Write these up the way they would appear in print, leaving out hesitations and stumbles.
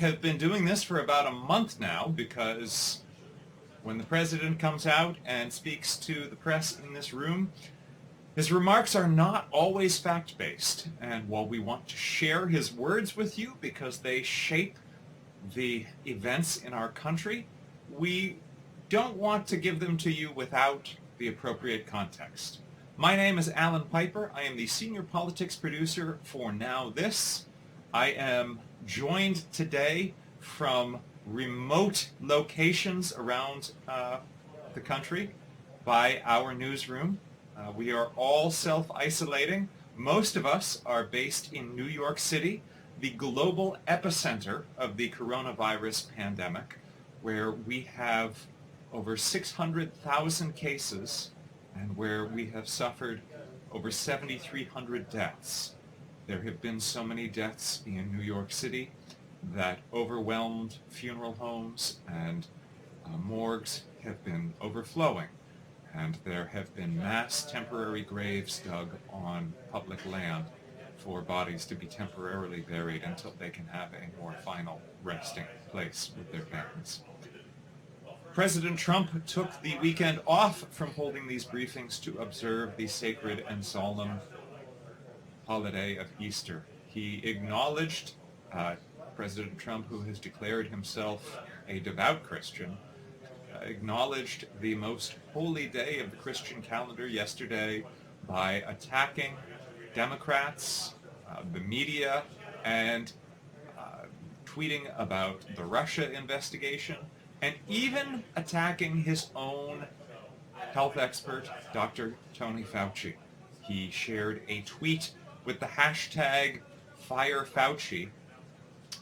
have been doing this for about a month now because when the president comes out and speaks to the press in this room, his remarks are not always fact-based. And while we want to share his words with you because they shape the events in our country, we don't want to give them to you without the appropriate context. My name is Alan Piper. I am the senior politics producer for NowThis. I am joined today from remote locations around the country by our newsroom. We are all self-isolating. Most of us are based in New York City, the global epicenter of the coronavirus pandemic, where we have over 600,000 cases and where we have suffered over 7,300 deaths. There have been so many deaths in New York City that overwhelmed funeral homes and morgues have been overflowing, and there have been mass temporary graves dug on public land for bodies to be temporarily buried until they can have a more final resting place with their families. President Trump took the weekend off from holding these briefings to observe the sacred and solemn holiday of Easter. He acknowledged, President Trump, who has declared himself a devout Christian, acknowledged the most holy day of the Christian calendar yesterday by attacking Democrats, the media, and tweeting about the Russia investigation, and even attacking his own health expert, Dr. Tony Fauci. He shared a tweet with the hashtag #FireFauci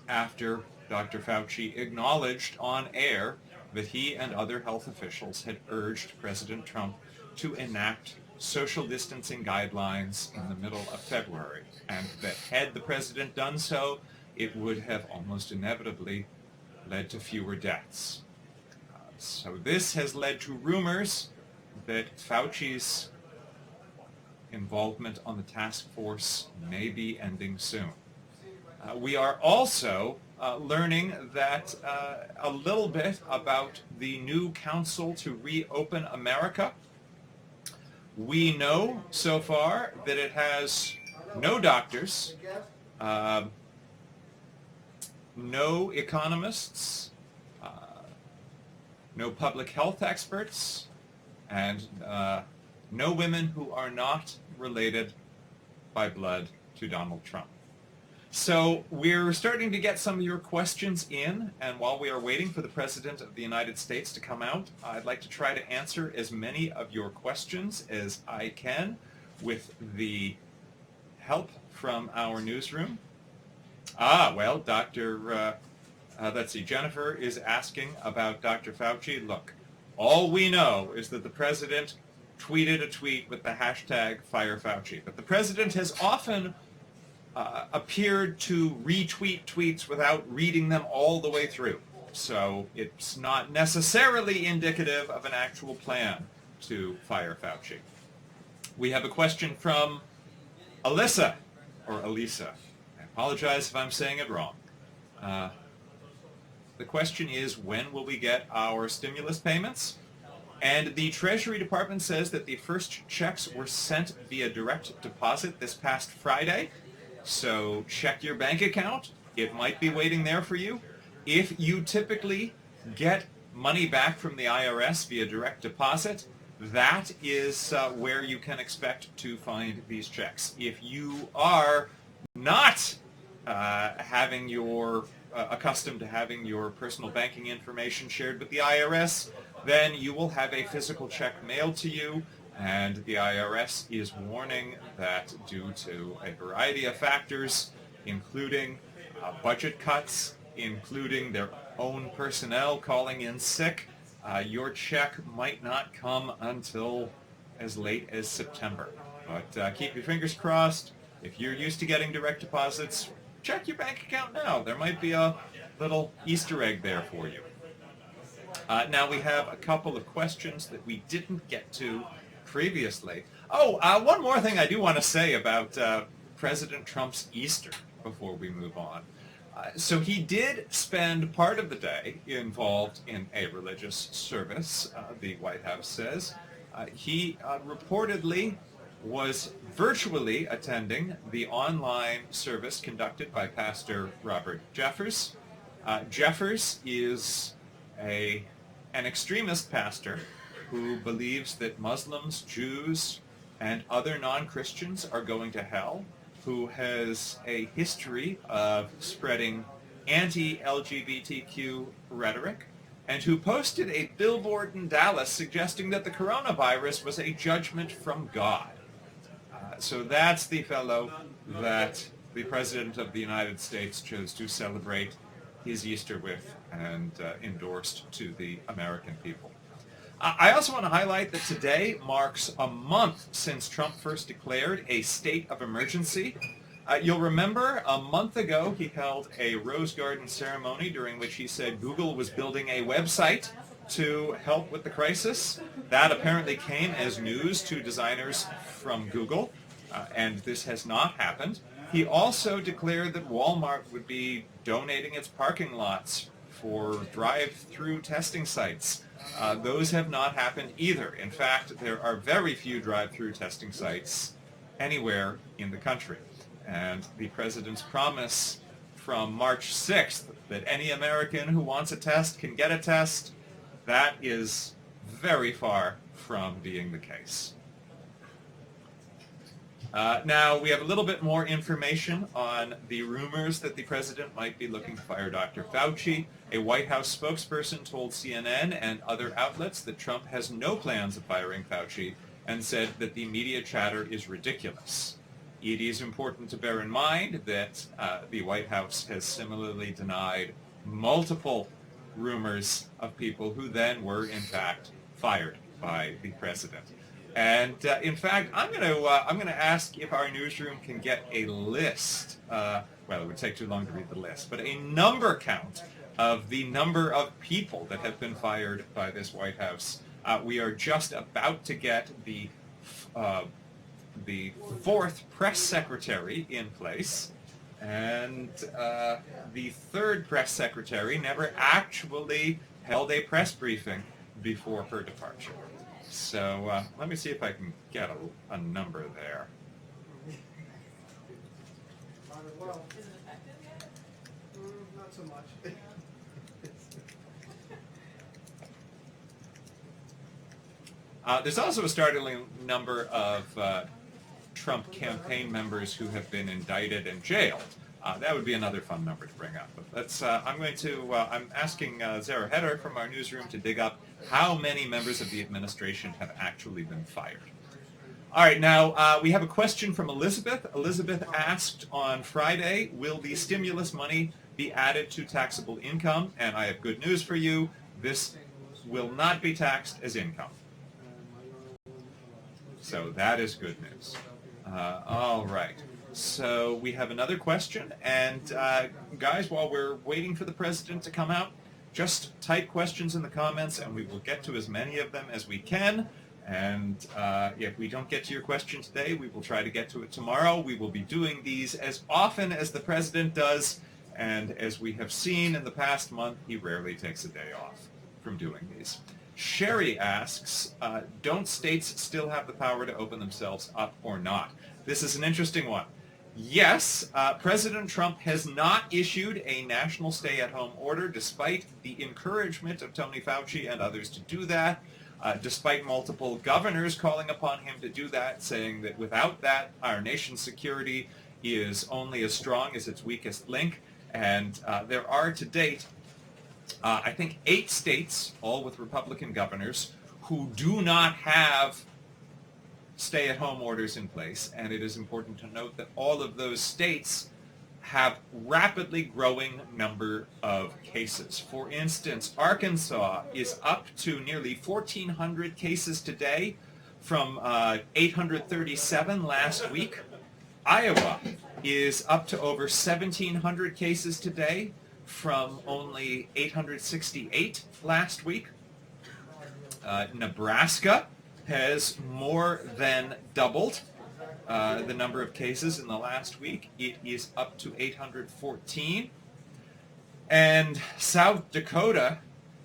after Dr. Fauci acknowledged on air that he and other health officials had urged President Trump to enact social distancing guidelines in the middle of February, and that had the president done so, it would have almost inevitably led to fewer deaths. So this has led to rumors that Fauci's involvement on the task force may be ending soon. We are also learning that a little bit about the new Council to Reopen America. We know so far that it has no doctors, no economists, no public health experts, and no women who are not related by blood to Donald Trump. So we're starting to get some of your questions in, and while we are waiting for the President of the United States to come out, I'd like to try to answer as many of your questions as I can with the help from our newsroom. Well, let's see, Jennifer is asking about Dr. Fauci. Look, all we know is that the President tweeted a tweet with the hashtag #FireFauci, but the President has often appeared to retweet tweets without reading them all the way through. So it's not necessarily indicative of an actual plan to fire Fauci. We have a question from Alyssa, or Elisa. I apologize if I'm saying it wrong. The question is, when will we get our stimulus payments? And the Treasury Department says that the first checks were sent via direct deposit this past Friday. So check your bank account. It might be waiting there for you. If you typically get money back from the IRS via direct deposit, that is where you can expect to find these checks. If you are not accustomed to having your personal banking information shared with the IRS, then you will have a physical check mailed to you, and the IRS is warning that due to a variety of factors, including budget cuts, including their own personnel calling in sick, your check might not come until as late as September. But keep your fingers crossed. If you're used to getting direct deposits, check your bank account now. There might be a little Easter egg there for you. Now we have a couple of questions that we didn't get to previously. One more thing I do want to say about President Trump's Easter before we move on. So he did spend part of the day involved in a religious service, the White House says. He reportedly was virtually attending the online service conducted by Pastor Robert Jeffers. Jeffers is an extremist pastor who believes that Muslims, Jews, and other non-Christians are going to hell, who has a history of spreading anti-LGBTQ rhetoric, and who posted a billboard in Dallas suggesting that the coronavirus was a judgment from God. So that's the fellow that the President of the United States chose to celebrate his Easter with and endorsed to the American people. I also want to highlight that today marks a month since Trump first declared a state of emergency. You'll remember a month ago he held a Rose Garden ceremony during which he said Google was building a website to help with the crisis. That apparently came as news to designers from Google, and this has not happened. He also declared that Walmart would be donating its parking lots for drive-through testing sites. Those have not happened either. In fact, there are very few drive-through testing sites anywhere in the country. And the president's promise from March 6th that any American who wants a test can get a test, that is very far from being the case. Now, we have a little bit more information on the rumors that the president might be looking to fire Dr. Fauci. A White House spokesperson told CNN and other outlets that Trump has no plans of firing Fauci and said that the media chatter is ridiculous. It is important to bear in mind that the White House has similarly denied multiple rumors of people who then were, in fact, fired by the president. And in fact, I'm going to ask if our newsroom can get a list. Well, it would take too long to read the list, but a number count of the number of people that have been fired by this White House. We are just about to get the fourth press secretary in place, and the third press secretary never actually held a press briefing before her departure. So let me see if I can get a number there. Might as well. Is it effective yet? Not so much. There's also a startling number of Trump campaign members who have been indicted and jailed. That would be another fun number to bring up. But let's. I'm asking Zara Heder from our newsroom to dig up how many members of the administration have actually been fired. All right, now we have a question from Elizabeth. Elizabeth asked on Friday, will the stimulus money be added to taxable income? And I have good news for you. This will not be taxed as income. So that is good news. All right. So we have another question. And guys, while we're waiting for the president to come out, just type questions in the comments and we will get to as many of them as we can. And if we don't get to your question today, we will try to get to it tomorrow. We will be doing these as often as the president does. And as we have seen in the past month, he rarely takes a day off from doing these. Sherry asks, don't states still have the power to open themselves up or not? This is an interesting one. Yes, President Trump has not issued a national stay-at-home order despite the encouragement of Tony Fauci and others to do that, despite multiple governors calling upon him to do that, saying that without that, our nation's security is only as strong as its weakest link. And there are to date, I think, 8 states, all with Republican governors, who do not have stay-at-home orders in place, and it is important to note that all of those states have rapidly growing number of cases. For instance, Arkansas is up to nearly 1,400 cases today from 837 last week. Iowa is up to over 1,700 cases today from only 868 last week. Nebraska has more than doubled the number of cases in the last week. It is up to 814. And South Dakota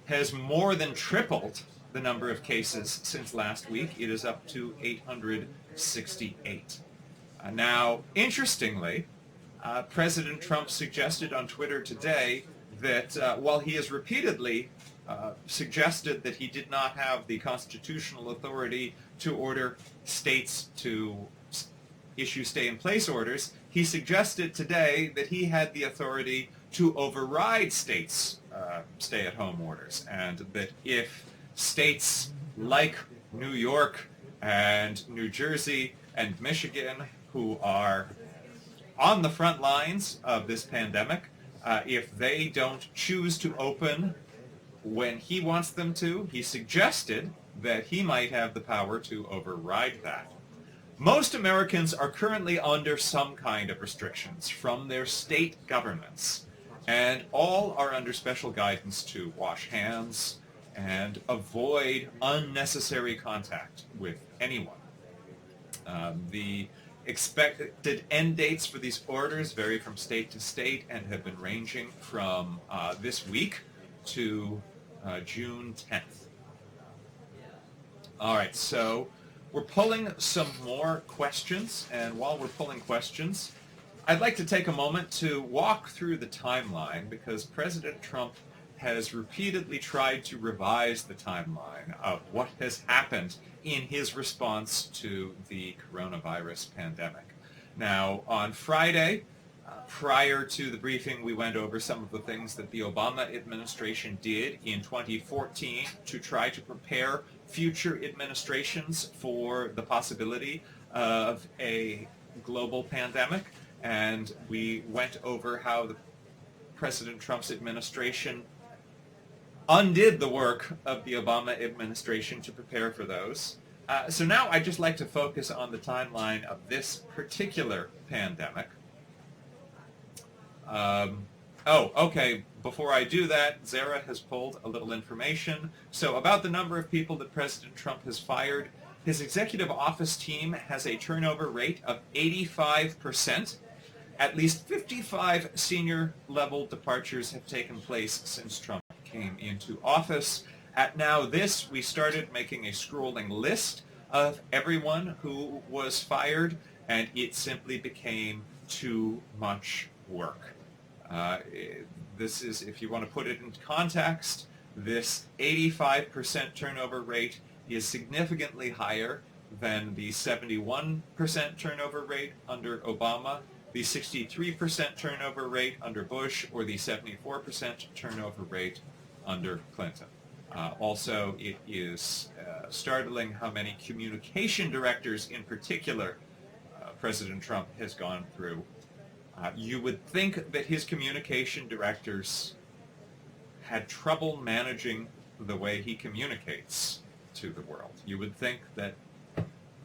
has more than tripled the number of cases since last week. It is up to 868. Now, interestingly, President Trump suggested on Twitter today that while he has repeatedly suggested that he did not have the constitutional authority to order states to issue stay-in-place orders, he suggested today that he had the authority to override states' stay-at-home orders, and that if states like New York and New Jersey and Michigan, who are on the front lines of this pandemic, if they don't choose to open when he wants them to, he suggested that he might have the power to override that. Most Americans are currently under some kind of restrictions from their state governments, and all are under special guidance to wash hands and avoid unnecessary contact with anyone. The expected end dates for these orders vary from state to state and have been ranging from this week to June 10th. All right, so we're pulling some more questions, and while we're pulling questions, I'd like to take a moment to walk through the timeline, because President Trump has repeatedly tried to revise the timeline of what has happened in his response to the coronavirus pandemic. Now, on Friday, prior to the briefing, we went over some of the things that the Obama administration did in 2014 to try to prepare future administrations for the possibility of a global pandemic. And we went over how President Trump's administration undid the work of the Obama administration to prepare for those. So now I'd just like to focus on the timeline of this particular pandemic. Okay, before I do that, Zara has pulled a little information. So about the number of people that President Trump has fired, his executive office team has a turnover rate of 85%. At least 55 senior level departures have taken place since Trump came into office. At NowThis, we started making a scrolling list of everyone who was fired, and it simply became too much work. This is, if you want to put it into context, this 85% turnover rate is significantly higher than the 71% turnover rate under Obama, the 63% turnover rate under Bush, or the 74% turnover rate under Clinton. Also, it is startling how many communication directors in particular President Trump has gone through. You would think that his communication directors had trouble managing the way he communicates to the world. You would think that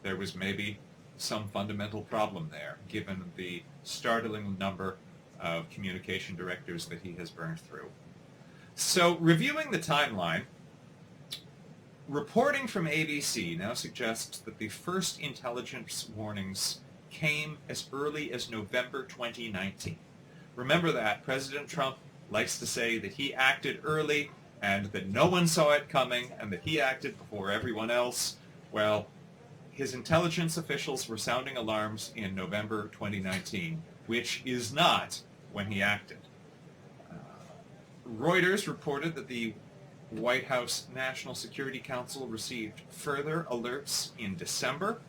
there was maybe some fundamental problem there, given the startling number of communication directors that he has burned through. So, reviewing the timeline, reporting from ABC now suggests that the first intelligence warnings came as early as November 2019. Remember that. President Trump likes to say that he acted early and that no one saw it coming and that he acted before everyone else. Well, his intelligence officials were sounding alarms in November 2019, which is not when he acted. Reuters reported that the White House National Security Council received further alerts in December,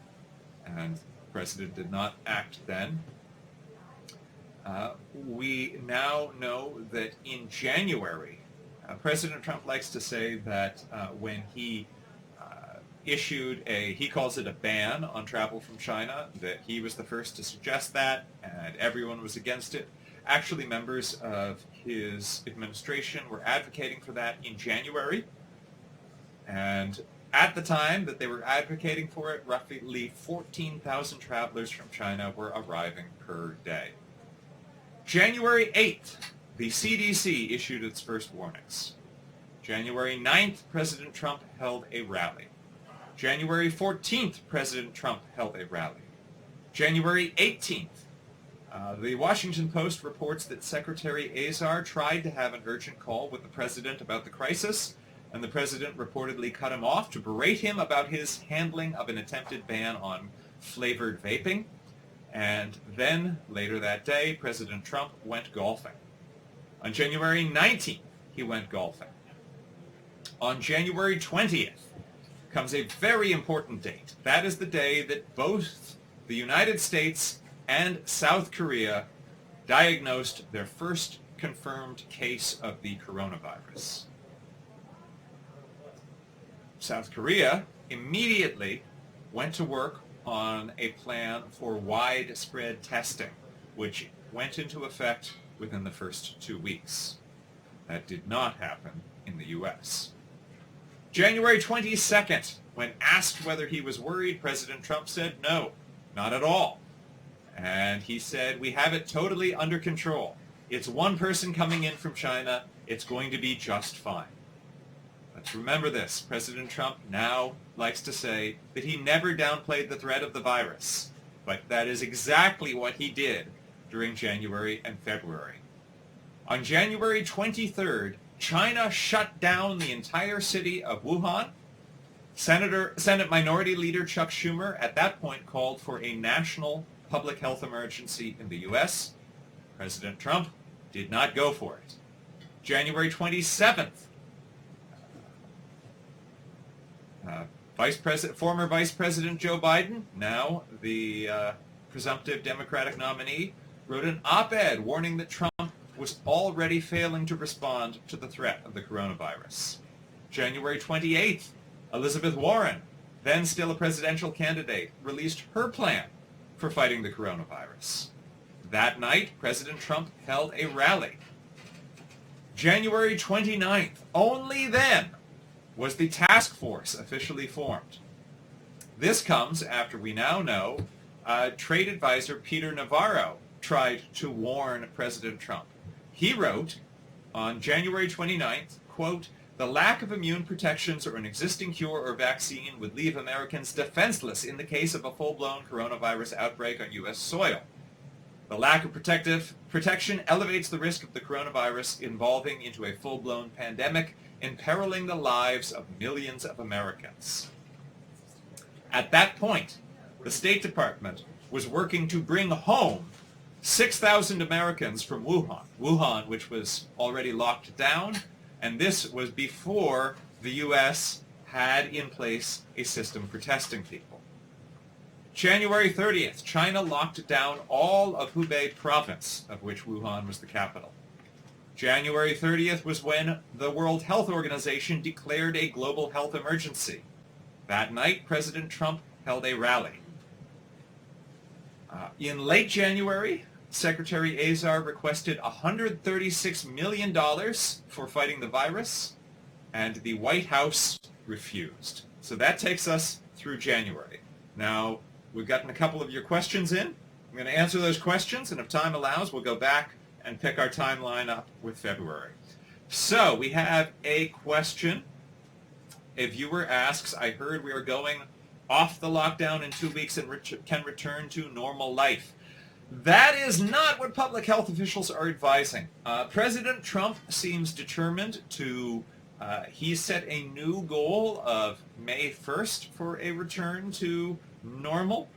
and the president did not act then. We now know that in January, President Trump likes to say that when he issued he calls it a ban on travel from China, that he was the first to suggest that, and everyone was against it. Actually, members of his administration were advocating for that in January, and at the time that they were advocating for it, roughly 14,000 travelers from China were arriving per day. January 8th, the CDC issued its first warnings. January 9th, President Trump held a rally. January 14th, President Trump held a rally. January 18th, The Washington Post reports that Secretary Azar tried to have an urgent call with the president about the crisis, and the president reportedly cut him off to berate him about his handling of an attempted ban on flavored vaping. And then, later that day, President Trump went golfing. On January 19th, he went golfing. On January 20th comes a very important date. That is the day that both the United States and South Korea diagnosed their first confirmed case of the coronavirus. South Korea immediately went to work on a plan for widespread testing, which went into effect within the first 2 weeks. That did not happen in the U.S. January 22nd, when asked whether he was worried, President Trump said no, not at all. And he said, we have it totally under control. It's one person coming in from China. It's going to be just fine. Let's remember this. President Trump now likes to say that he never downplayed the threat of the virus. But that is exactly what he did during January and February. On January 23rd, China shut down the entire city of Wuhan. Senate Minority Leader Chuck Schumer at that point called for a national public health emergency in the U.S. President Trump did not go for it. January 27th, former Vice President Joe Biden, now the presumptive Democratic nominee, wrote an op-ed warning that Trump was already failing to respond to the threat of the coronavirus. January 28th, Elizabeth Warren, then still a presidential candidate, released her plan for fighting the coronavirus. That night, President Trump held a rally. January 29th, only then, was the task force officially formed. This comes after we now know trade advisor Peter Navarro tried to warn President Trump. He wrote on January 29th, quote, the lack of immune protections or an existing cure or vaccine would leave Americans defenseless in the case of a full-blown coronavirus outbreak on U.S. soil. The lack of protection elevates the risk of the coronavirus evolving into a full-blown pandemic, imperiling the lives of millions of Americans. At that point, the State Department was working to bring home 6,000 Americans from Wuhan, which was already locked down, and this was before the U.S. had in place a system for testing people. January 30th, China locked down all of Hubei province, of which Wuhan was the capital. January 30th was when the World Health Organization declared a global health emergency. That night, President Trump held a rally. In late January, Secretary Azar requested $136 million for fighting the virus, and the White House refused. So that takes us through January. Now, we've gotten a couple of your questions in. I'm going to answer those questions, and if time allows, we'll go back and pick our timeline up with February. So, we have a question. A viewer asks, I heard we are going off the lockdown in 2 weeks and can return to normal life. That is not what public health officials are advising. President Trump seems determined to, he set a new goal of May 1st for a return to normal.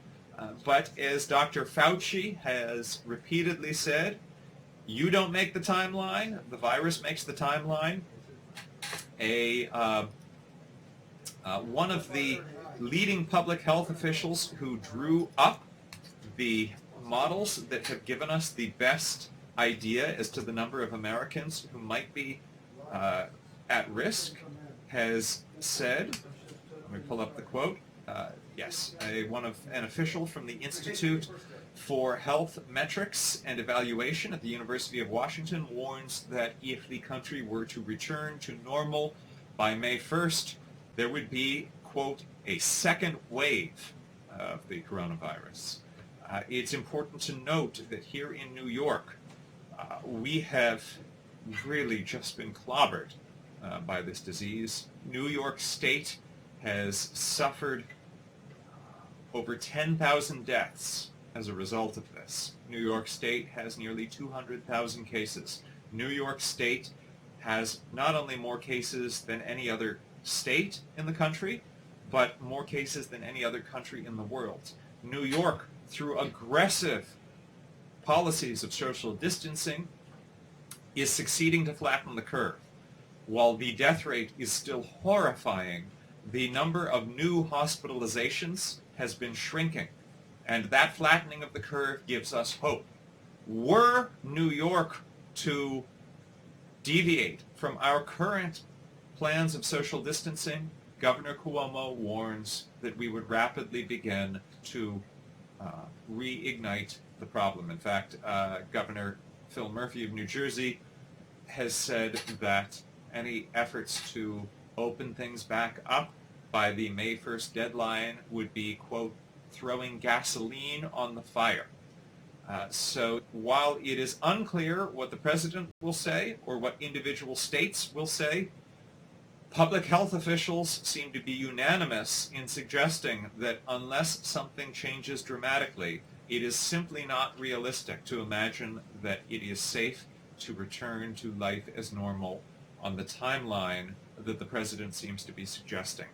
But as Dr. Fauci has repeatedly said, you don't make the timeline, the virus makes the timeline. One of the leading public health officials who drew up the models that have given us the best idea as to the number of Americans who might be at risk has said, let me pull up the quote, an official from the Institute for Health Metrics and Evaluation at the University of Washington warns that if the country were to return to normal by May 1st, there would be, quote, a second wave of the coronavirus. It's important to note that here in New York, we have really just been clobbered by this disease. New York State has suffered over 10,000 deaths as a result of this. New York State has nearly 200,000 cases. New York State has not only more cases than any other state in the country, but more cases than any other country in the world. New York, through aggressive policies of social distancing, is succeeding to flatten the curve. While the death rate is still horrifying, the number of new hospitalizations has been shrinking, and that flattening of the curve gives us hope. Were New York to deviate from our current plans of social distancing, Governor Cuomo warns that we would rapidly begin to reignite the problem. In fact, Governor Phil Murphy of New Jersey has said that any efforts to open things back up by the May 1st deadline would be, quote, throwing gasoline on the fire. So while it is unclear what the president will say or what individual states will say, public health officials seem to be unanimous in suggesting that unless something changes dramatically, it is simply not realistic to imagine that it is safe to return to life as normal on the timeline that the president seems to be suggesting.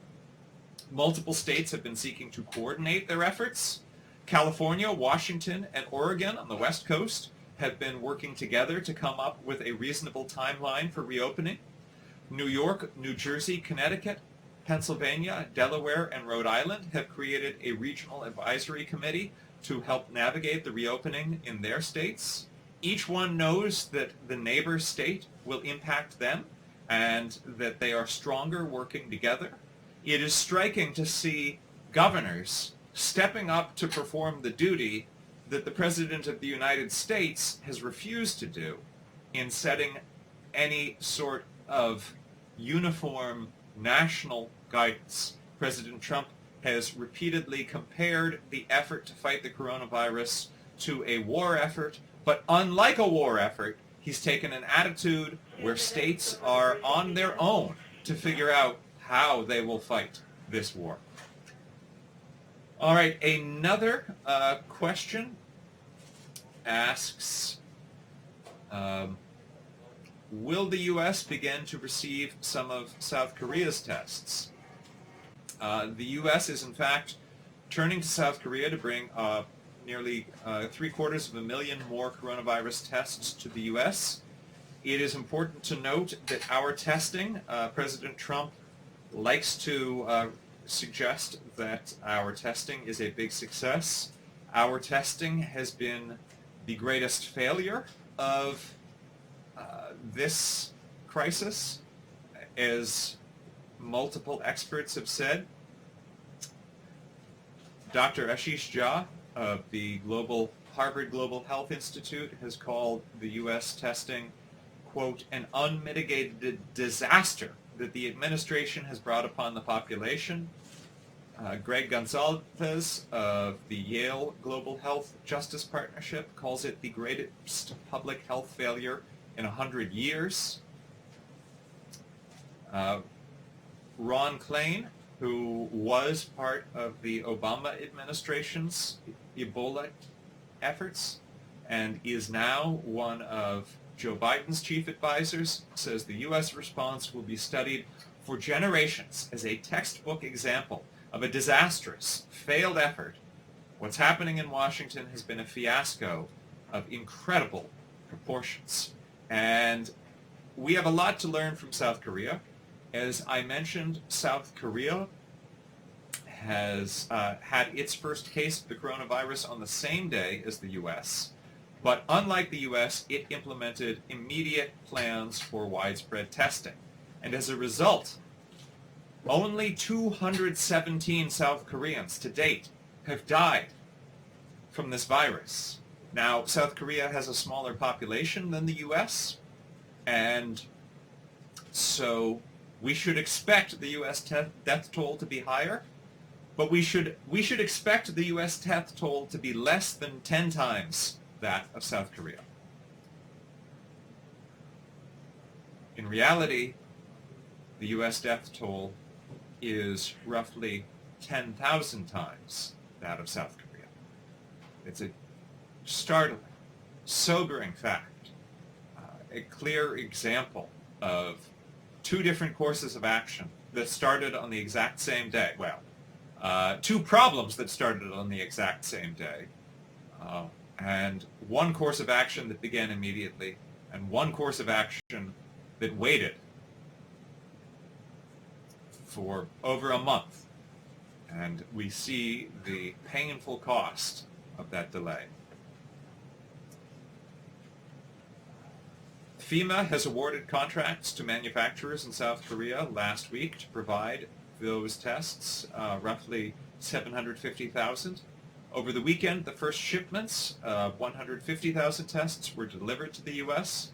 Multiple states have been seeking to coordinate their efforts. California, Washington, and Oregon on the West Coast have been working together to come up with a reasonable timeline for reopening. New York, New Jersey, Connecticut, Pennsylvania, Delaware, and Rhode Island have created a regional advisory committee to help navigate the reopening in their states. Each one knows that the neighbor state will impact them and that they are stronger working together. It is striking to see governors stepping up to perform the duty that the President of the United States has refused to do in setting any sort of uniform national guidance. President Trump has repeatedly compared the effort to fight the coronavirus to a war effort, but unlike a war effort, he's taken an attitude where states are on their own to figure out how they will fight this war. All right, another question asks, will the U.S. begin to receive some of South Korea's tests? The U.S. is in fact turning to South Korea to bring nearly 750,000 more coronavirus tests to the U.S. It is important to note that our testing, President Trump likes to suggest that our testing is a big success. Our testing has been the greatest failure of this crisis, as multiple experts have said. Dr. Ashish Jha of the Harvard Global Health Institute has called the U.S. testing, quote, an unmitigated disaster that the administration has brought upon the population. Greg Gonzalez of the Yale Global Health Justice Partnership calls it the greatest public health failure in 100 years. Ron Klain, who was part of the Obama administration's Ebola efforts and is now one of Joe Biden's chief advisors, says the U.S. response will be studied for generations as a textbook example of a disastrous, failed effort. What's happening in Washington has been a fiasco of incredible proportions. And we have a lot to learn from South Korea. As I mentioned, South Korea has had its first case of the coronavirus on the same day as the U.S., but unlike the U.S., it implemented immediate plans for widespread testing. And as a result, only 217 South Koreans to date have died from this virus. Now, South Korea has a smaller population than the U.S., and so we should expect the U.S. death toll to be higher, but we should expect the U.S. death toll to be less than 10 times that of South Korea. In reality, the U.S. death toll is roughly 10,000 times that of South Korea. It's a startling sobering fact, a clear example of two different courses of action that started on the exact same day. Well, two problems that started on the exact same day, and one course of action that began immediately, and one course of action that waited for over a month. And we see the painful cost of that delay. FEMA has awarded contracts to manufacturers in South Korea last week to provide those tests, roughly 750,000. Over the weekend, the first shipments of 150,000 tests were delivered to the U.S.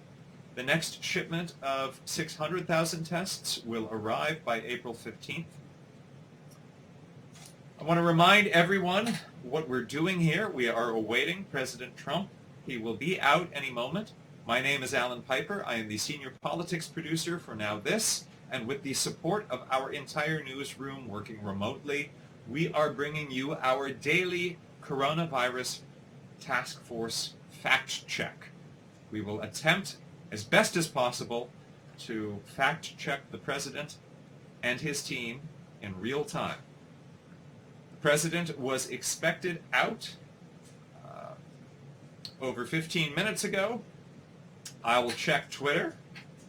The next shipment of 600,000 tests will arrive by April 15th. I want to remind everyone what we're doing here. We are awaiting President Trump. He will be out any moment. My name is Alan Piper. I am the senior politics producer for NowThis, and with the support of our entire newsroom working remotely, we are bringing you our daily coronavirus task force fact check. We will attempt as best as possible to fact check the president and his team in real time. The president was expected out over 15 minutes ago. I will check Twitter,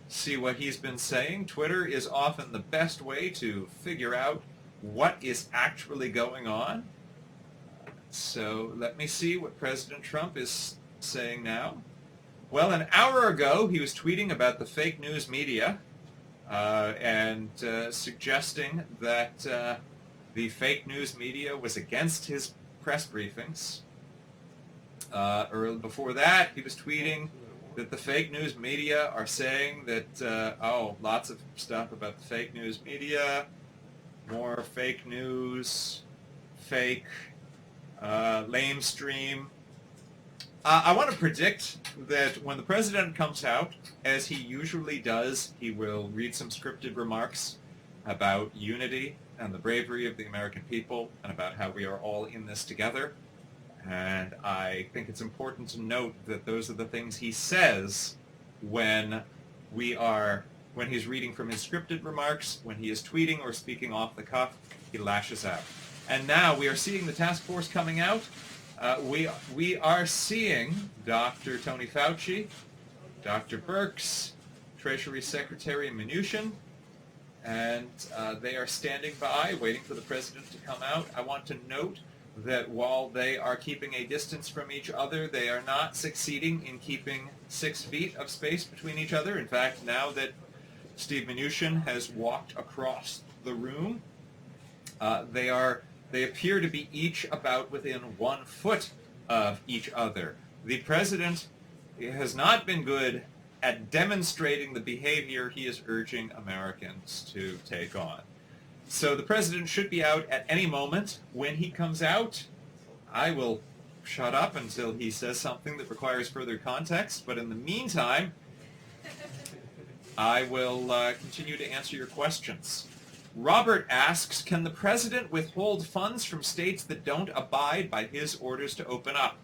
see what he's been saying. Twitter is often the best way to figure out what is actually going on. So let me see what President Trump is saying now. Well, an hour ago, he was tweeting about the fake news media and suggesting that the fake news media was against his press briefings. Before that, he was tweeting that the fake news media are saying that, lots of stuff about the fake news media, more fake news, fake, lamestream. I want to predict that when the president comes out, as he usually does, he will read some scripted remarks about unity and the bravery of the American people and about how we are all in this together. And I think it's important to note that those are the things he says when he's reading from his scripted remarks, when he is tweeting or speaking off the cuff, he lashes out. And now we are seeing the task force coming out. We are seeing Dr. Tony Fauci, Dr. Birx, Treasury Secretary Mnuchin, and they are standing by, waiting for the president to come out. I want to note that while they are keeping a distance from each other, they are not succeeding in keeping 6 feet of space between each other. In fact, now that Steve Mnuchin has walked across the room, they appear to be each about within 1 foot of each other. The president has not been good at demonstrating the behavior he is urging Americans to take on. So the president should be out at any moment. When he comes out, I will shut up until he says something that requires further context. But in the meantime, I will continue to answer your questions. Robert asks, can the president withhold funds from states that don't abide by his orders to open up?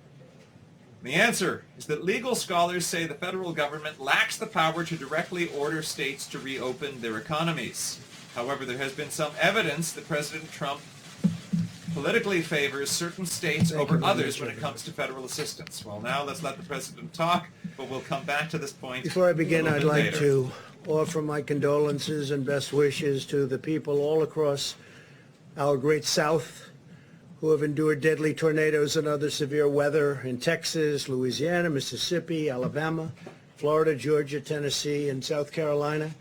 The answer is that legal scholars say the federal government lacks the power to directly order states to reopen their economies. However, there has been some evidence that President Trump politically favors certain states over others when it comes to federal assistance. Well, now let's let the president talk, but we'll come back to this point. Before I begin, I'd like to offer my condolences and best wishes to the people all across our great South who have endured deadly tornadoes and other severe weather in Texas, Louisiana, Mississippi, Alabama, Florida, Georgia, Tennessee, and South Carolina.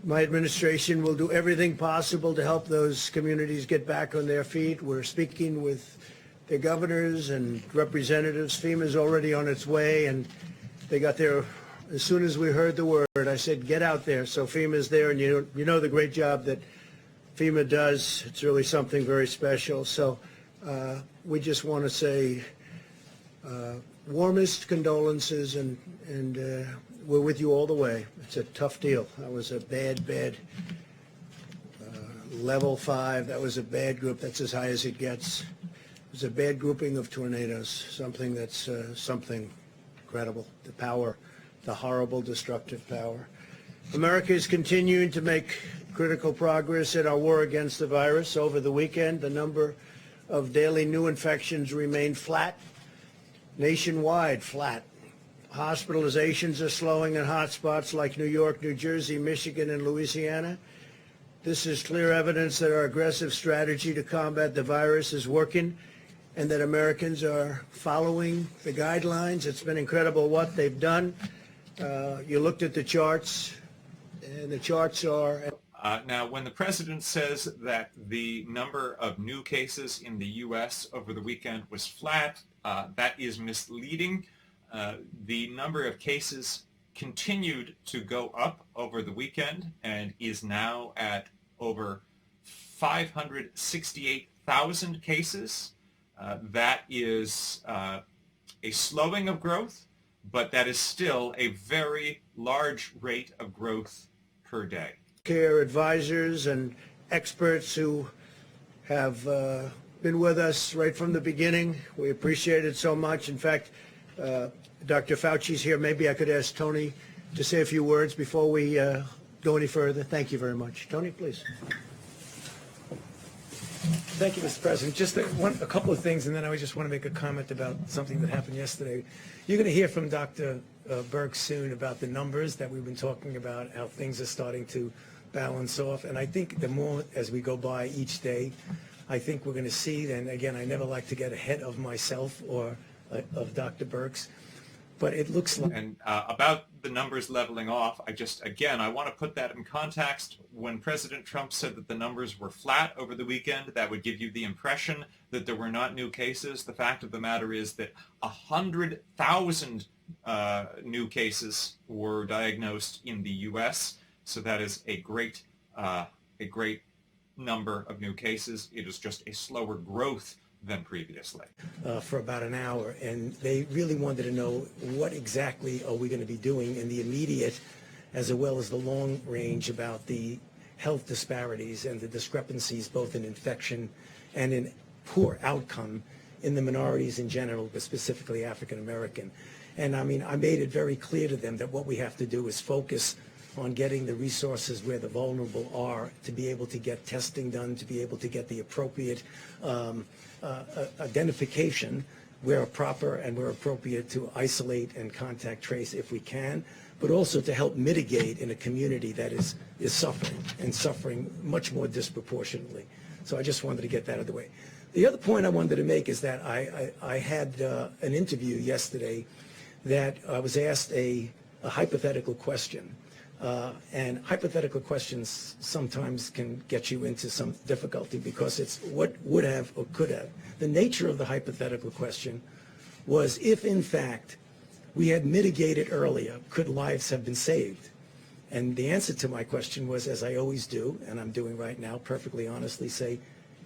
My administration will do everything possible to help those communities get back on their feet. We're speaking with their governors and representatives. FEMA's already on its way, and they got there as soon as we heard the word. I said, get out there. So FEMA's there, and you know the great job that FEMA does. It's really something very special. So we just want to say warmest condolences, and we're with you all the way. It's a tough deal. That was a bad level 5. That was a bad group. That's as high as it gets. It was a bad grouping of tornadoes, something that's something incredible, the power, the horrible destructive power. America is continuing to make critical progress in our war against the virus. Over the weekend, the number of daily new infections remained flat, nationwide flat. Hospitalizations are slowing in hotspots like New York, New Jersey, Michigan, and Louisiana. This is clear evidence that our aggressive strategy to combat the virus is working and that Americans are following the guidelines. It's been incredible what they've done. You looked at the charts, and the charts are... Now, when the president says that the number of new cases in the U.S. over the weekend was flat, that is misleading. The number of cases continued to go up over the weekend and is now at over 568,000 cases. That is a slowing of growth, but that is still a very large rate of growth per day. Care advisors and experts who have been with us right from the beginning. We appreciate it so much. In fact, Dr. Fauci's here. Maybe I could ask Tony to say a few words before we go any further. Thank you very much. Tony, please. Thank you, Mr. President. Just a couple of things, and then I just want to make a comment about something that happened yesterday. You're going to hear from Dr. Birx soon about the numbers that we've been talking about, how things are starting to balance off. And I think the more as we go by each day, I think we're going to see, and again, I never like to get ahead of myself or of Dr. Birx, but it looks like... And about the numbers leveling off, I want to put that in context. When President Trump said that the numbers were flat over the weekend, that would give you the impression that there were not new cases. The fact of the matter is that 100,000 new cases were diagnosed in the U.S., so that is a great number of new cases. It is just a slower growth than previously. For about an hour, and they really wanted to know what exactly are we going to be doing in the immediate as well as the long range about the health disparities and the discrepancies both in infection and in poor outcome in the minorities in general, but specifically African American. And I mean, I made it very clear to them that what we have to do is focus on getting the resources where the vulnerable are, to be able to get testing done, to be able to get the appropriate identification where proper and where appropriate, to isolate and contact trace if we can, but also to help mitigate in a community that is suffering and suffering much more disproportionately. So I just wanted to get that out of the way. The other point I wanted to make is that I had an interview yesterday that I was asked a hypothetical question. And hypothetical questions sometimes can get you into some difficulty because it's what would have or could have. The nature of the hypothetical question was, if in fact we had mitigated earlier, could lives have been saved? And the answer to my question was, as I always do, and I'm doing right now, perfectly honestly say,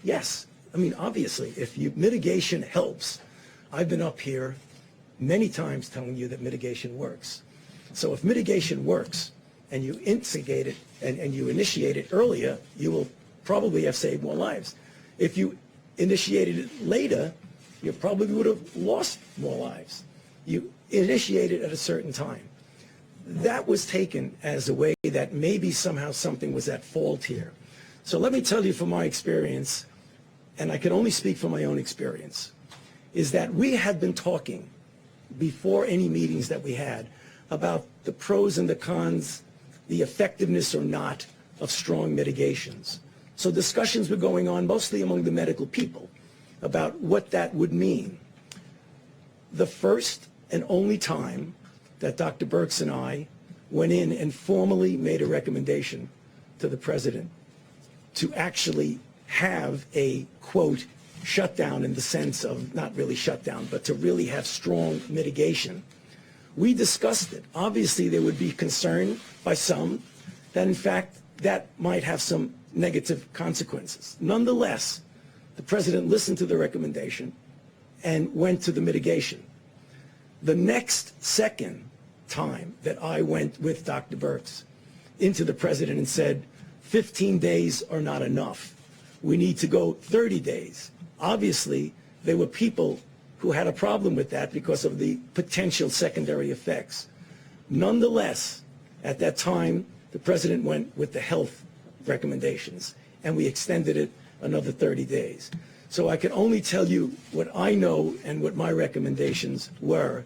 yes. I mean, obviously, if mitigation helps, I've been up here many times telling you that mitigation works. So if mitigation works, and you instigate it and you initiate it earlier, you will probably have saved more lives. If you initiated it later, you probably would have lost more lives. You initiated at a certain time. That was taken as a way that maybe somehow something was at fault here. So let me tell you from my experience, and I can only speak from my own experience, is that we had been talking before any meetings that we had about the pros and the cons, the effectiveness or not of strong mitigations. So discussions were going on mostly among the medical people about what that would mean. The first and only time that Dr. Birx and I went in and formally made a recommendation to the president to actually have a, quote, shutdown in the sense of not really shutdown, but to really have strong mitigation. We discussed it. Obviously, there would be concern by some that, in fact, that might have some negative consequences. Nonetheless, the president listened to the recommendation and went to the mitigation. The next second time that I went with Dr. Birx into the president and said, 15 days are not enough. We need to go 30 days. Obviously, there were people who had a problem with that because of the potential secondary effects. Nonetheless, at that time, the president went with the health recommendations, and we extended it another 30 days. So I can only tell you what I know and what my recommendations were.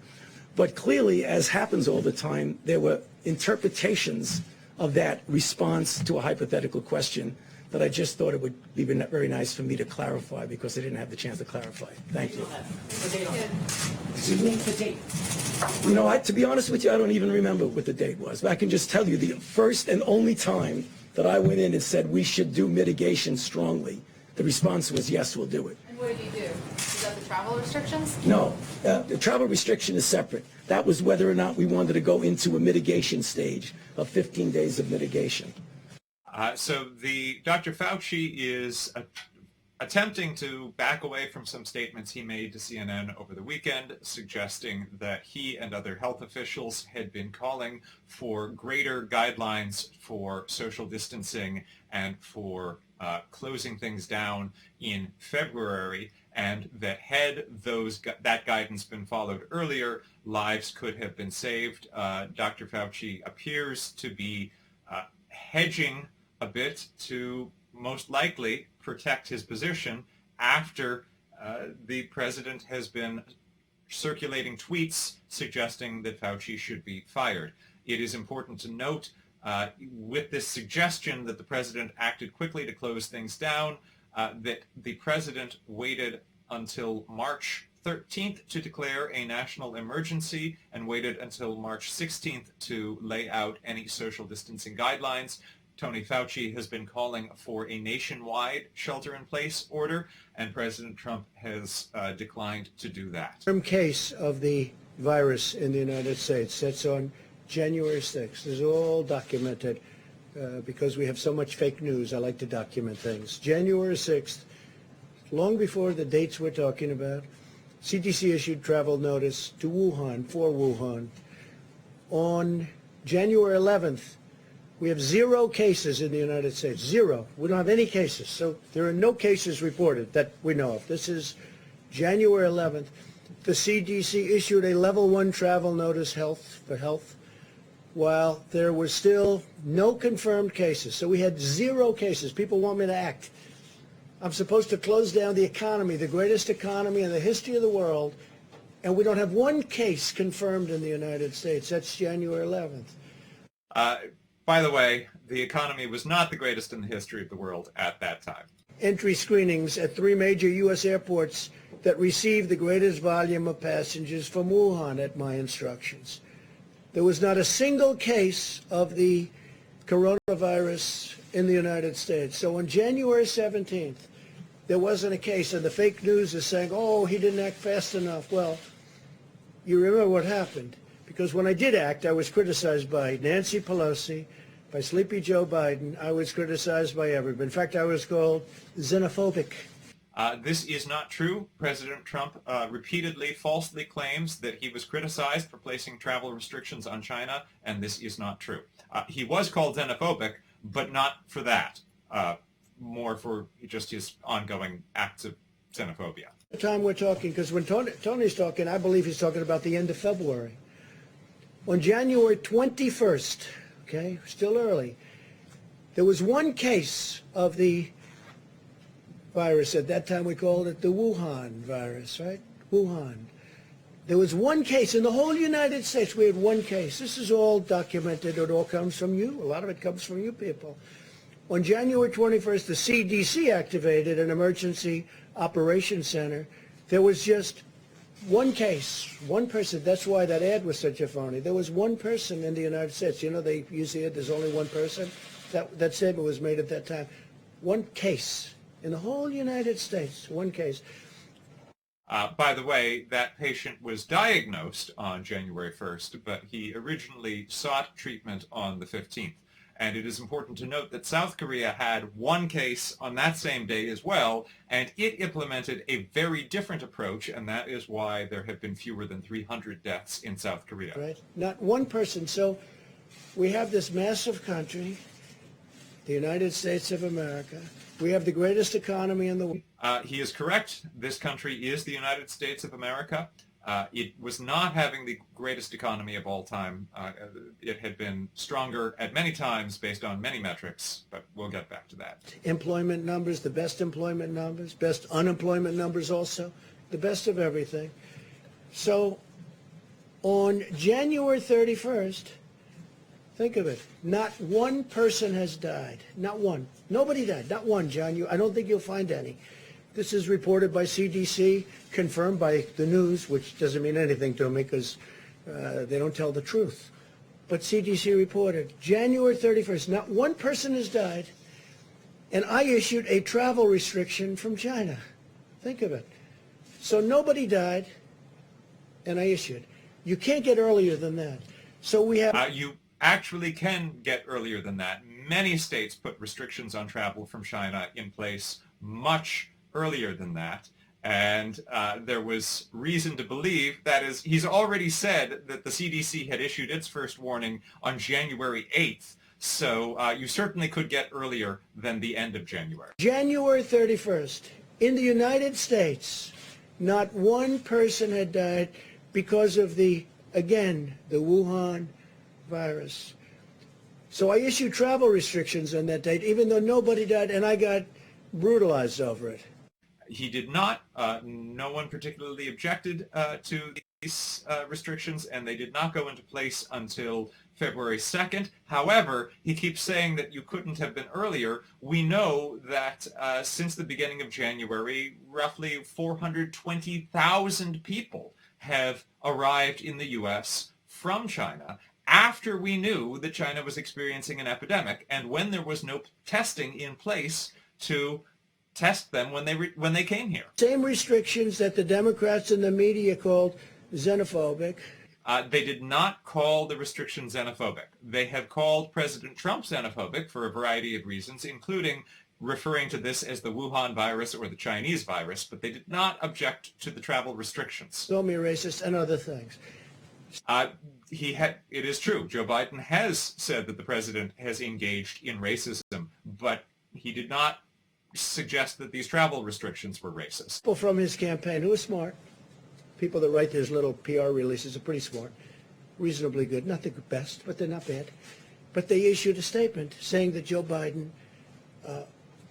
But clearly, as happens all the time, there were interpretations of that response to a hypothetical question that I just thought it would be very nice for me to clarify because I didn't have the chance to clarify. Thank you. Excuse me? The date. You know, to be honest with you, I don't even remember what the date was. But I can just tell you the first and only time that I went in and said we should do mitigation strongly, the response was, yes, we'll do it. And what did you do? Is that the travel restrictions? No, the travel restriction is separate. That was whether or not we wanted to go into a mitigation stage of 15 days of mitigation. So Dr. Fauci is attempting to back away from some statements he made to CNN over the weekend, suggesting that he and other health officials had been calling for greater guidelines for social distancing and for closing things down in February, and that had that guidance been followed earlier, lives could have been saved. Dr. Fauci appears to be hedging a bit to most likely protect his position after the president has been circulating tweets suggesting that Fauci should be fired. It is important to note with this suggestion that the president acted quickly to close things down, that the president waited until March 13th to declare a national emergency and waited until March 16th to lay out any social distancing guidelines. Tony Fauci has been calling for a nationwide shelter-in-place order, and President Trump has declined to do that. Case of the virus in the United States. That's on January 6th. This is all documented because we have so much fake news. I like to document things. January 6th, long before the dates we're talking about, CDC issued travel notice to Wuhan, for Wuhan. On January 11th, we have 0 cases in the United States. 0. We don't have any cases. So there are no cases reported that we know of. This is January 11th. The CDC issued a level 1 travel notice for health while there were still no confirmed cases. So we had 0 cases. People want me to act. I'm supposed to close down the economy, the greatest economy in the history of the world, and we don't have 1 case confirmed in the United States. That's January 11th. By the way, the economy was not the greatest in the history of the world at that time. Entry screenings at 3 major U.S. airports that received the greatest volume of passengers from Wuhan at my instructions. There was not a single case of the coronavirus in the United States. So on January 17th, there wasn't a case, and the fake news is saying, oh, he didn't act fast enough. Well, you remember what happened. Because when I did act, I was criticized by Nancy Pelosi, by Sleepy Joe Biden. I was criticized by everybody. In fact, I was called xenophobic. This is not true. President Trump repeatedly falsely claims that he was criticized for placing travel restrictions on China, and this is not true. He was called xenophobic, but not for that. More for just his ongoing acts of xenophobia. The time we're talking, because when Tony's talking, I believe he's talking about the end of February. On January 21st, okay, still early, there was 1 case of the virus. At that time we called it the Wuhan virus, right? Wuhan. There was 1 case in the whole United States. We had 1 case. This is all documented. It all comes from you. A lot of it comes from you people. On January 21st, the CDC activated an emergency operations center. There was just 1 case, 1 person. That's why that ad was such a phony. There was 1 person in the United States. You know, they use the ad, there's only 1 person. That statement was made at that time. 1 case in the whole United States, 1 case. By the way, that patient was diagnosed on January 1st, but he originally sought treatment on the 15th. And it is important to note that South Korea had 1 case on that same day as well, and it implemented a very different approach, and that is why there have been fewer than 300 deaths in South Korea. Right? Not 1 person. So we have this massive country, The United States of America. We have the greatest economy in the world. He is correct. This country is the United States of America. It was not having the greatest economy of all time. It had been stronger at many times based on many metrics, but we'll get back to that. Employment numbers, the best employment numbers, best unemployment numbers also, the best of everything. So on January 31st, think of it, not one person has died. Not one. Nobody died. Not one, John. I don't think you'll find any. This is reported by CDC, confirmed by the news, which doesn't mean anything to me because they don't tell the truth. But CDC reported January 31st, not one person has died, and I issued a travel restriction from China. Think of it. So nobody died, and I issued. You can't get earlier than that. So we have... You actually can get earlier than that. Many states put restrictions on travel from China in place much earlier than that, and there was reason to believe, that is, he's already said that the CDC had issued its first warning on January 8th, so you certainly could get earlier than the end of January. January 31st, in the United States, not one person had died because of the Wuhan virus. So I issued travel restrictions on that date, even though nobody died, and I got brutalized over it. He did not. No one particularly objected to these restrictions, and they did not go into place until February 2nd. However, he keeps saying that you couldn't have been earlier. We know that since the beginning of January, roughly 420,000 people have arrived in the U.S. from China after we knew that China was experiencing an epidemic, and when there was no testing in place to test them when they came here. Same restrictions that the Democrats and the media called xenophobic. They did not call the restriction xenophobic. They have called President Trump xenophobic for a variety of reasons, including referring to this as the Wuhan virus or the Chinese virus, but they did not object to the travel restrictions. Call me racist and other things. It is true. Joe Biden has said that the president has engaged in racism, but he did not suggest that these travel restrictions were racist. People from his campaign who are smart, people that write these little PR releases are pretty smart, reasonably good, not the best, but they're not bad. But they issued a statement saying that Joe Biden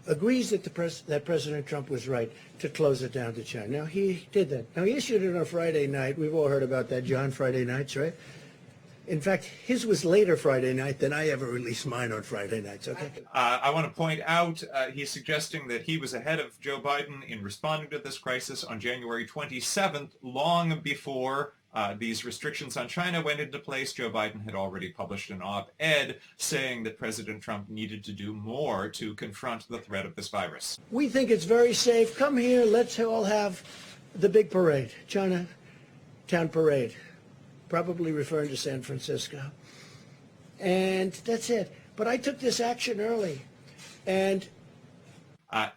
agrees that that President Trump was right to close it down to China. Now, he did that. Now, he issued it on a Friday night. We've all heard about that, John, Friday nights, right? In fact, his was later Friday night than I ever released mine on Friday nights, okay? I want to point out he's suggesting that he was ahead of Joe Biden in responding to this crisis on January 27th, long before these restrictions on China went into place. Joe Biden had already published an op-ed saying that President Trump needed to do more to confront the threat of this virus. We think it's very safe. Come here, let's all have the big parade, Chinatown parade. Probably referring to San Francisco. And that's it. But I took this action early. And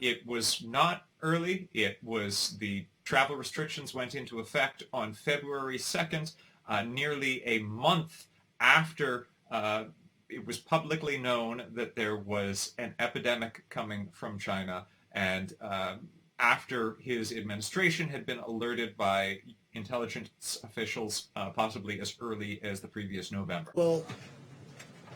it was not early. It was the travel restrictions went into effect on February 2nd, nearly a month after it was publicly known that there was an epidemic coming from China, and after his administration had been alerted by intelligence officials possibly as early as the previous November. we'll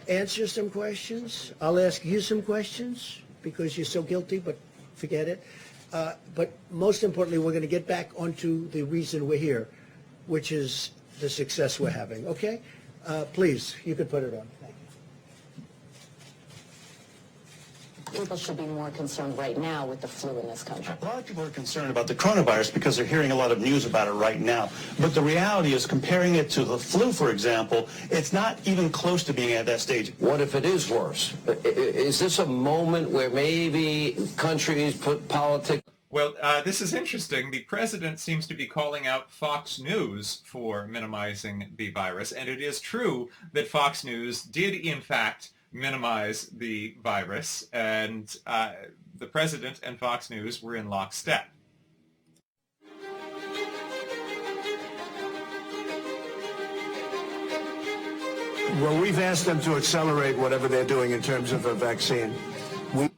answer some questions. I'll ask you some questions because you're so guilty, but forget it. But most importantly, we're going to get back onto the reason we're here, which is the success we're having, okay? Please, you could put it on. Thank you. People should be more concerned right now with the flu in this country. A lot of people are concerned about the coronavirus because they're hearing a lot of news about it right now. But the reality is, comparing it to the flu, for example, it's not even close to being at that stage. What if it is worse? Is this a moment where maybe countries put politics? Well, this is interesting. The president seems to be calling out Fox News for minimizing the virus, and it is true that Fox News did, in fact, minimize the virus, and the president and Fox News were in lockstep. Well, we've asked them to accelerate whatever they're doing in terms of a vaccine.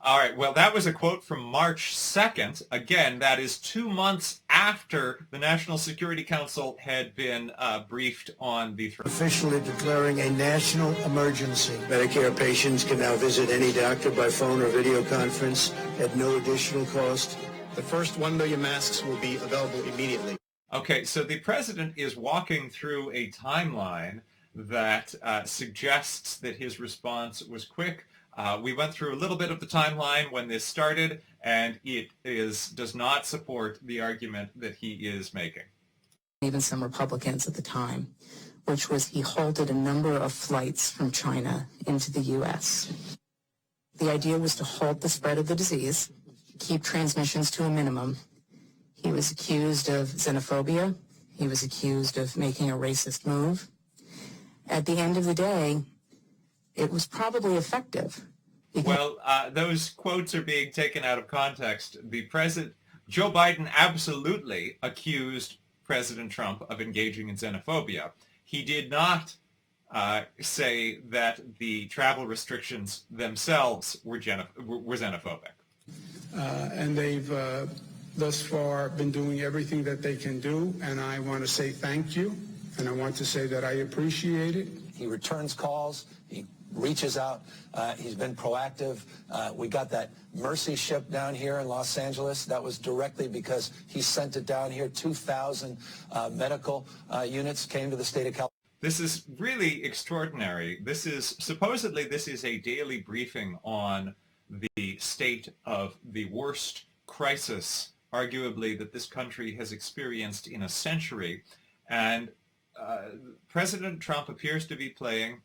All right, well, that was a quote from March 2nd. Again, that is 2 months after the National Security Council had been briefed on the threat. Officially declaring a national emergency. Medicare patients can now visit any doctor by phone or video conference at no additional cost. The first 1 million masks will be available immediately. Okay, so the president is walking through a timeline that suggests that his response was quick. We went through a little bit of the timeline when this started, and it does not support the argument that he is making. Even some Republicans at the time, which was he halted a number of flights from China into the U.S. The idea was to halt the spread of the disease, keep transmissions to a minimum. He was accused of xenophobia. He was accused of making a racist move. At the end of the day, it was probably effective. Well, those quotes are being taken out of context. Joe Biden absolutely accused President Trump of engaging in xenophobia. He did not say that the travel restrictions themselves were xenophobic. And they've thus far been doing everything that they can do, and I want to say thank you, and I want to say that I appreciate it. He returns calls. He reaches out. He's been proactive. We got that Mercy ship down here in Los Angeles. That was directly because he sent it down here. 2,000 medical units came to the state of California. This is really extraordinary. Supposedly this is a daily briefing on the state of the worst crisis, arguably, that this country has experienced in a century. And President Trump appears to be playing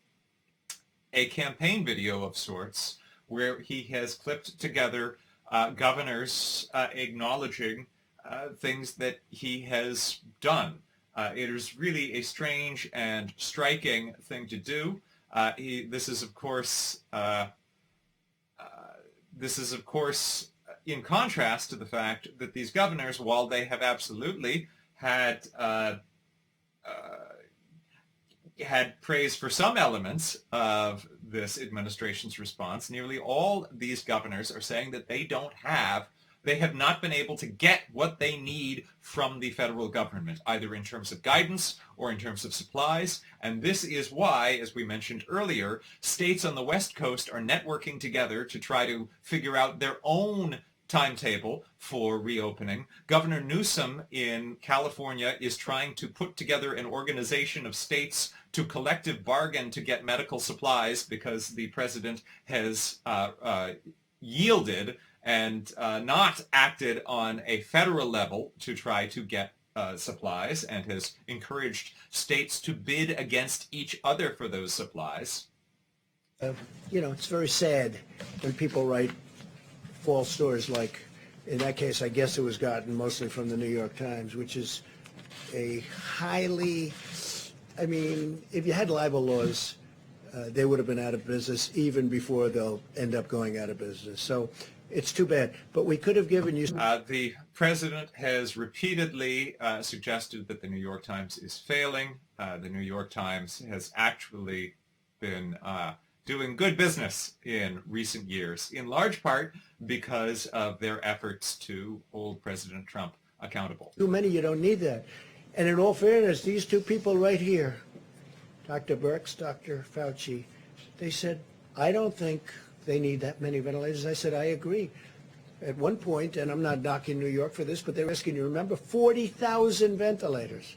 a campaign video of sorts where he has clipped together governors acknowledging things that he has done. It is really a strange and striking thing to do. This is, of course, in contrast to the fact that these governors, while they have absolutely had praise for some elements of this administration's response, nearly all these governors are saying that they have not been able to get what they need from the federal government, either in terms of guidance or in terms of supplies. And this is why, as we mentioned earlier, states on the West Coast are networking together to try to figure out their own timetable for reopening. Governor Newsom in California is trying to put together an organization of states to collective bargain to get medical supplies because the president has yielded and not acted on a federal level to try to get supplies, and has encouraged states to bid against each other for those supplies. It's very sad when people write false stories, like in that case, I guess it was gotten mostly from the New York Times, which is a highly, if you had libel laws, they would have been out of business even before they'll end up going out of business. So it's too bad. But we could have given you... The president has repeatedly suggested that the New York Times is failing. The New York Times has actually been doing good business in recent years, in large part because of their efforts to hold President Trump accountable. Too many, you don't need that. And in all fairness, these two people right here, Dr. Birx, Dr. Fauci, they said, I don't think they need that many ventilators. I said, I agree. At one point, and I'm not knocking New York for this, but they were asking, you remember, 40,000 ventilators.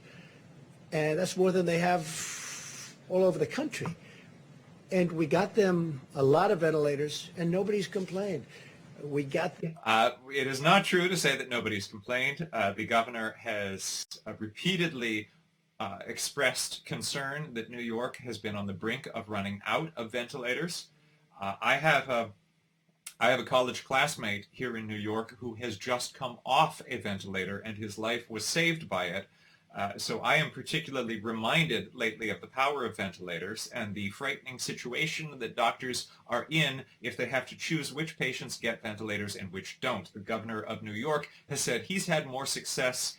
And that's more than they have all over the country. And we got them a lot of ventilators, and nobody's complained. We got them. It is not true to say that nobody's complained. The governor has repeatedly expressed concern that New York has been on the brink of running out of ventilators. I have a college classmate here in New York who has just come off a ventilator, and his life was saved by it. So I am particularly reminded lately of the power of ventilators and the frightening situation that doctors are in if they have to choose which patients get ventilators and which don't. The governor of New York has said he's had more success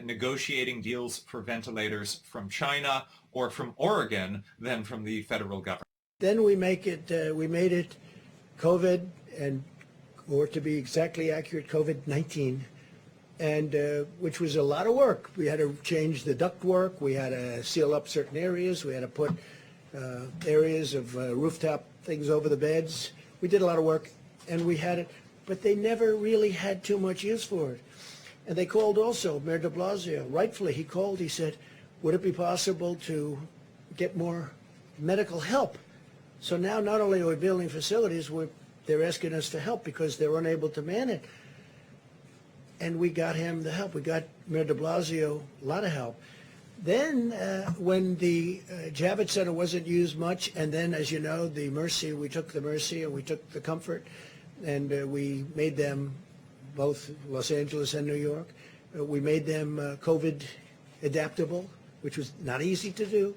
negotiating deals for ventilators from China or from Oregon than from the federal government. Then we made it COVID, or to be exactly accurate, COVID-19, and which was a lot of work. We had to change the ductwork. We had to seal up certain areas. We had to put areas of rooftop things over the beds. We did a lot of work, and we had it, but they never really had too much use for it. And they called also, Mayor de Blasio, rightfully, he called, he said, would it be possible to get more medical help? So now not only are we building facilities, they're asking us for help because they're unable to man it. And we got him the help. We got Mayor de Blasio a lot of help. Then when the Javits Center wasn't used much, and then, as you know, the Mercy, we took the Mercy and we took the Comfort, and we made them, both Los Angeles and New York, we made them COVID adaptable, which was not easy to do.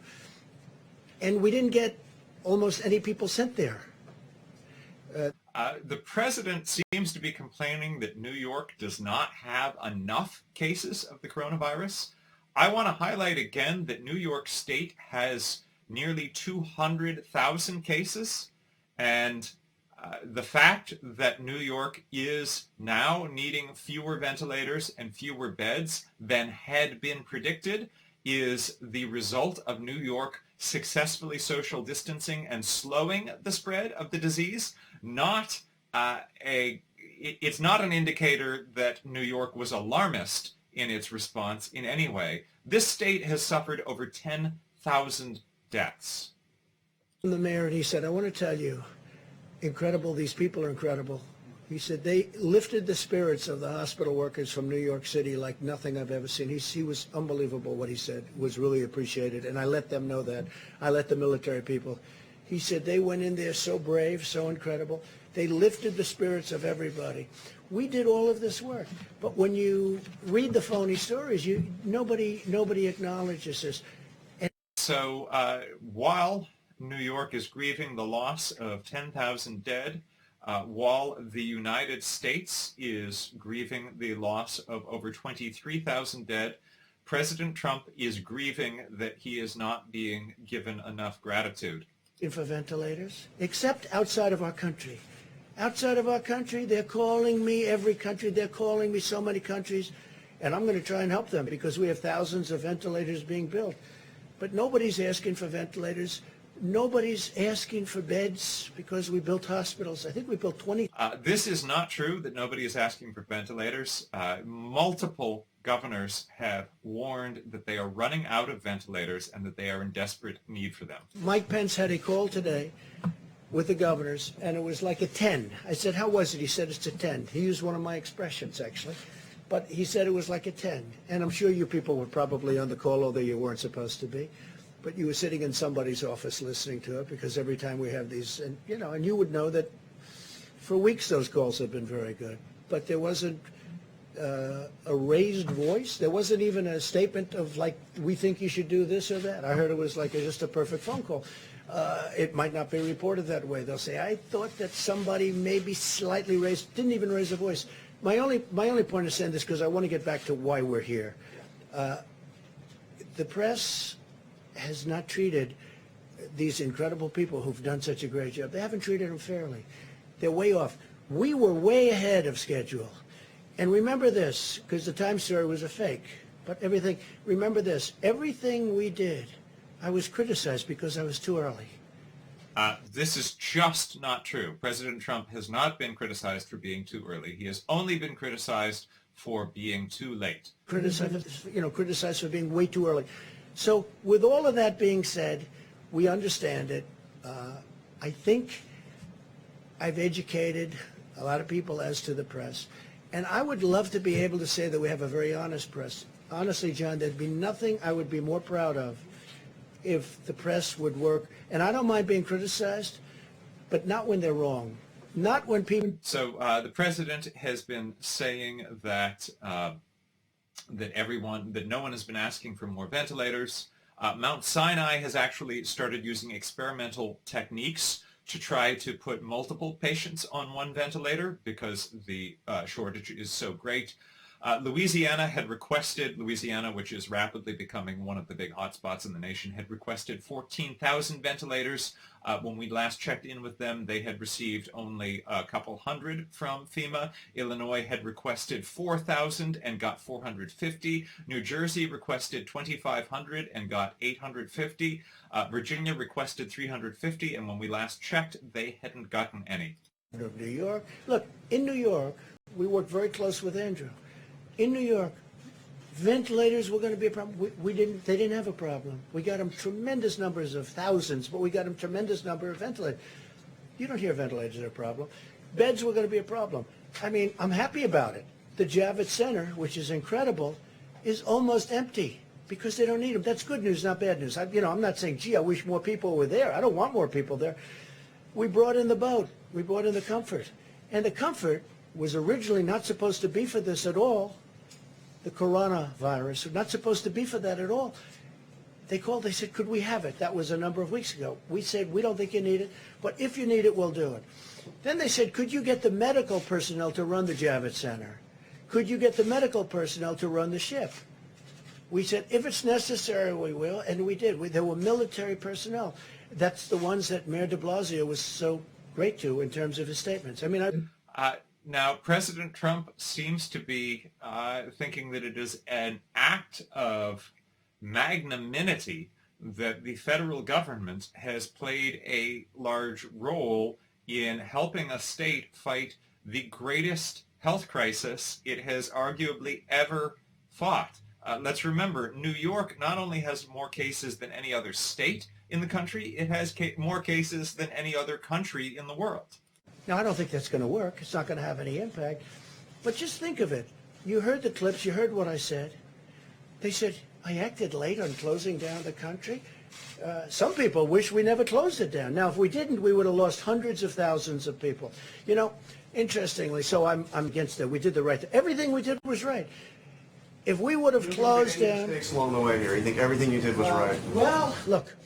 And we didn't get almost any people sent there. The president seems to be complaining that New York does not have enough cases of the coronavirus. I want to highlight again that New York State has nearly 200,000 cases, and the fact that New York is now needing fewer ventilators and fewer beds than had been predicted is the result of New York successfully social distancing and slowing the spread of the disease, not it's not an indicator that New York was alarmist in its response in any way. This state has suffered over 10,000 deaths. The mayor, and he said, I want to tell you, incredible, these people are incredible. He said they lifted the spirits of the hospital workers from New York City like nothing I've ever seen. He was unbelievable what he said, was really appreciated, and I let them know that. I let the military people. He said they went in there so brave, so incredible. They lifted the spirits of everybody. We did all of this work, but when you read the phony stories, nobody acknowledges this. And so while New York is grieving the loss of 10,000 dead, while the United States is grieving the loss of over 23,000 dead, President Trump is grieving that he is not being given enough gratitude. For ventilators, except outside of our country. Outside of our country, they're calling me, every country, they're calling me, so many countries, and I'm going to try and help them because we have thousands of ventilators being built. But nobody's asking for ventilators. Nobody's asking for beds because we built hospitals. I think we built 20. This is not true that nobody is asking for ventilators. Multiple governors have warned that they are running out of ventilators and that they are in desperate need for them. Mike Pence had a call today with the governors, and it was like a 10. I said, how was it? He said, it's a 10. He used one of my expressions, actually. But he said it was like a 10. And I'm sure you people were probably on the call, although you weren't supposed to be. But you were sitting in somebody's office listening to it, because every time we have these, and you would know that for weeks those calls have been very good. But there wasn't a raised voice. There wasn't even a statement of like, we think you should do this or that. I heard it was like just a perfect phone call. It might not be reported that way. They'll say, I thought that somebody maybe slightly raised, didn't even raise a voice. My only point of saying this, because I want to get back to why we're here. The press has not treated these incredible people who've done such a great job. They haven't treated them fairly. They're way off. We were way ahead of schedule. And remember this, because the Times story was a fake, but remember this, everything we did, I was criticized because I was too early. This is just not true. President Trump has not been criticized for being too early. He has only been criticized for being too late. Criticized for being way too early. So with all of that being said, we understand it. I think I've educated a lot of people as to the press. And I would love to be able to say that we have a very honest press. Honestly, John, there'd be nothing I would be more proud of if the press would work. And I don't mind being criticized, but not when they're wrong. Not when people... So the president has been saying that that no one has been asking for more ventilators. Mount Sinai has actually started using experimental techniques to try to put multiple patients on one ventilator because the shortage is so great. Louisiana, which is rapidly becoming one of the big hotspots in the nation, had requested 14,000 ventilators. When we last checked in with them, they had received only a couple hundred from FEMA. Illinois had requested 4,000 and got 450. New Jersey requested 2,500 and got 850. Virginia requested 350, and when we last checked, they hadn't gotten any. Of New York. Look, in New York, we worked very close with Andrew. In New York, ventilators were going to be a problem. They didn't have a problem. We got them tremendous numbers of thousands, but we got them tremendous number of ventilators. You don't hear ventilators are a problem. Beds were going to be a problem. I mean, I'm happy about it. The Javits Center, which is incredible, is almost empty because they don't need them. That's good news, not bad news. I'm not saying, gee, I wish more people were there. I don't want more people there. We brought in the boat. We brought in the Comfort. And the Comfort was originally not supposed to be for this at all. The coronavirus was not supposed to be for that at all. They called, they said, could we have it? That was a number of weeks ago. We said, we don't think you need it, but if you need it, we'll do it. Then they said, could you get the medical personnel to run the Javits Center? Could you get the medical personnel to run the ship? We said, if it's necessary, we will, and we did. There were military personnel. That's the ones that Mayor de Blasio was so great to in terms of his statements. I mean, Now, President Trump seems to be thinking that it is an act of magnanimity that the federal government has played a large role in helping a state fight the greatest health crisis it has arguably ever fought. Let's remember, New York not only has more cases than any other state in the country, it has more cases than any other country in the world. Now, I don't think that's going to work. It's not going to have any impact. But just think of it. You heard the clips. You heard what I said. They said, I acted late on closing down the country. Some people wish we never closed it down. Now, if we didn't, we would have lost hundreds of thousands of people. You know, interestingly, so I'm against it. We did the right thing. Everything we did was right. If we would have closed down... Mistakes along the way here. You think everything you did was right? Well, look,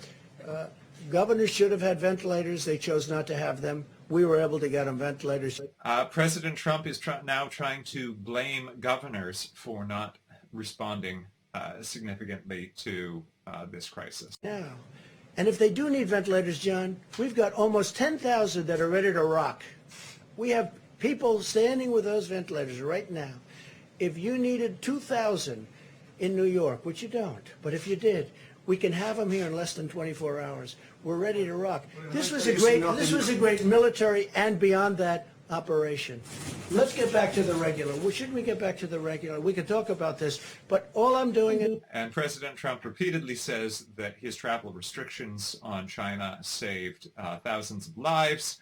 governors should have had ventilators. They chose not to have them. We were able to get them ventilators. President Trump is now trying to blame governors for not responding significantly to this crisis. Now, and if they do need ventilators, John, we've got almost 10,000 that are ready to rock. We have people standing with those ventilators right now. If you needed 2,000 in New York, which you don't, but if you did, we can have them here in less than 24 hours. We're ready to rock. This was a great military and beyond that operation. Let's get back to the regular. Well, shouldn't we get back to the regular? We could talk about this, but all I'm doing is... And President Trump repeatedly says that his travel restrictions on China saved thousands of lives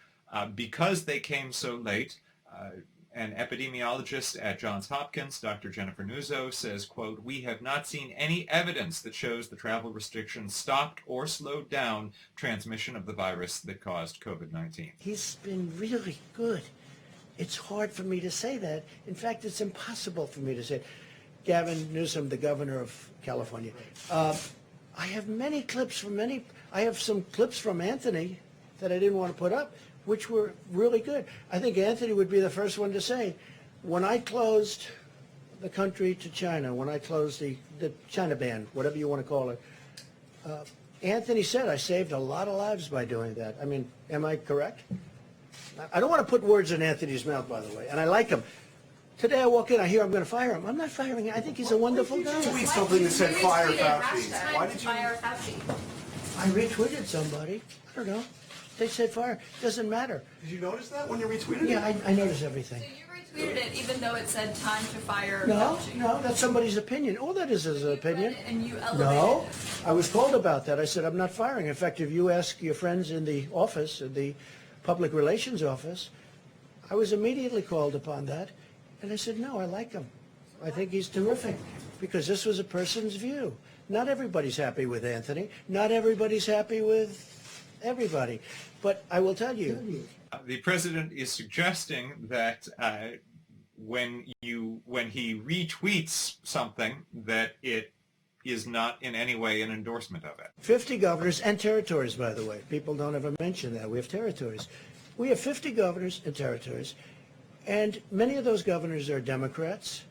because they came so late. An epidemiologist at Johns Hopkins, Dr. Jennifer Nuzzo, says, quote, we have not seen any evidence that shows the travel restrictions stopped or slowed down transmission of the virus that caused COVID-19. He's been really good. It's hard for me to say that. In fact, it's impossible for me to say it. Gavin Newsom, the governor of California. I have many clips from I have some clips from Anthony that I didn't want to put up, which were really good. I think Anthony would be the first one to say, when I closed the country to China, when I closed the China ban, whatever you want to call it, Anthony said I saved a lot of lives by doing that. I mean, am I correct? I don't want to put words in Anthony's mouth, by the way, and I like him. Today I walk in, I hear I'm going to fire him. I'm not firing him. I think he's a wonderful guy. You tweet something that said fire Fauci. Why did you fire Fauci? I retweeted somebody. I don't know. They said fire. Doesn't matter. Did you notice that when you retweeted it? Yeah, I notice everything. So you retweeted it even though it said time to fire No, Fauci? no, that's somebody's opinion. All that is an opinion. And you elevated No, it. I was called about that. I said, I'm not firing. In fact, if you ask your friends in the office, in the public relations office, I was immediately called upon that. And I said, no, I like him. I think he's terrific because this was a person's view. Not everybody's happy with Anthony. Not everybody's happy with everybody. But I will tell you. The president is suggesting that when he retweets something, that it is not in any way an endorsement of it. 50 governors and territories, by the way. People don't ever mention that. We have territories. We have 50 governors and territories, and many of those governors are Democrats.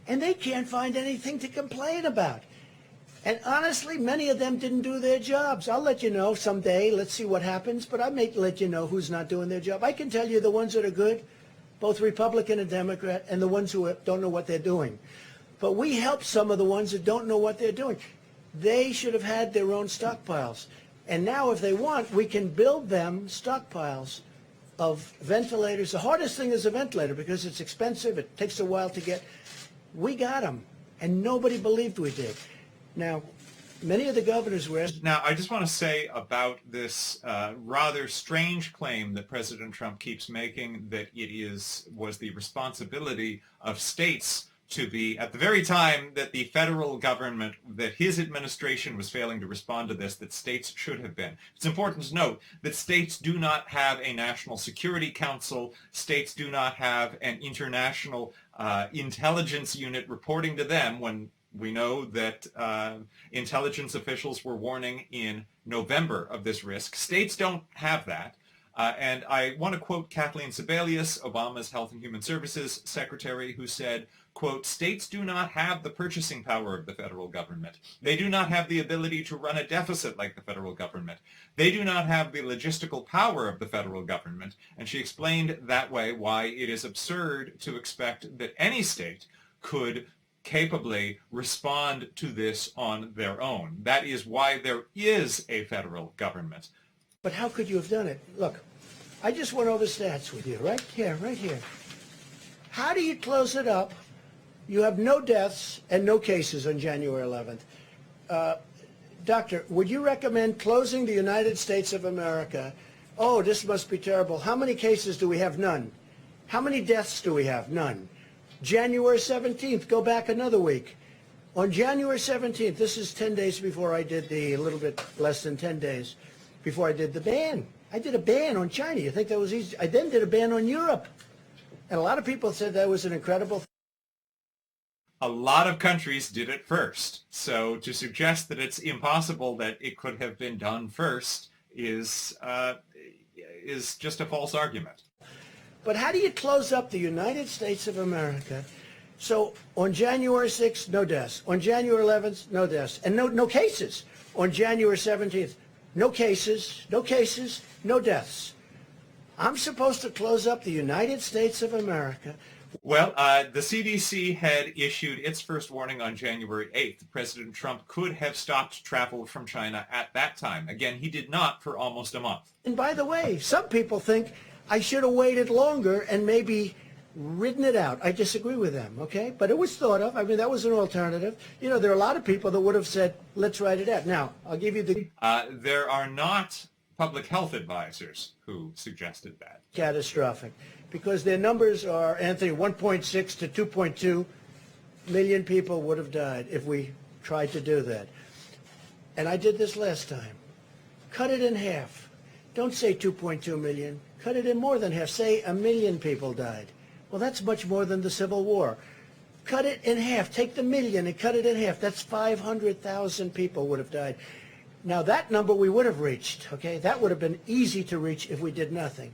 And they can't find anything to complain about. And honestly, many of them didn't do their jobs. I'll let you know someday. Let's see what happens. But I may let you know who's not doing their job. I can tell you the ones that are good, both Republican and Democrat, and the ones who don't know what they're doing. But we help some of the ones that don't know what they're doing. They should have had their own stockpiles. And now if they want, we can build them stockpiles of ventilators. The hardest thing is a ventilator because it's expensive. It takes a while to get. We got them, and nobody believed we did. Now, many of the governors were... Now, I just want to say about this rather strange claim that President Trump keeps making that it was the responsibility of states to be, at the very time that the federal government, that his administration was failing to respond to this, that states should have been. It's important to note that states do not have a National Security Council. States do not have an international intelligence unit reporting to them when we know that intelligence officials were warning in November of this risk. States don't have that. And I want to quote Kathleen Sebelius, Obama's Health and Human Services Secretary, who said, quote, "States do not have the purchasing power of the federal government. They do not have the ability to run a deficit like the federal government. They do not have the logistical power of the federal government." And she explained that way why it is absurd to expect that any state could capably respond to this on their own. That is why there is a federal government. But how could you have done it? Look, I just went over stats with you, right here, right here. How do you close it up? You have no deaths and no cases on January 11th. Doctor, would you recommend closing the United States of America? Oh, this must be terrible. How many cases do we have? None. How many deaths do we have? None. January 17th, go back another week. On January 17th, this is 10 days before I did a little bit less than 10 days, before I did the ban. I did a ban on China. You think that was easy? I then did a ban on Europe. And a lot of people said that was an incredible thing. A lot of countries did it first. So to suggest that it's impossible that it could have been done first is just a false argument. But how do you close up the United States of America? So on January 6th, no deaths. On January 11th, no deaths. And no cases. On January 17th, no cases, no cases, no deaths. I'm supposed to close up the United States of America. Well, the CDC had issued its first warning on January 8th. President Trump could have stopped travel from China at that time. Again, he did not for almost a month. And by the way, some people think I should have waited longer and maybe ridden it out. I disagree with them, okay? But it was thought of. I mean, that was an alternative. You know, there are a lot of people that would have said, let's ride it out. Now, I'll give you the... There are not public health advisors who suggested that. Catastrophic. Because their numbers are, Anthony, 1.6 to 2.2 million people would have died if we tried to do that. And I did this last time. Cut it in half. Don't say 2.2 million. Cut it in more than half. Say 1 million people died. Well, that's much more than the Civil War. Cut it in half. Take the million and cut it in half. That's 500,000 people would have died. Now, that number we would have reached, okay? That would have been easy to reach if we did nothing.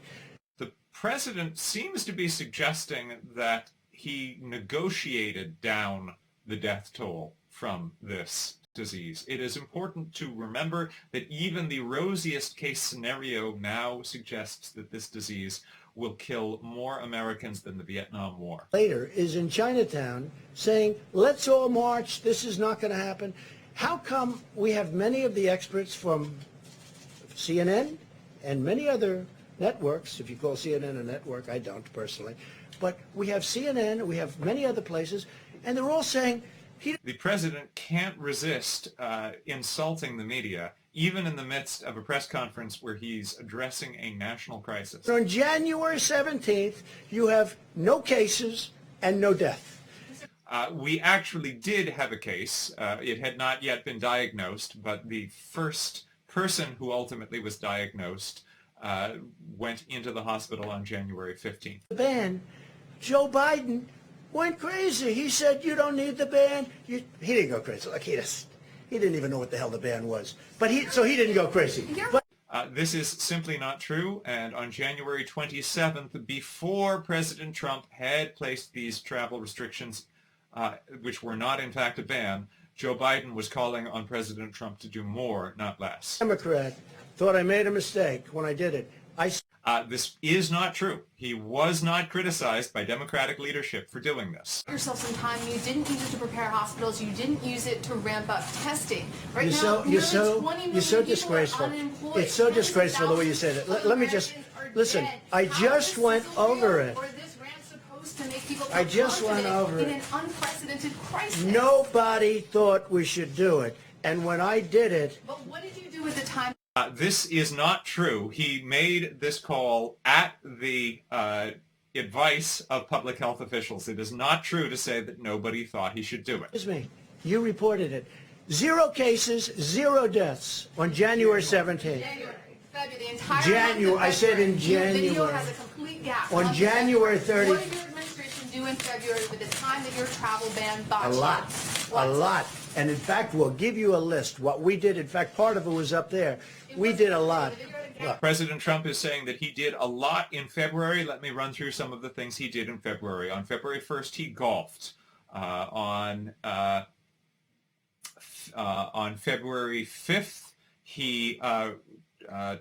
The president seems to be suggesting that he negotiated down the death toll from this disease. It is important to remember that even the rosiest case scenario now suggests that this disease will kill more Americans than the Vietnam War. Later is in Chinatown saying, let's all march, this is not going to happen. How come we have many of the experts from CNN and many other networks, if you call CNN a network, I don't personally, but we have CNN, we have many other places, and they're all saying, the president can't resist insulting the media, even in the midst of a press conference where he's addressing a national crisis. On January 17th, you have no cases and no death. We actually did have a case. It had not yet been diagnosed, but the first person who ultimately was diagnosed went into the hospital on January 15th. The ban, Joe Biden went crazy. He said, you don't need the ban. He didn't go crazy. Like he He didn't even know what the hell the ban was. But so he didn't go crazy. But this is simply not true, and on January 27th, before President Trump had placed these travel restrictions, which were not in fact a ban, Joe Biden was calling on President Trump to do more, not less. Democrat thought I made a mistake when I did it. This is not true. He was not criticized by Democratic leadership for doing this. Yourself some time. You didn't use it to prepare hospitals. You didn't use it to ramp up testing. Right now, You're 20 million so people disgraceful. are unemployed. It's so disgraceful the way you said it. Let me just listen. I just went over it. Or this rant supposed to make people I just went over in it. an unprecedented crisis. Nobody thought we should do it, and when I did it. But what did you do at the time? This is not true. He made this call at the advice of public health officials. It is not true to say that nobody thought he should do it. Excuse me. You reported it. 0 cases, 0 deaths on January 17th. February. The entire January. month of I said in February. Your video January. has a complete gap. On January 30th. What did your administration do in February with the time that your travel ban A lot. A lot. And in fact, we'll give you a list. What we did, in fact, part of it was up there. We did a lot. Look. President Trump is saying that he did a lot in February. Let me run through some of the things he did in February. On February 1st, he golfed. On February 5th, he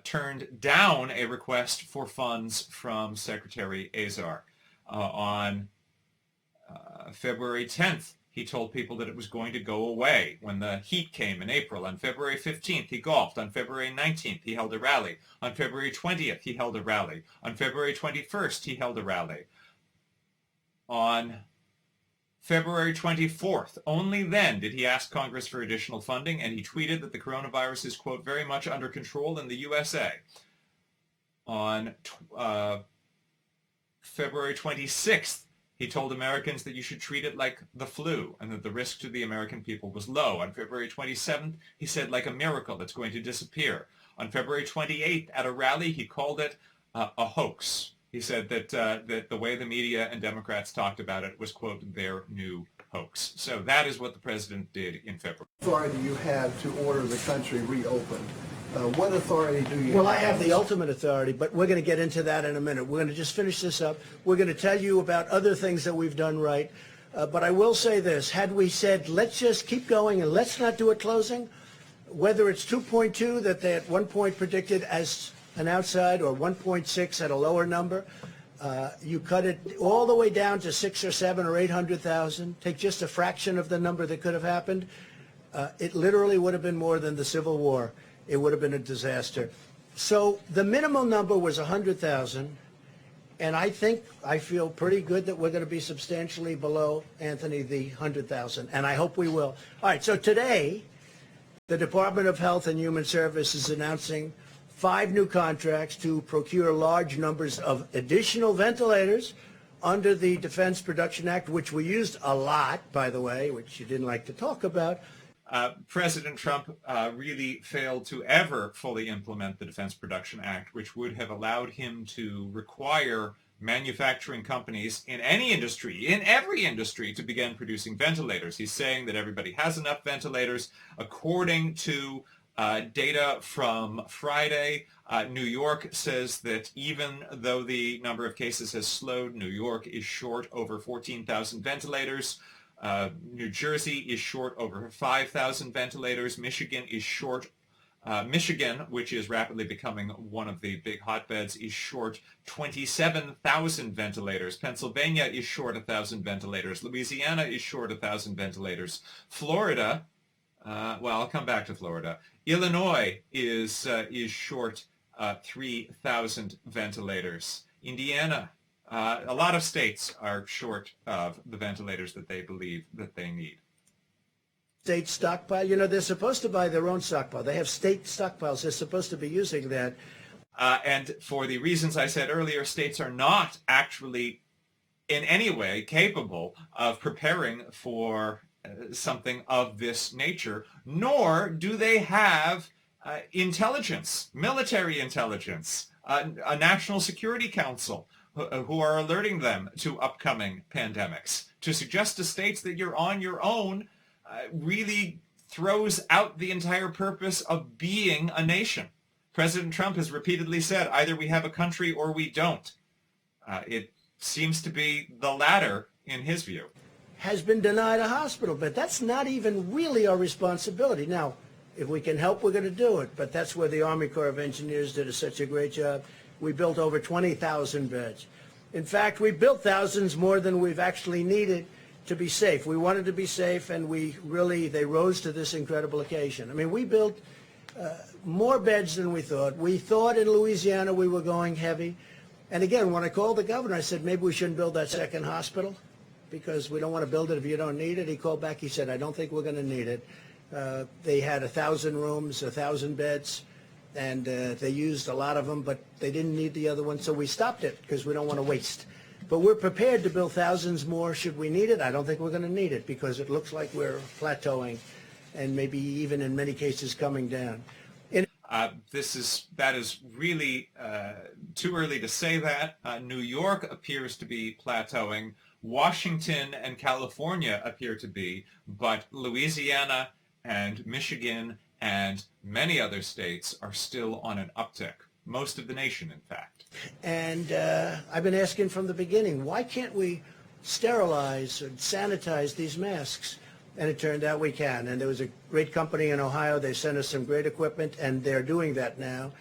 turned down a request for funds from Secretary Azar. On February 10th, he told people that it was going to go away when the heat came in April. On February 15th, he golfed. On February 19th, he held a rally. On February 20th, he held a rally. On February 21st, he held a rally. On February 24th, only then did he ask Congress for additional funding, and he tweeted that the coronavirus is, quote, very much under control in the USA. On February 26th, he told Americans that you should treat it like the flu and that the risk to the American people was low. On February 27th, he said like a miracle that's going to disappear. On February 28th, at a rally, he called it a hoax. He said that the way the media and Democrats talked about it was, quote, their new hoax. So that is what the president did in February. Authority you have to order the country reopened. What authority do you have? Well, I have the ultimate authority, but we're going to get into that in a minute. We're going to just finish this up. We're going to tell you about other things that we've done right. But I will say this. Had we said, let's just keep going and let's not do a closing, whether it's 2.2 that they at one point predicted as an outside or 1.6 at a lower number, you cut it all the way down to 6 or 7 or 800,000, take just a fraction of the number that could have happened, it literally would have been more than the Civil War. It would have been a disaster. So the minimum number was 100,000, and I feel pretty good that we're going to be substantially below, Anthony, the 100,000, and I hope we will. All right, so today, the Department of Health and Human Services is announcing 5 new contracts to procure large numbers of additional ventilators under the Defense Production Act, which we used a lot, by the way, which you didn't like to talk about. President Trump really failed to ever fully implement the Defense Production Act, which would have allowed him to require manufacturing companies in any industry, in every industry, to begin producing ventilators. He's saying that everybody has enough ventilators. According to data from Friday, New York says that even though the number of cases has slowed, New York is short over 14,000 ventilators. New Jersey is short over 5,000 ventilators. Michigan is short. Michigan, which is rapidly becoming one of the big hotbeds, is short 27,000 ventilators. Pennsylvania is short 1,000 ventilators. Louisiana is short 1,000 ventilators. Florida, well, I'll come back to Florida. Illinois is short 3,000 ventilators. Indiana, a lot of states are short of the ventilators that they believe that they need. State stockpile, you know, they're supposed to buy their own stockpile. They have state stockpiles. They're supposed to be using that. And for the reasons I said earlier, states are not actually in any way capable of preparing for something of this nature, nor do they have intelligence, military intelligence, a national security council who are alerting them to upcoming pandemics. To suggest to states that you're on your own really throws out the entire purpose of being a nation. President Trump has repeatedly said, either we have a country or we don't. It seems to be the latter in his view. Has been denied a hospital, but that's not even really our responsibility. Now, if we can help, we're going to do it, but that's where the Army Corps of Engineers did such a great job. We built over 20,000 beds. In fact, we built thousands more than we've actually needed to be safe. We wanted to be safe, and they rose to this incredible occasion. I mean, we built more beds than we thought. We thought in Louisiana we were going heavy. And again, when I called the governor, I said, maybe we shouldn't build that second hospital because we don't want to build it if you don't need it. He called back. He said, I don't think we're going to need it. They had 1,000 rooms, 1,000 beds, and they used a lot of them, but they didn't need the other one, so we stopped it because we don't want to waste. But we're prepared to build thousands more should we need it. I don't think we're going to need it because it looks like we're plateauing and maybe even in many cases coming down. That is really too early to say that. New York appears to be plateauing. Washington and California appear to be, but Louisiana and Michigan and many other states are still on an uptick. Most of the nation, in fact. And I've been asking from the beginning, why can't we sterilize and sanitize these masks? And it turned out we can. And there was a great company in Ohio. They sent us some great equipment, and they're doing that now.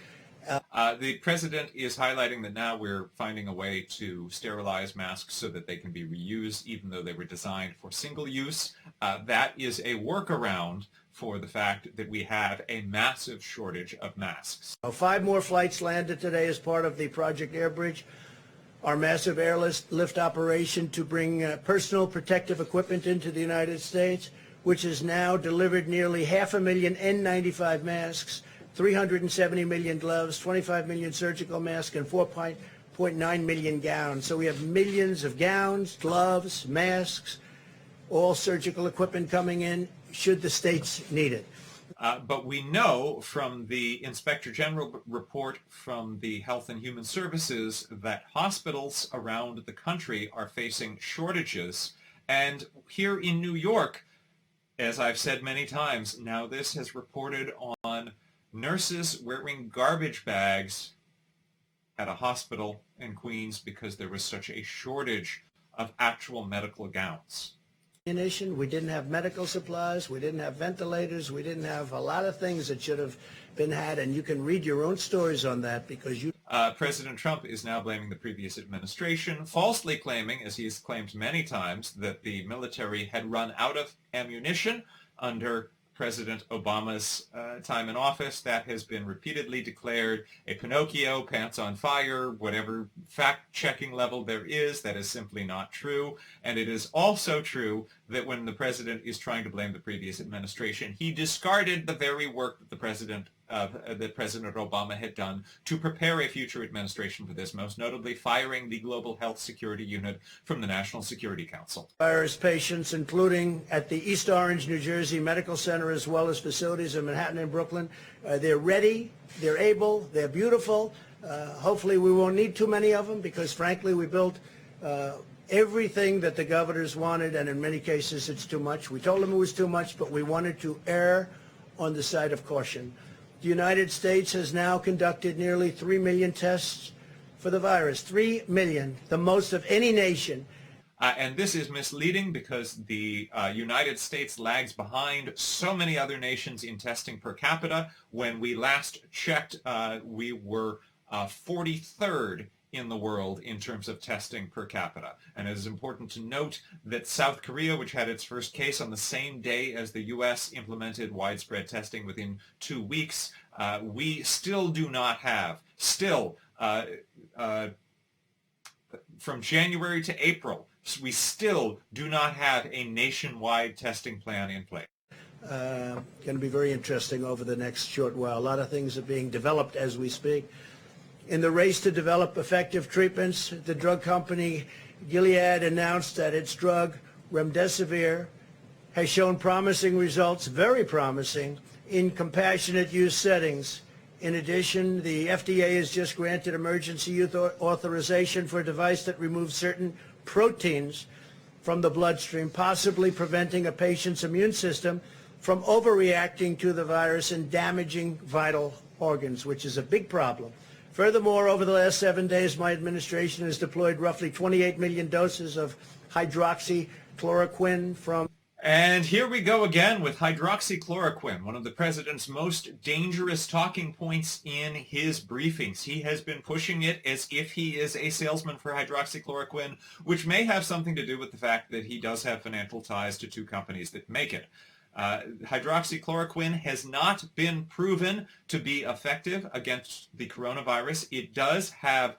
The president is highlighting that now we're finding a way to sterilize masks so that they can be reused, even though they were designed for single use. That is a workaround for the fact that we have a massive shortage of masks. 5 more flights landed today as part of the Project Airbridge, our massive airlift operation to bring personal protective equipment into the United States, which has now delivered nearly 500,000 N95 masks, 370 million gloves, 25 million surgical masks, and 4.9 million gowns. So we have millions of gowns, gloves, masks, all surgical equipment coming in should the states need it. But we know from the Inspector General report from the Health and Human Services that hospitals around the country are facing shortages. And here in New York, as I've said many times, NowThis has reported on nurses wearing garbage bags at a hospital in Queens because there was such a shortage of actual medical gowns. We didn't have medical supplies, we didn't have ventilators, we didn't have a lot of things that should have been had, and you can read your own stories on that because you... President Trump is now blaming the previous administration, falsely claiming, as he's claimed many times, that the military had run out of ammunition under President Obama's time in office. That has been repeatedly declared a Pinocchio, pants on fire, whatever fact-checking level there is. That is simply not true. And it is also true that when the president is trying to blame the previous administration, he discarded the very work that President Obama had done to prepare a future administration for this, most notably firing the Global Health Security Unit from the National Security Council. Virus patients, including at the East Orange, New Jersey Medical Center, as well as facilities in Manhattan and Brooklyn. They're ready, they're able, they're beautiful. Hopefully we won't need too many of them because, frankly, we built everything that the governors wanted, and in many cases it's too much. We told them it was too much, but we wanted to err on the side of caution. The United States has now conducted nearly 3 million tests for the virus. 3 million, the most of any nation. And this is misleading because the United States lags behind so many other nations in testing per capita. When we last checked, we were 43rd in the world in terms of testing per capita. And it is important to note that South Korea, which had its first case on the same day as the U.S. implemented widespread testing within 2 weeks, we still do not have, from January to April, we still do not have a nationwide testing plan in place. Going to be very interesting over the next short while. A lot of things are being developed as we speak. In the race to develop effective treatments, the drug company Gilead announced that its drug remdesivir has shown promising results, very promising, in compassionate use settings. In addition, the FDA has just granted emergency use authorization for a device that removes certain proteins from the bloodstream, possibly preventing a patient's immune system from overreacting to the virus and damaging vital organs, which is a big problem. Furthermore, over the last 7 days, my administration has deployed roughly 28 million doses of hydroxychloroquine from... And here we go again with hydroxychloroquine, one of the president's most dangerous talking points in his briefings. He has been pushing it as if he is a salesman for hydroxychloroquine, which may have something to do with the fact that he does have financial ties to two companies that make it. Hydroxychloroquine has not been proven to be effective against the coronavirus. It does have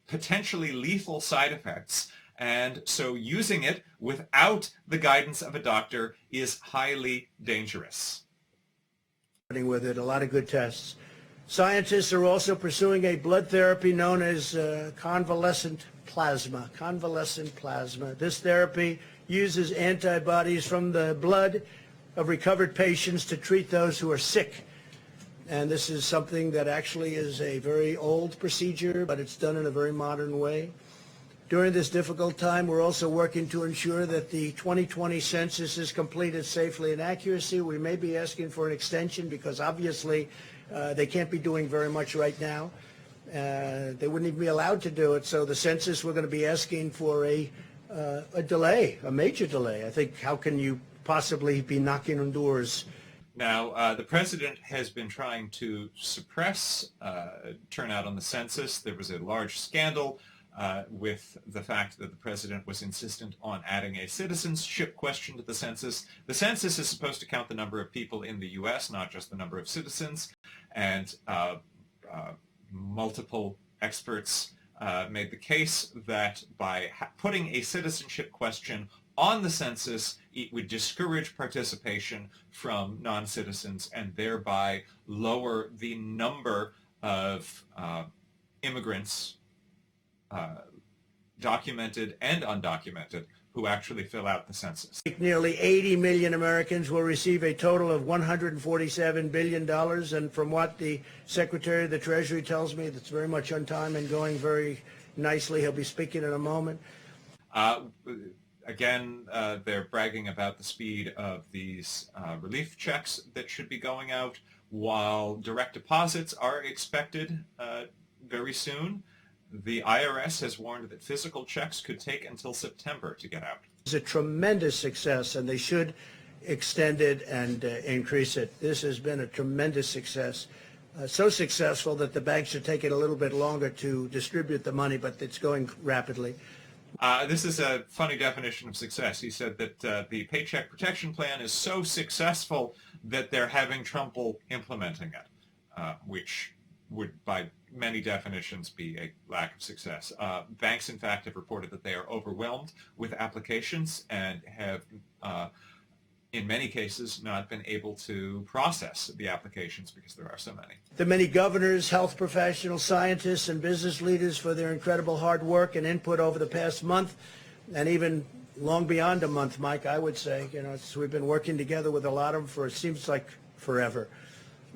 potentially lethal side effects. And so using it without the guidance of a doctor is highly dangerous. With it, a lot of good tests. Scientists are also pursuing a blood therapy known as convalescent plasma. Convalescent plasma. This therapy uses antibodies from the blood of recovered patients to treat those who are sick. And this is something that actually is a very old procedure, but it's done in a very modern way. During this difficult time, we're also working to ensure that the 2020 census is completed safely and accurately. We may be asking for an extension because obviously they can't be doing very much right now. They wouldn't even be allowed to do it. So the census, we're going to be asking for a delay, a major delay. I think, how can you possibly be knocking on doors? Now, the president has been trying to suppress turnout on the census. There was a large scandal with the fact that the president was insistent on adding a citizenship question to the census. The census is supposed to count the number of people in the U.S., not just the number of citizens, and multiple experts made the case that by putting a citizenship question on the census, it would discourage participation from non-citizens and thereby lower the number of immigrants, documented and undocumented, who actually fill out the census. Nearly 80 million Americans will receive a total of $147 billion, and from what the Secretary of the Treasury tells me, that's very much on time and going very nicely. He'll be speaking in a moment. Again, they're bragging about the speed of these relief checks that should be going out, while direct deposits are expected very soon. The IRS has warned that physical checks could take until September to get out. It's a tremendous success, and they should extend it and increase it. This has been a tremendous success. So successful that the banks are taking a little bit longer to distribute the money, but it's going rapidly. This is a funny definition of success. He said that the Paycheck Protection Plan is so successful that they're having trouble implementing it, which would, by many definitions, be a lack of success. Banks, in fact, have reported that they are overwhelmed with applications and have, in many cases, not been able to process the applications because there are so many. The many governors, health professionals, scientists, and business leaders for their incredible hard work and input over the past month, and even long beyond a month, Mike, I would say. You know, we've been working together with a lot of them for, it seems like, forever.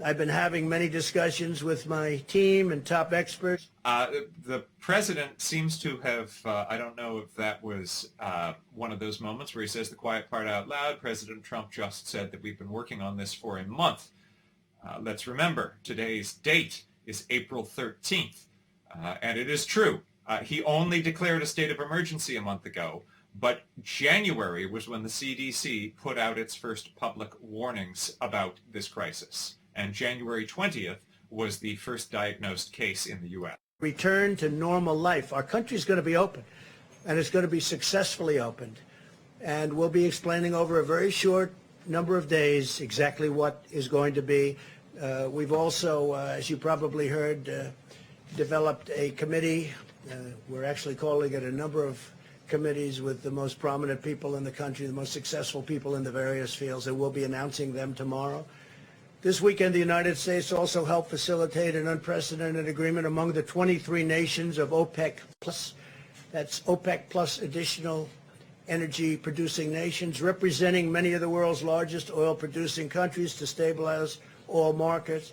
I've been having many discussions with my team and top experts. The president seems to have, I don't know if that was one of those moments where he says the quiet part out loud. President Trump just said that we've been working on this for a month. Let's remember, today's date is April 13th. And it is true. He only declared a state of emergency a month ago. But January was when the CDC put out its first public warnings about this crisis. And January 20th was the first diagnosed case in the U.S. Return to normal life. Our country's going to be open, and it's going to be successfully opened. And we'll be explaining over a very short number of days exactly what is going to be. We've also, as you probably heard, developed a committee. We're actually calling it a number of committees with the most prominent people in the country, the most successful people in the various fields, and we'll be announcing them tomorrow. This weekend, the United States also helped facilitate an unprecedented agreement among the 23 nations of OPEC+. That's OPEC plus additional energy-producing nations, representing many of the world's largest oil-producing countries to stabilize oil markets.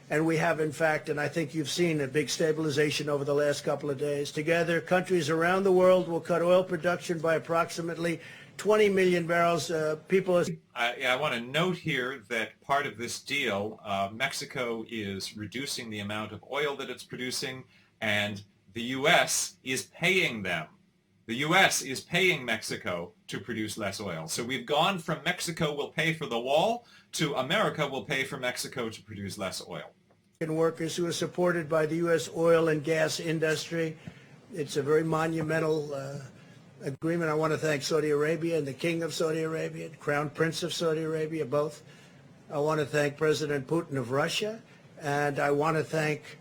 And we have, in fact, and I think you've seen a big stabilization over the last couple of days. Together, countries around the world will cut oil production by approximately 20 million barrels. People are... I want to note here that part of this deal, Mexico is reducing the amount of oil that it's producing, and the U.S. is paying them. The U.S. is paying Mexico to produce less oil. So we've gone from Mexico will pay for the wall to America will pay for Mexico to produce less oil. Workers who are supported by the U.S. oil and gas industry. It's a very monumental agreement. I want to thank Saudi Arabia and the King of Saudi Arabia, the Crown Prince of Saudi Arabia, both. I want to thank President Putin of Russia, and I want to thank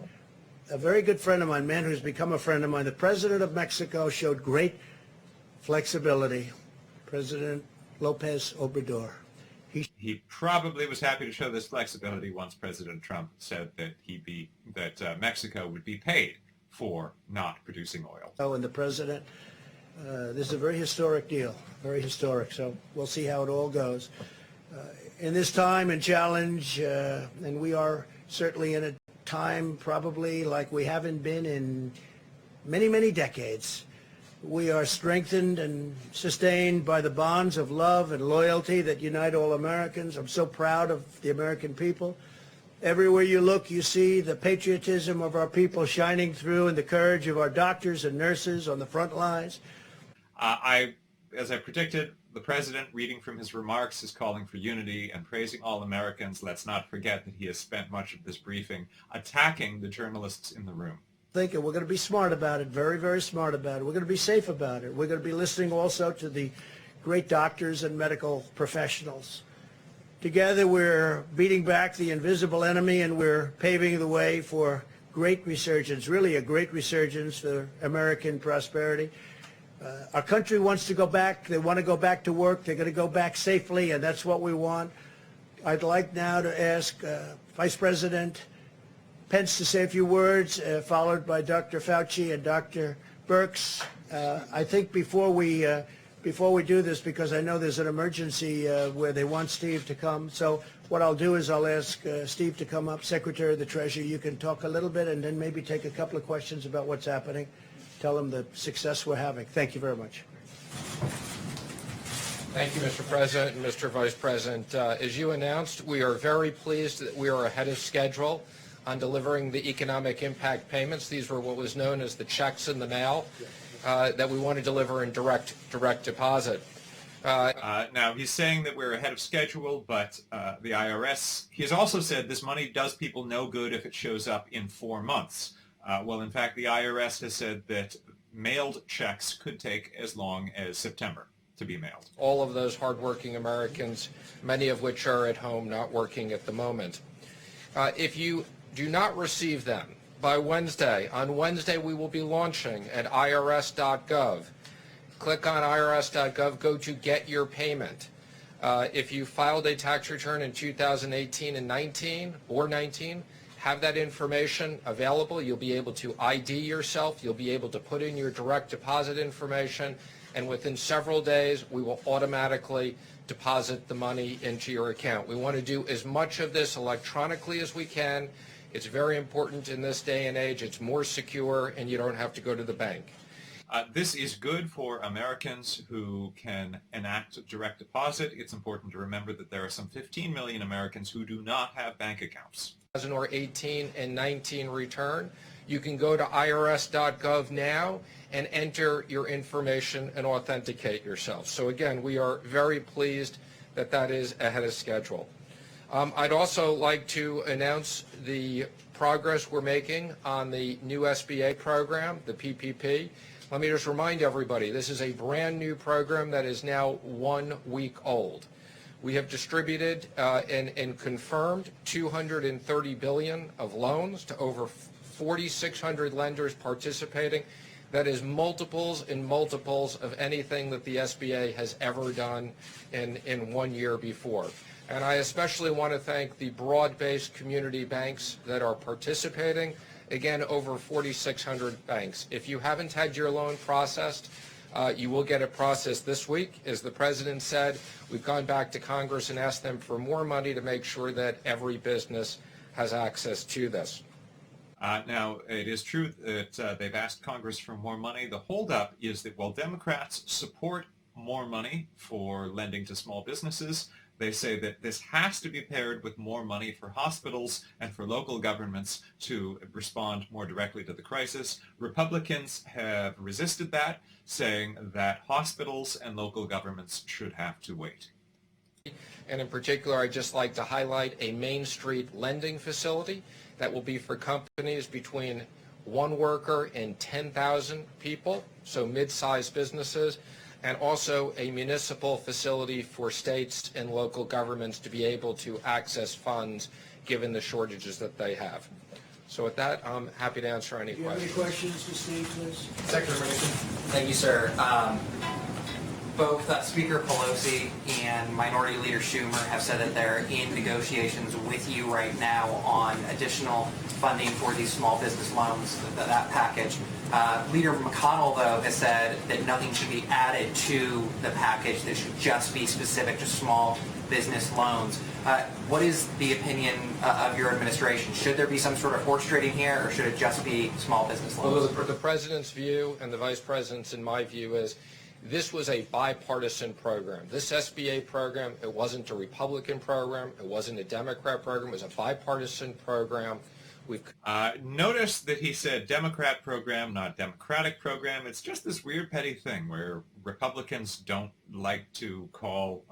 a very good friend of mine, man who's become a friend of mine. The President of Mexico showed great flexibility, President Lopez Obrador. He probably was happy to show this flexibility once President Trump said that Mexico would be paid for not producing oil. Oh, and the President, this is a very historic deal, very historic. So we'll see how it all goes. In this time and challenge, and we are certainly in a time probably like we haven't been in many, many decades. We are strengthened and sustained by the bonds of love and loyalty that unite all Americans. I'm so proud of the American people. Everywhere you look, you see the patriotism of our people shining through and the courage of our doctors and nurses on the front lines. As I predicted, the President, reading from his remarks, is calling for unity and praising all Americans. Let's not forget that he has spent much of this briefing attacking the journalists in the room. We're going to be smart about it, very, very smart about it. We're going to be safe about it. We're going to be listening also to the great doctors and medical professionals. Together, we're beating back the invisible enemy, and we're paving the way for great resurgence, really a great resurgence for American prosperity. Our country wants to go back. They want to go back to work. They're going to go back safely, and that's what we want. I'd like now to ask Vice President Pence to say a few words, followed by Dr. Fauci and Dr. Birx. I think before we do this, because I know there's an emergency where they want Steve to come, so what I'll do is I'll ask Steve to come up, Secretary of the Treasury. You can talk a little bit and then maybe take a couple of questions about what's happening. Tell them the success we're having. Thank you very much. Thank you, Mr. President and Mr. Vice President. As you announced, we are very pleased that we are ahead of schedule on delivering the economic impact payments. These were what was known as the checks in the mail that we want to deliver in direct deposit. Now, he's saying that we're ahead of schedule, but the IRS, he has also said this money does people no good if it shows up in 4 months. Well, in fact, the IRS has said that mailed checks could take as long as September to be mailed. All of those hardworking Americans, many of which are at home not working at the moment. If you do not receive them by Wednesday, on Wednesday we will be launching at irs.gov. Click on irs.gov, go to Get Your Payment. If you filed a tax return in 2018 and 19 or 19, have that information available. You'll be able to ID yourself. You'll be able to put in your direct deposit information, and within several days we will automatically deposit the money into your account. We want to do as much of this electronically as we can. It's very important in this day and age. It's more secure, and you don't have to go to the bank. This is good for Americans who can enact direct deposit. It's important to remember that there are some 15 million Americans who do not have bank accounts. 2018 and 19 return. You can go to irs.gov now and enter your information and authenticate yourself. So again, we are very pleased that that is ahead of schedule. I'd also like to announce the progress we're making on the new SBA program, the PPP. Let me just remind everybody, this is a brand new program that is now 1 week old. We have distributed and confirmed $230 billion of loans to over 4,600 lenders participating. That is multiples and multiples of anything that the SBA has ever done in 1 year before. And I especially want to thank the broad-based community banks that are participating. Again, over 4,600 banks. If you haven't had your loan processed, you will get it processed this week. As the President said, we've gone back to Congress and asked them for more money to make sure that every business has access to this. Now, it is true that they've asked Congress for more money. The holdup is that while Democrats support more money for lending to small businesses. They say that this has to be paired with more money for hospitals and for local governments to respond more directly to the crisis. Republicans have resisted that, saying that hospitals and local governments should have to wait. And in particular, I'd just like to highlight a Main Street lending facility that will be for companies between 1 worker and 10,000 people, so mid-sized businesses, and also a municipal facility for states and local governments to be able to access funds given the shortages that they have. So with that, I'm happy to answer any Do you have questions. any questions to Steve, please? Secretary Mnuchin. Thank you, sir. Both Speaker Pelosi and Minority Leader Schumer have said that they're in negotiations with you right now on additional funding for these small business loans, that package. Leader McConnell, though, has said that nothing should be added to the package. That should just be specific to small business loans. What is the opinion of your administration? Should there be some sort of horse trading here, or should it just be small business loans? Well, the President's view and the Vice President's, in my view, is this was a bipartisan program. This SBA program, it wasn't a Republican program, it wasn't a Democrat program, it was a bipartisan program. Notice that he said Democrat program, not Democratic program. It's just this weird petty thing where Republicans don't like to call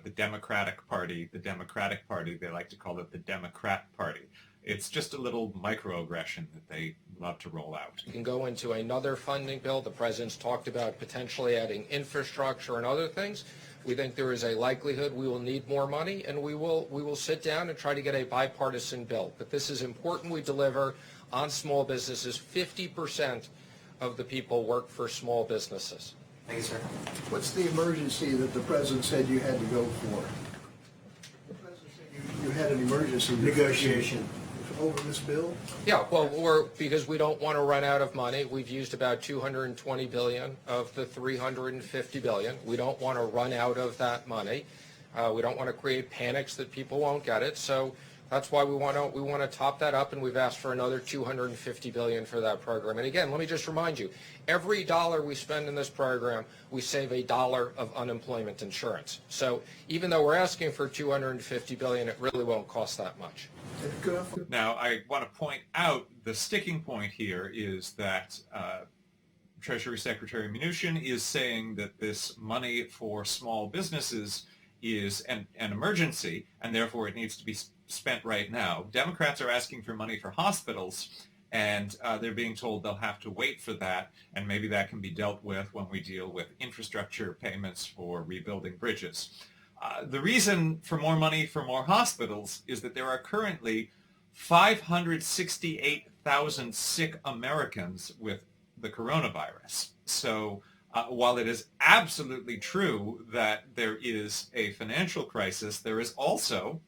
the Democratic Party the Democratic Party. They like to call it the Democrat Party. It's just a little microaggression that they love to roll out. You can go into another funding bill. The President's talked about potentially adding infrastructure and other things. We think there is a likelihood we will need more money, and we will sit down and try to get a bipartisan bill. But this is important we deliver on small businesses. 50% of the people work for small businesses. Thank you, sir. What's the emergency that the president said you had to go for? The president said you had an emergency negotiation over this bill? Yeah, well, because we don't want to run out of money. We've used about $220 billion of the $350 billion. We don't want to run out of that money. We don't want to create panics that people won't get it. So that's why we want to top that up, and we've asked for another $250 billion for that program. And again, let me just remind you, every dollar we spend in this program, we save $1 of unemployment insurance. So even though we're asking for $250 billion, it really won't cost that much. Now, I want to point out the sticking point here is that Treasury Secretary Mnuchin is saying that this money for small businesses is an emergency, and therefore it needs to be spent right now. Democrats are asking for money for hospitals, and they're being told they'll have to wait for that, and maybe that can be dealt with when we deal with infrastructure payments for rebuilding bridges. The reason for more money for more hospitals is that there are currently 568,000 sick Americans with the coronavirus. So while it is absolutely true that there is a financial crisis, there is also,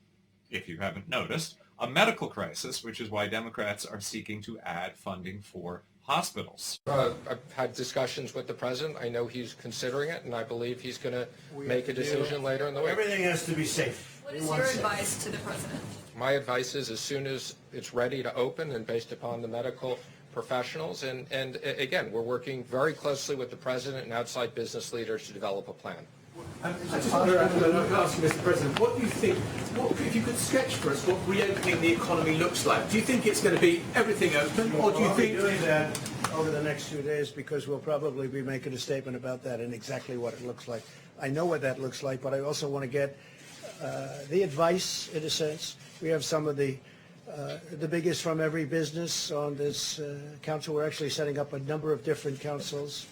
if you haven't noticed, a medical crisis, which is why Democrats are seeking to add funding for hospitals. I've had discussions with the President. I know he's considering it, and I believe he's going to make a decision later in the week. Everything has to be safe. What is your advice to the President? My advice is as soon as it's ready to open and based upon the medical professionals, and again, we're working very closely with the President and outside business leaders to develop a plan. I just want to ask you, Mr. President, what do you think, if you could sketch for us what reopening the economy looks like? Do you think it's going to be everything open, or do you think... We'll be doing that over the next few days because we'll probably be making a statement about that and exactly what it looks like. I know what that looks like, but I also want to get the advice, in a sense. We have some of the biggest from every business on this council. We're actually setting up a number of different councils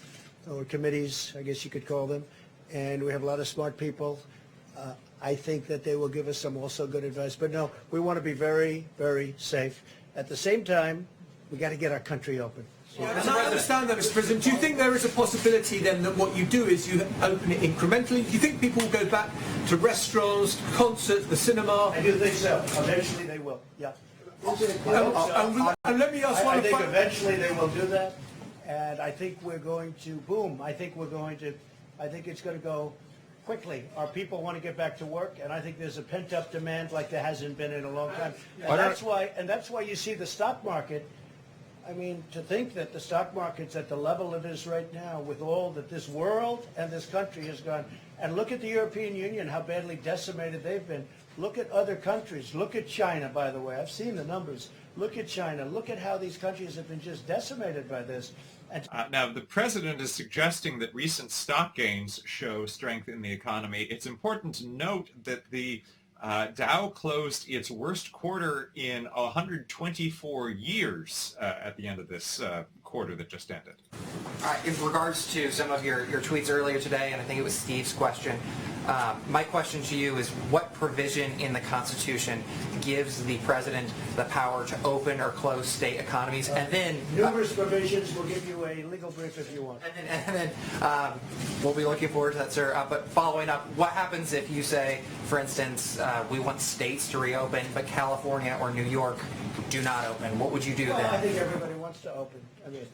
or committees, I guess you could call them. And we have a lot of smart people. I think that they will give us some also good advice. But no, we want to be very, very safe. At the same time, we got to get our country open. And I understand that, Mr. President. Do you think there is a possibility then that what you do is you open it incrementally? Do you think people will go back to restaurants, concerts, the cinema? I do think so. Eventually they will, yeah. And let me ask one. I think eventually they will do that. And I think we're going to boom. I think it's going to go quickly. Our people want to get back to work, and I think there's a pent-up demand like there hasn't been in a long time. And that's why you see the stock market. I mean, to think that the stock market's at the level it is right now with all that this world and this country has gone, and look at the European Union, how badly decimated they've been. Look at other countries. Look at China, by the way. I've seen the numbers. Look at China. Look at how these countries have been just decimated by this. And now, the president is suggesting that recent stock gains show strength in the economy. It's important to note that the Dow closed its worst quarter in 124 years at the end of this quarter that just ended. In regards to some of your tweets earlier today, and I think it was Steve's question, my question to you is what provision in the Constitution gives the president the power to open or close state economies? And then numerous provisions. We'll give you a legal brief if you want. And then we'll be looking forward to that, sir. But following up, what happens if you say, for instance, we want states to reopen, but California or New York do not open? What would you do then? I think everybody wants to open. I mean,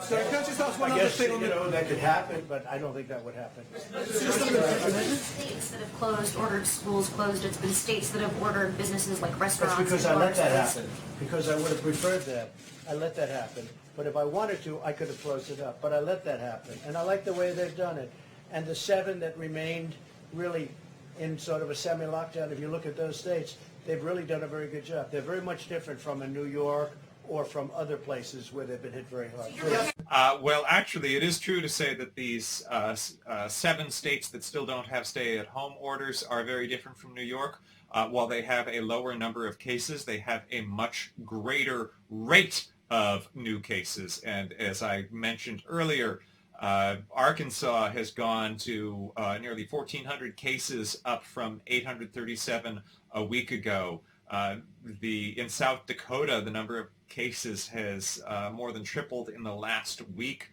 so can I just ask one I other guess, thing on that could happen, but I don't think that would happen. States that have closed, ordered schools closed. It's been states that have ordered businesses like restaurants. That's because and I let that bars. happen. Because I would have preferred that. I let that happen. But if I wanted to, I could have closed it up. But I let that happen. And I like the way they've done it. And the 7 that remained really in sort of a semi-lockdown, if you look at those states, they've really done a very good job. They're very much different from a New York or from other places where they've been hit very hard. Well, actually, it is true to say that these 7 states that still don't have stay-at-home orders are very different from New York. While they have a lower number of cases, they have a much greater rate of new cases. And as I mentioned earlier, Arkansas has gone to nearly 1,400 cases, up from 837 a week ago. In South Dakota, the number of cases has more than tripled in the last week.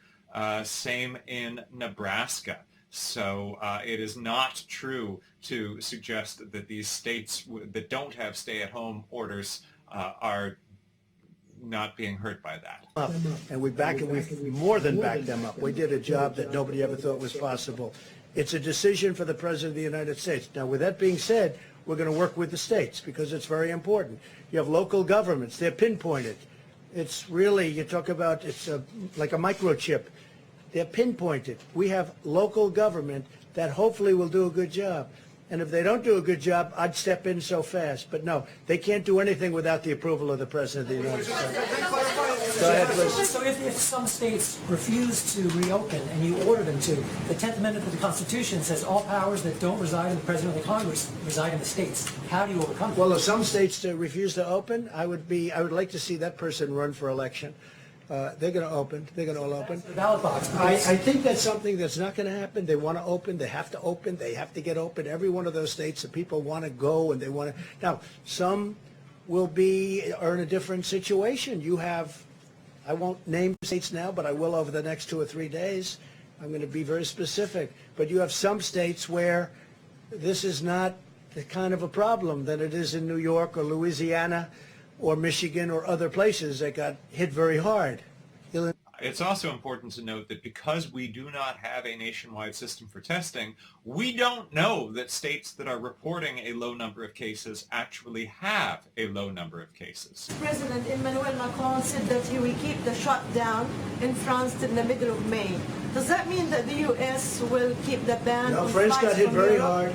Same in Nebraska. So it is not true to suggest that these states that don't have stay-at-home orders are not being hurt by that. And we more than backed them up. We did a job that nobody ever thought was possible. It's a decision for the President of the United States. Now, with that being said, we're going to work with the states because it's very important. You have local governments. They're pinpointed. It's really, you talk about, it's like a microchip. They're pinpointed. We have local government that hopefully will do a good job. And if they don't do a good job, I'd step in so fast. But no, they can't do anything without the approval of the President of the United States. Go ahead, please. So if some states refuse to reopen and you order them to, the 10th Amendment of the Constitution says all powers that don't reside in the President of the Congress reside in the states. How do you overcome that? Well, if some states refuse to open, I would like to see that person run for election. They're going to open. They're going to all open. The ballot box. I think that's something that's not going to happen. They want to open. They have to open. They have to get open. Every one of those states, the people want to go and they want to. Now, some are in a different situation. You have, I won't name states now, but I will over the next 2 or 3 days. I'm going to be very specific. But you have some states where this is not the kind of a problem that it is in New York or Louisiana or Michigan or other places that got hit very hard. It's also important to note that because we do not have a nationwide system for testing, we don't know that states that are reporting a low number of cases actually have a low number of cases. President Emmanuel Macron said that he will keep the shutdown in France till the middle of May. Does that mean that the U.S. will keep the ban on France got flights hit from very Europe? hard.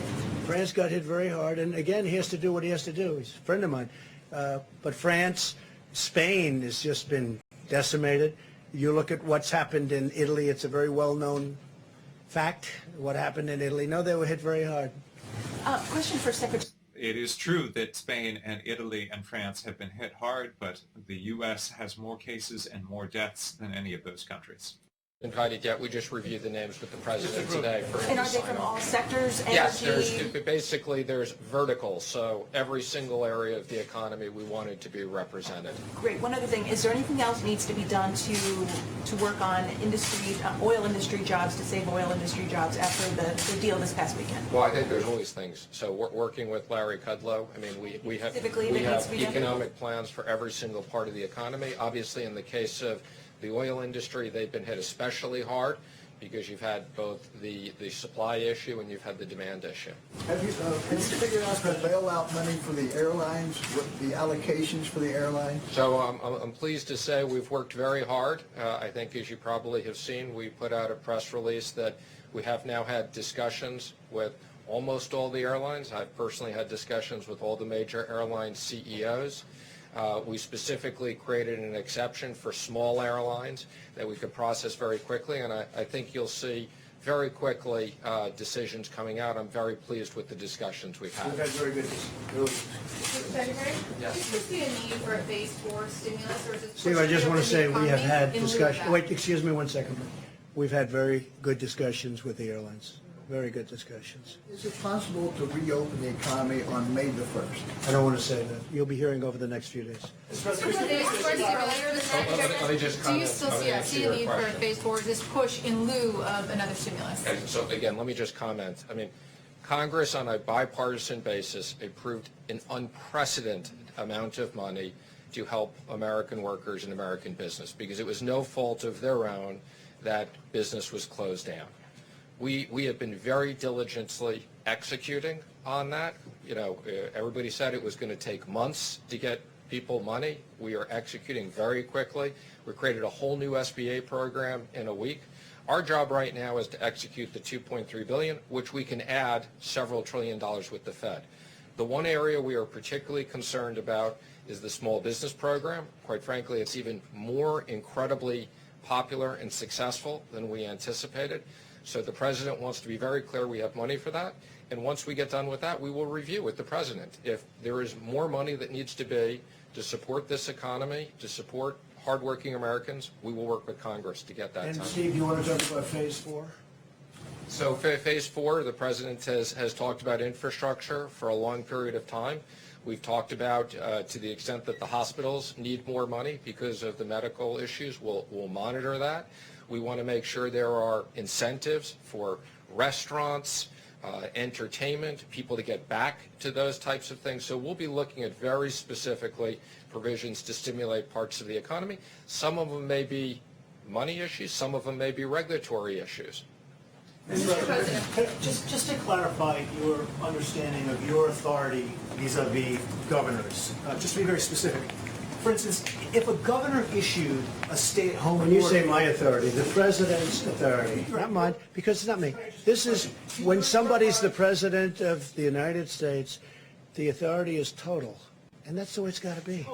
France got hit very hard. And again, he has to do what he has to do. He's a friend of mine. But France, Spain has just been decimated. You look at what's happened in Italy, it's a very well-known fact, what happened in Italy. No, they were hit very hard. Question for Secretary. It is true that Spain and Italy and France have been hit hard, but the U.S. has more cases and more deaths than any of those countries. Invited yet. We just reviewed the names with the president today. And are they from all sectors? Yes, Energy? there's vertical, so every single area of the economy we wanted to be represented. Great. One other thing, is there anything else needs to be done to work on industry, oil industry jobs, to save oil industry jobs after the deal this past weekend? Well, I think there's always things. So we're working with Larry Kudlow. I mean, we have economic plans for every single part of the economy. Obviously, in the case of the oil industry, they've been hit especially hard, because you've had both the supply issue and you've had the demand issue. Have you figured out the bailout money for the airlines, what the allocations for the airlines? So I'm pleased to say we've worked very hard. I think, as you probably have seen, we put out a press release that we have now had discussions with almost all the airlines. I've personally had discussions with all the major airline CEOs. We specifically created an exception for small airlines that we could process very quickly, and I think you'll see very quickly decisions coming out. I'm very pleased with the discussions we've had. We've had very good Secretary, yes. Do you see a need for a phase 4 stimulus, or is it Steve, I just want to say we have had in lieu of discussion. that? Wait, excuse me one second. We've had very good discussions with the airlines. Very good discussions. Is it possible to reopen the economy on May the 1st? I don't want to say that. You'll be hearing over the next few days. Let me just do you comment. still Let me see answer a your need for a question. phase 4? Is this push in lieu of another stimulus? Okay, so again, let me just comment. I mean, Congress on a bipartisan basis approved an unprecedented amount of money to help American workers and American business because it was no fault of their own that business was closed down. We have been very diligently executing on that. You know, everybody said it was going to take months to get people money. We are executing very quickly. We created a whole new SBA program in a week. Our job right now is to execute the $2.3 billion, which we can add several $1 trillion with the Fed. The one area we are particularly concerned about is the small business program. Quite frankly, it's even more incredibly popular and successful than we anticipated. So the president wants to be very clear we have money for that. And once we get done with that, we will review with the president. If there is more money that needs to be to support this economy, to support hardworking Americans, we will work with Congress to get that And done. Steve, you want to talk about phase 4? So phase 4, the president has talked about infrastructure for a long period of time. We've talked about, to the extent that the hospitals need more money because of the medical issues, we'll monitor that. We want to make sure there are incentives for restaurants, entertainment, people to get back to those types of things. So we'll be looking at very specifically provisions to stimulate parts of the economy. Some of them may be money issues, some of them may be regulatory issues. Just to clarify your understanding of your authority vis-a-vis governors, just to be very specific. For instance, if a governor issued a stay-at-home order... When you say my authority, the president's authority, not mine, because it's not me. This is when somebody's the president of the United States, the authority is total. And that's the way it's got to be.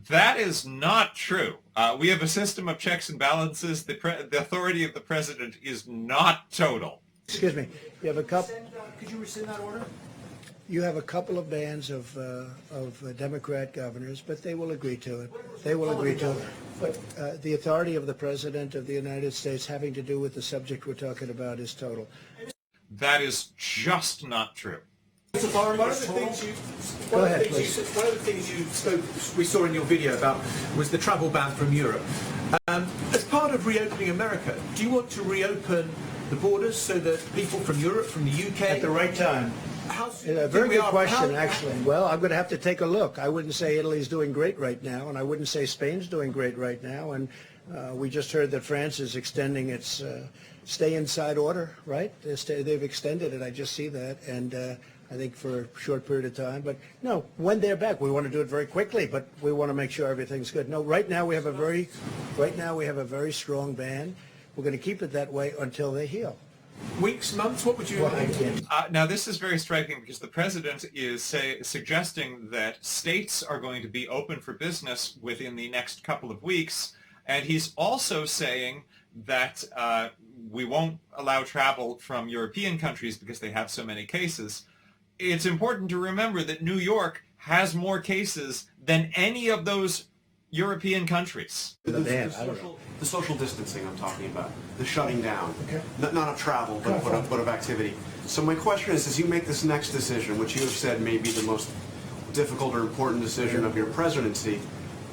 That is not true. We have a system of checks and balances. The authority of the president is not total. Excuse me. You have a couple... Could you rescind that order? You have a couple of bands of Democrat governors, but they will agree to it. They will agree to it. But the authority of the President of the United States having to do with the subject we're talking about is total. That is just not true. One of the things you spoke, we saw in your video about was the travel ban from Europe. As part of reopening America, do you want to reopen the borders so that people from Europe, from the UK... At the right time. A very good question, actually. Well, I'm going to have to take a look. I wouldn't say Italy's doing great right now, and I wouldn't say Spain's doing great right now. And we just heard that France is extending its stay-inside order, right? They've extended it. I just see that. And I think for a short period of time. But no, when they're back, we want to do it very quickly, but we want to make sure everything's good. No, right now we have a very strong ban. We're going to keep it that way until they heal. Weeks, months, what would you... Now, this is very striking because the president is suggesting that states are going to be open for business within the next couple of weeks, and he's also saying that we won't allow travel from European countries because they have so many cases. It's important to remember that New York has more cases than any of those European countries. The social distancing I'm talking about, the shutting down, not of travel, but of activity. So my question is, as you make this next decision, which you have said may be the most difficult or important decision of your presidency,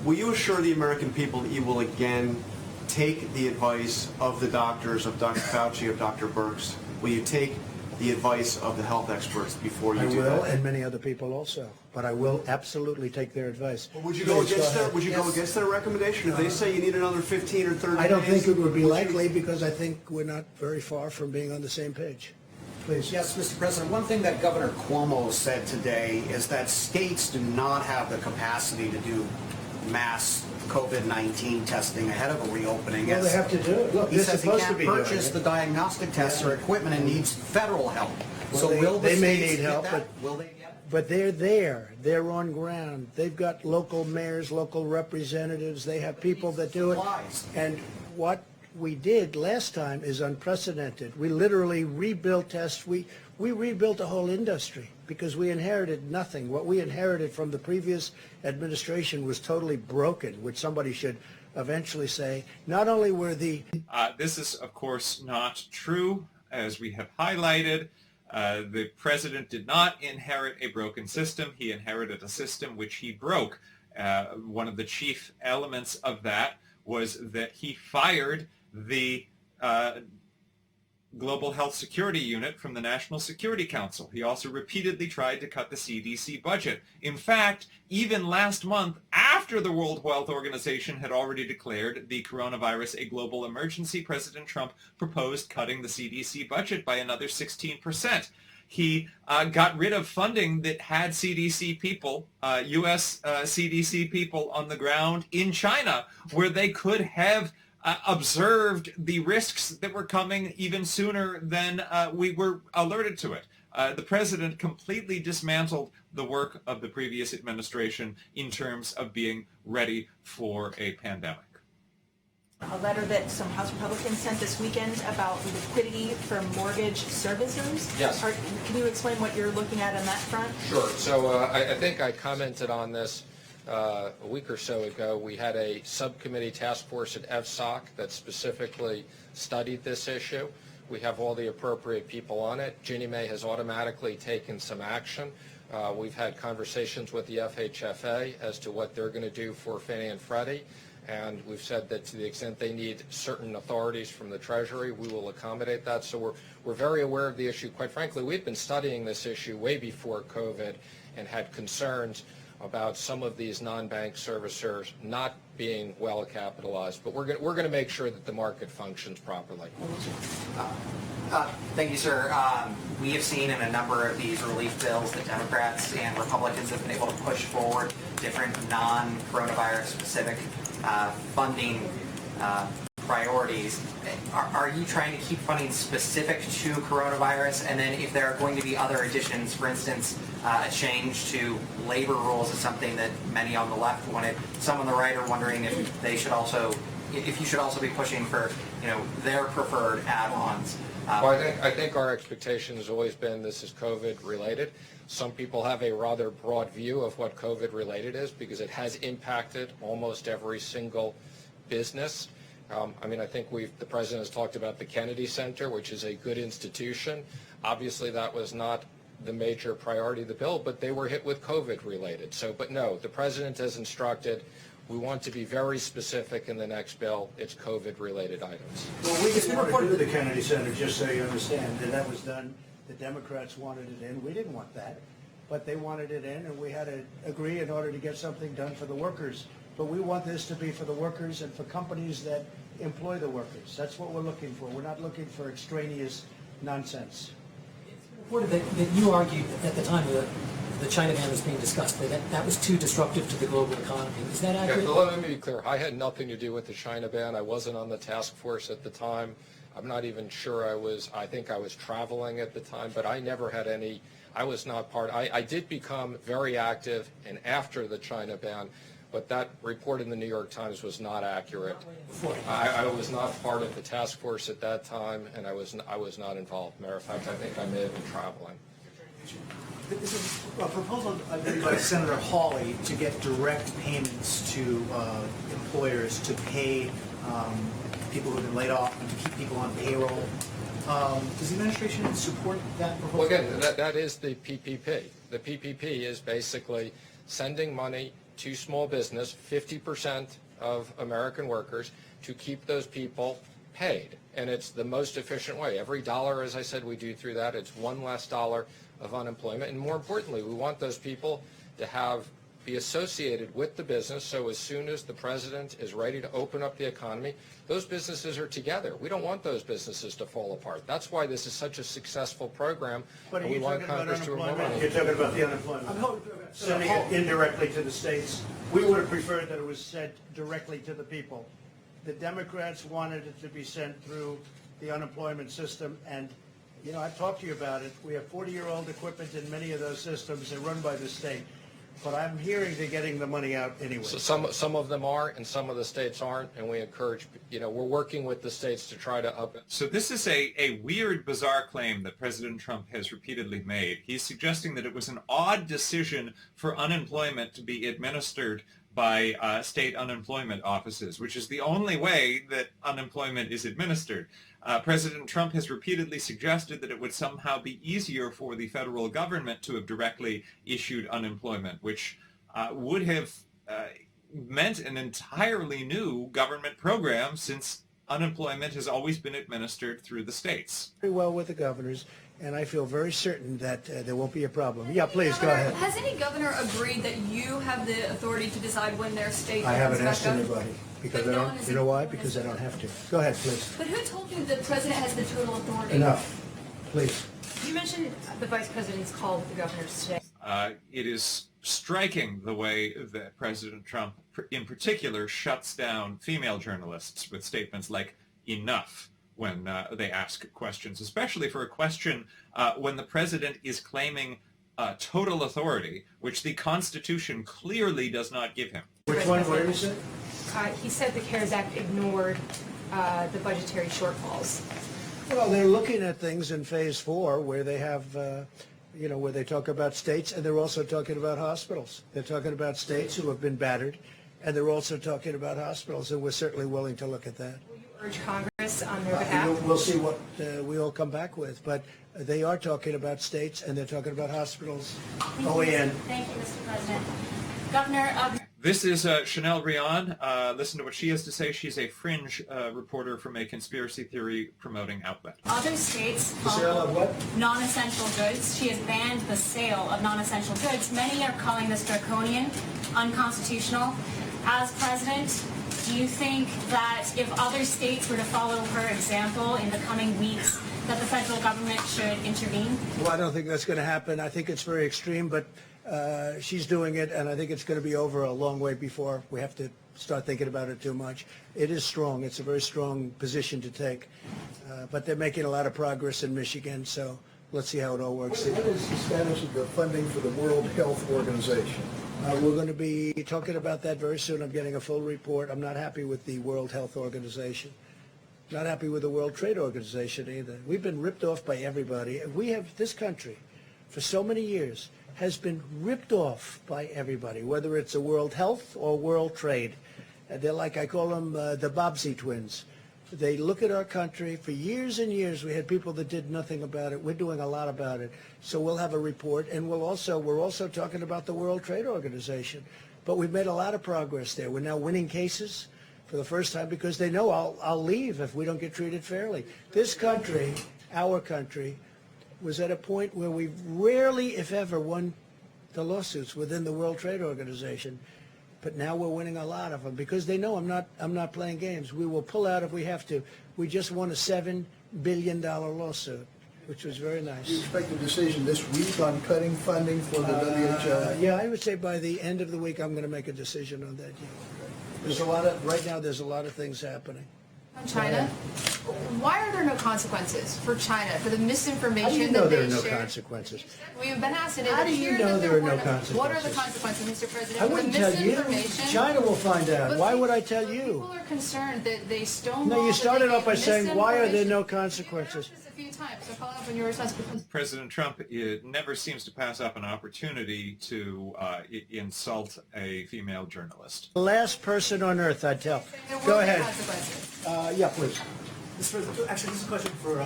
will you assure the American people that you will again take the advice of the doctors, of Dr. Fauci, of Dr. Birx? Will you take the advice of the health experts before you do will, that? and many other people also. But I will absolutely take their advice. Well, would you go against their go against their recommendation if they say you need another 15 or 30 I don't days? think it would be likely because I think we're not very far from being on the same page. Please. Yes, Mr. President. One thing that Governor Cuomo said today is that states do not have the capacity to do mass COVID-19 testing ahead of a reopening. Well, they have to do it. Look, He they're says he supposed to can't be doing purchase it. the diagnostic tests or equipment and needs federal help. Well, So will the they may states need get help, that? Will they get it? but they're there. They're on ground. They've got local mayors, local representatives. They have people that do it. And what we did last time is unprecedented. We literally rebuilt tests. We rebuilt a whole industry because we inherited nothing. What we inherited from the previous administration was totally broken, which somebody should eventually say. Not only were the... This is, of course, not true. As we have highlighted, the president did not inherit a broken system. He inherited a system which he broke. One of the chief elements of that was that he fired the Global Health Security Unit from the National Security Council. He also repeatedly tried to cut the CDC budget. In fact, even last month, after the World Health Organization had already declared the coronavirus a global emergency, President Trump proposed cutting the CDC budget by another 16%. He got rid of funding that had CDC people, U.S. CDC people on the ground in China, where they could have observed the risks that were coming even sooner than we were alerted to it. The president completely dismantled the work of the previous administration in terms of being ready for a pandemic. A letter that some House Republicans sent this weekend about liquidity for mortgage servicers. Yes. Can you explain what you're looking at on that front? Sure. So I think I commented on this a week or so ago. We had a subcommittee task force at FSOC that specifically studied this issue. We have all the appropriate people on it. Ginnie Mae has automatically taken some action. We've had conversations with the FHFA as to what they're going to do for Fannie and Freddie. And we've said that to the extent they need certain authorities from the Treasury, we will accommodate that. So we're very aware of the issue. Quite frankly, we've been studying this issue way before COVID and had concerns about some of these non-bank servicers not being well capitalized. But we're going to make sure that the market functions properly. Thank you, sir. We have seen in a number of these relief bills that Democrats and Republicans have been able to push forward different non-coronavirus specific funding priorities. Are you trying to keep funding specific to coronavirus? And then if there are going to be other additions, for instance, a change to labor rules is something that many on the left wanted. Some on the right are wondering if they should also, if you should also be pushing for, their preferred add-ons. Well, I think our expectation has always been this is COVID related. Some people have a rather broad view of what COVID related is because it has impacted almost every single business. I think the president has talked about the Kennedy Center, which is a good institution. Obviously, that was not the major priority of the bill, but they were hit with COVID related. But no, the president has instructed we want to be very specific in the next bill. It's COVID-related items. Well, we didn't want to do the Kennedy Center, just so you understand, and that was done. The Democrats wanted it in. We didn't want that, but they wanted it in, and we had to agree in order to get something done for the workers. But we want this to be for the workers and for companies that employ the workers. That's what we're looking for. We're not looking for extraneous nonsense. Reported that you argued at the time the China ban was being discussed, that was too disruptive to the global economy. Is that accurate? Yeah, let me be clear. I had nothing to do with the China ban. I wasn't on the task force at the time. I'm not even sure I think I was traveling at the time, but I never had any, I was not part. I did become very active and after the China ban, but that report in the New York Times was not accurate. I was not part of the task force at that time, and I was not involved. Matter of fact, I think I may have been traveling. This is a proposal by Senator Hawley to get direct payments to employers to pay people who have been laid off and to keep people on payroll. Does the administration support that proposal? Well, again, that is the PPP. The PPP is basically sending money to small business, 50% of American workers, to keep those people paid. And it's the most efficient way. Every dollar, as I said, we do through that, it's one less dollar of unemployment. And more importantly, we want those people to be associated with the business, so as soon as the president is ready to open up the economy, those businesses are together. We don't want those businesses to fall apart. That's why this is such a successful program. But are and we you want talking about Congress to remember unemployment? that. You're talking about the unemployment. Sending it indirectly to the states. We would have preferred that it was sent directly to the people. The Democrats wanted it to be sent through the unemployment system, and you know, I've talked to you about it. We have 40-year-old equipment in many of those systems. They're run by the state. But I'm hearing they're getting the money out anyway. So some of them are, and some of the states aren't, and we encourage, we're working with the states to try to up it. So this is a weird, bizarre claim that President Trump has repeatedly made. He's suggesting that it was an odd decision for unemployment to be administered by state unemployment offices, which is the only way that unemployment is administered. President Trump has repeatedly suggested that it would somehow be easier for the federal government to have directly issued unemployment, which would have meant an entirely new government program, since unemployment has always been administered through the states. Very well with the governors, and I feel very certain that there won't be a problem. Yeah, please, go ahead. Has any governor agreed that you have the authority to decide when their state I haven't asked back up? anybody, because I don't, you know why? Because I don't have to. Go ahead, please. But who told you the president has the total authority? Enough, please. You mentioned the vice president's call with the governors today. It is striking the way that President Trump, in particular, shuts down female journalists with statements like "enough" when they ask questions, especially for a question when the president is claiming total authority, which the Constitution clearly does not give him. Which one? What did you say? He said the CARES Act ignored the budgetary shortfalls. Well, they're looking at things in phase 4 where they have, where they talk about states, and they're also talking about hospitals. They're talking about states who have been battered, and they're also talking about hospitals, and we're certainly willing to look at that. Will you urge Congress on their behalf? We'll see what we all come back with, but they are talking about states, and they're talking about hospitals. OEN. Thank you, Mr. President. Governor, This is Chanel Rion. Listen to what she has to say. She's a fringe reporter from a conspiracy theory promoting outlet. other states The sale of what? non-essential goods. She has banned the sale of non-essential goods. Many are calling this draconian, unconstitutional. As president, do you think that if other states were to follow her example in the coming weeks, that the federal government should intervene? Well, I don't think that's going to happen. I think it's very extreme, but she's doing it, and I think it's going to be over a long way before we have to start thinking about it too much. It is strong. It's a very strong position to take. But they're making a lot of progress in Michigan, so let's see how it all works. What is the status of the funding for the World Health Organization? We're going to be talking about that very soon. I'm getting a full report. I'm not happy with the World Health Organization. Not happy with the World Trade Organization either. We've been ripped off by everybody. We have, this country, for so many years, has been ripped off by everybody, whether it's a World Health or World Trade. They're like, I call them the Bobbsey twins. They look at our country. For years and years, we had people that did nothing about it. We're doing a lot about it. So we'll have a report, and we're also talking about the World Trade Organization. But we've made a lot of progress there. We're now winning cases for the first time because they know I'll leave if we don't get treated fairly. This country, our country, was at a point where we rarely, if ever, won the lawsuits within the World Trade Organization. But now we're winning a lot of them because they know I'm not playing games. We will pull out if we have to. We just won a $7 billion lawsuit, which was very nice. Do you expect a decision this week on cutting funding for the WHO? Yeah, I would say by the end of the week I'm going to make a decision on that. Yeah. Right now there's a lot of things happening. On China, why are there no consequences for China for the misinformation How do you know that there they are no share? consequences? We've been asked it. How do you know there are no consequences? What are the consequences, Mr. President? I for wouldn't the tell you. misinformation? China will find out. But Why people- would I tell you? People are concerned that they stonewall. No, you started off by that they saying, why are there misinformation. no consequences? This a few times, so follow up on your response. President Trump never seems to pass up an opportunity to insult a female journalist. The last person on earth, I'd tell. There Go will be ahead. consequences. Yeah, please. Mr. President, actually, this is a question for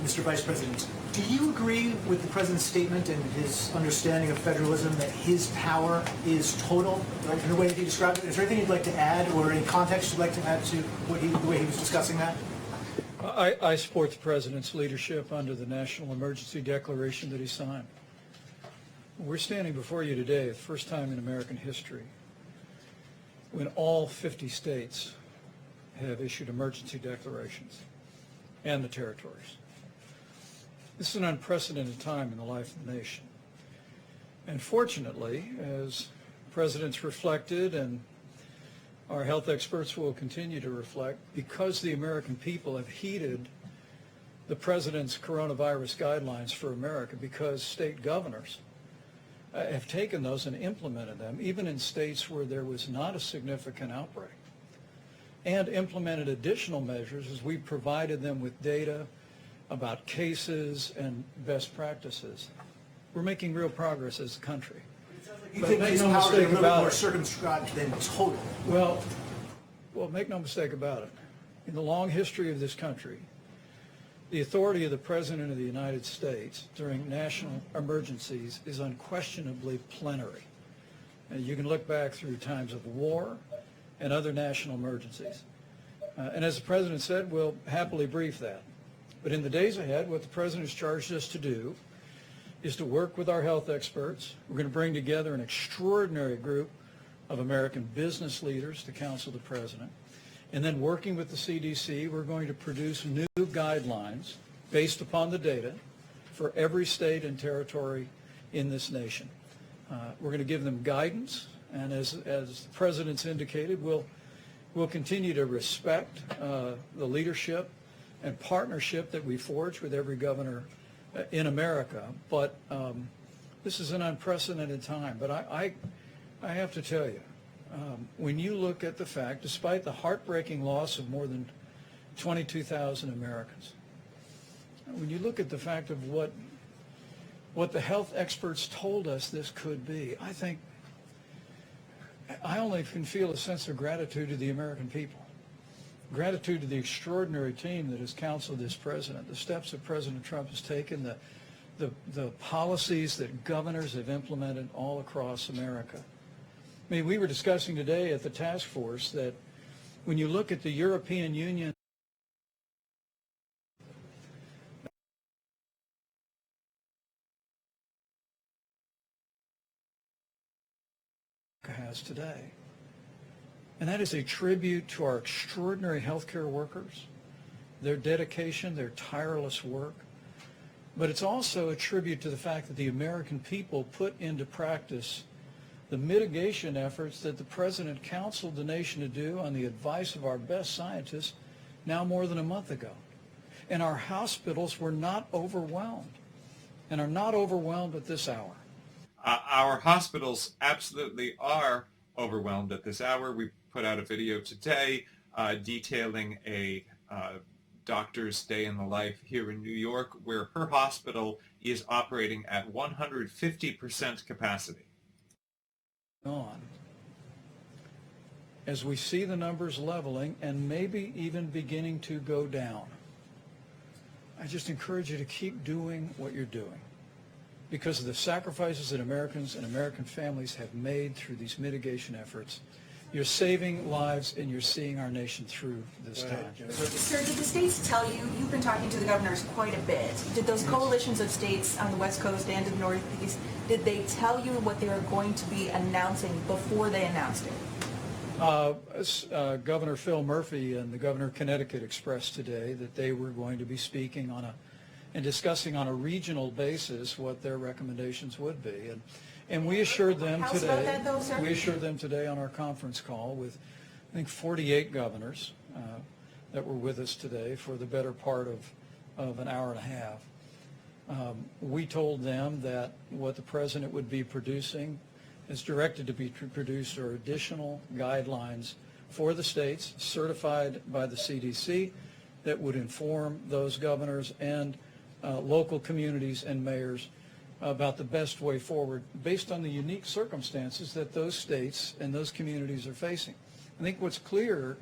Mr. Vice President. Do you agree with the President's statement and his understanding of federalism that his power is total, right, in the way that he described it? Is there anything you'd like to add or any context you'd like to add to the way he was discussing that? I support the President's leadership under the National Emergency Declaration that he signed. We're standing before you today, the first time in American history, when all 50 states have issued emergency declarations, and the territories. This is an unprecedented time in the life of the nation. And fortunately, as President's reflected and our health experts will continue to reflect, because the American people have heeded the President's coronavirus guidelines for America, because state governors have taken those and implemented them, even in states where there was not a significant outbreak, and implemented additional measures as we provided them with data about cases and best practices. We're making real progress as a country. You But think make these no powers are a mistake little bit about more it. circumscribed than total? Well, make no mistake about it. In the long history of this country, the authority of the President of the United States during national emergencies is unquestionably plenary. And you can look back through times of war and other national emergencies. And as the President said, we'll happily brief that. But in the days ahead, what the President has charged us to do is to work with our health experts. We're going to bring together an extraordinary group of American business leaders to counsel the President. And then working with the CDC, we're going to produce new guidelines based upon the data for every state and territory in this nation. We're going to give them guidance, and as the President's indicated, we'll continue to respect the leadership and partnership that we forge with every governor in America. But this is an unprecedented time. But I have to tell you, when you look at the fact, despite the heartbreaking loss of more than 22,000 Americans, when you look at the fact of what the health experts told us this could be, I think I only can feel a sense of gratitude to the American people, gratitude to the extraordinary team that has counseled this president, the steps that President Trump has taken, the policies that governors have implemented all across America. I mean, we were discussing today at the task force that when you look at the European Union has today, and that is a tribute to our extraordinary healthcare workers, their dedication, their tireless work, but it's also a tribute to the fact that the American people put into practice the mitigation efforts that the President counseled the nation to do on the advice of our best scientists now more than a month ago. And our hospitals were not overwhelmed, and are not overwhelmed at this hour. Our hospitals absolutely are overwhelmed at this hour. We put out a video today detailing a doctor's day in the life here in New York, where her hospital is operating at 150% capacity. On as we see the numbers leveling and maybe even beginning to go down, I just encourage you to keep doing what you're doing, because of the sacrifices that Americans and American families have made through these mitigation efforts. You're saving lives and you're seeing our nation through this time. Sir, did the states tell you, you've been talking to the governors quite a bit, did those coalitions of states on the West Coast and in the Northeast, did they tell you what they were going to be announcing before they announced it? Governor Phil Murphy and the governor of Connecticut expressed today that they were going to be speaking and discussing on a regional basis what their recommendations would be. And we assured them today, on our conference call with, I think, 48 governors that were with us today for the better part of an hour and a half. We told them that what the president would be producing is directed to be produced are additional guidelines for the states, certified by the CDC, that would inform those governors and local communities and mayors about the best way forward based on the unique circumstances that those states and those communities are facing. I think what's clear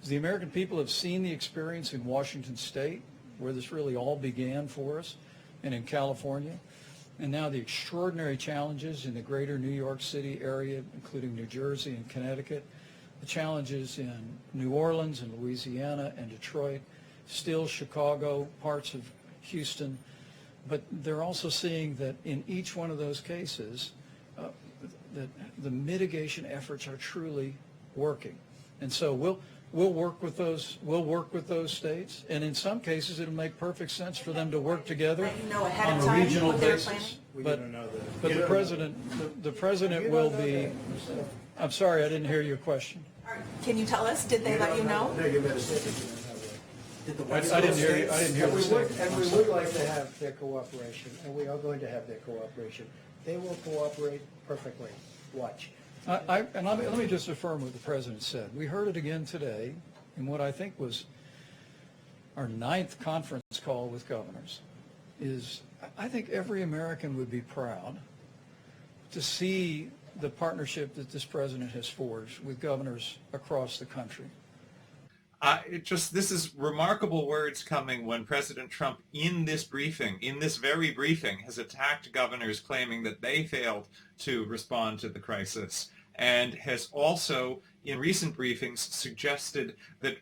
is the American people have seen the experience in Washington State, where this really all began for us, and in California, and now the extraordinary challenges in the greater New York City area, including New Jersey and Connecticut, the challenges in New Orleans and Louisiana and Detroit, still Chicago, parts of Houston, but they're also seeing that in each one of those cases, that the mitigation efforts are truly working. And so we'll work with those states, and in some cases it'll make perfect sense for them to work together on a regional basis. But the president will be. I'm sorry, I didn't hear your question. Can you tell us? Did they let you know? No, you better say it. I didn't hear you. I didn't hear the statement. And we would like to have their cooperation, and we are going to have their cooperation. They will cooperate perfectly. Watch. And let me just affirm what the president said. We heard it again today in what I think was our 9th conference call with governors. I think every American would be proud to see the partnership that this president has forged with governors across the country. This is remarkable words coming when President Trump in this very briefing, has attacked governors claiming that they failed to respond to the crisis, and has also in recent briefings suggested that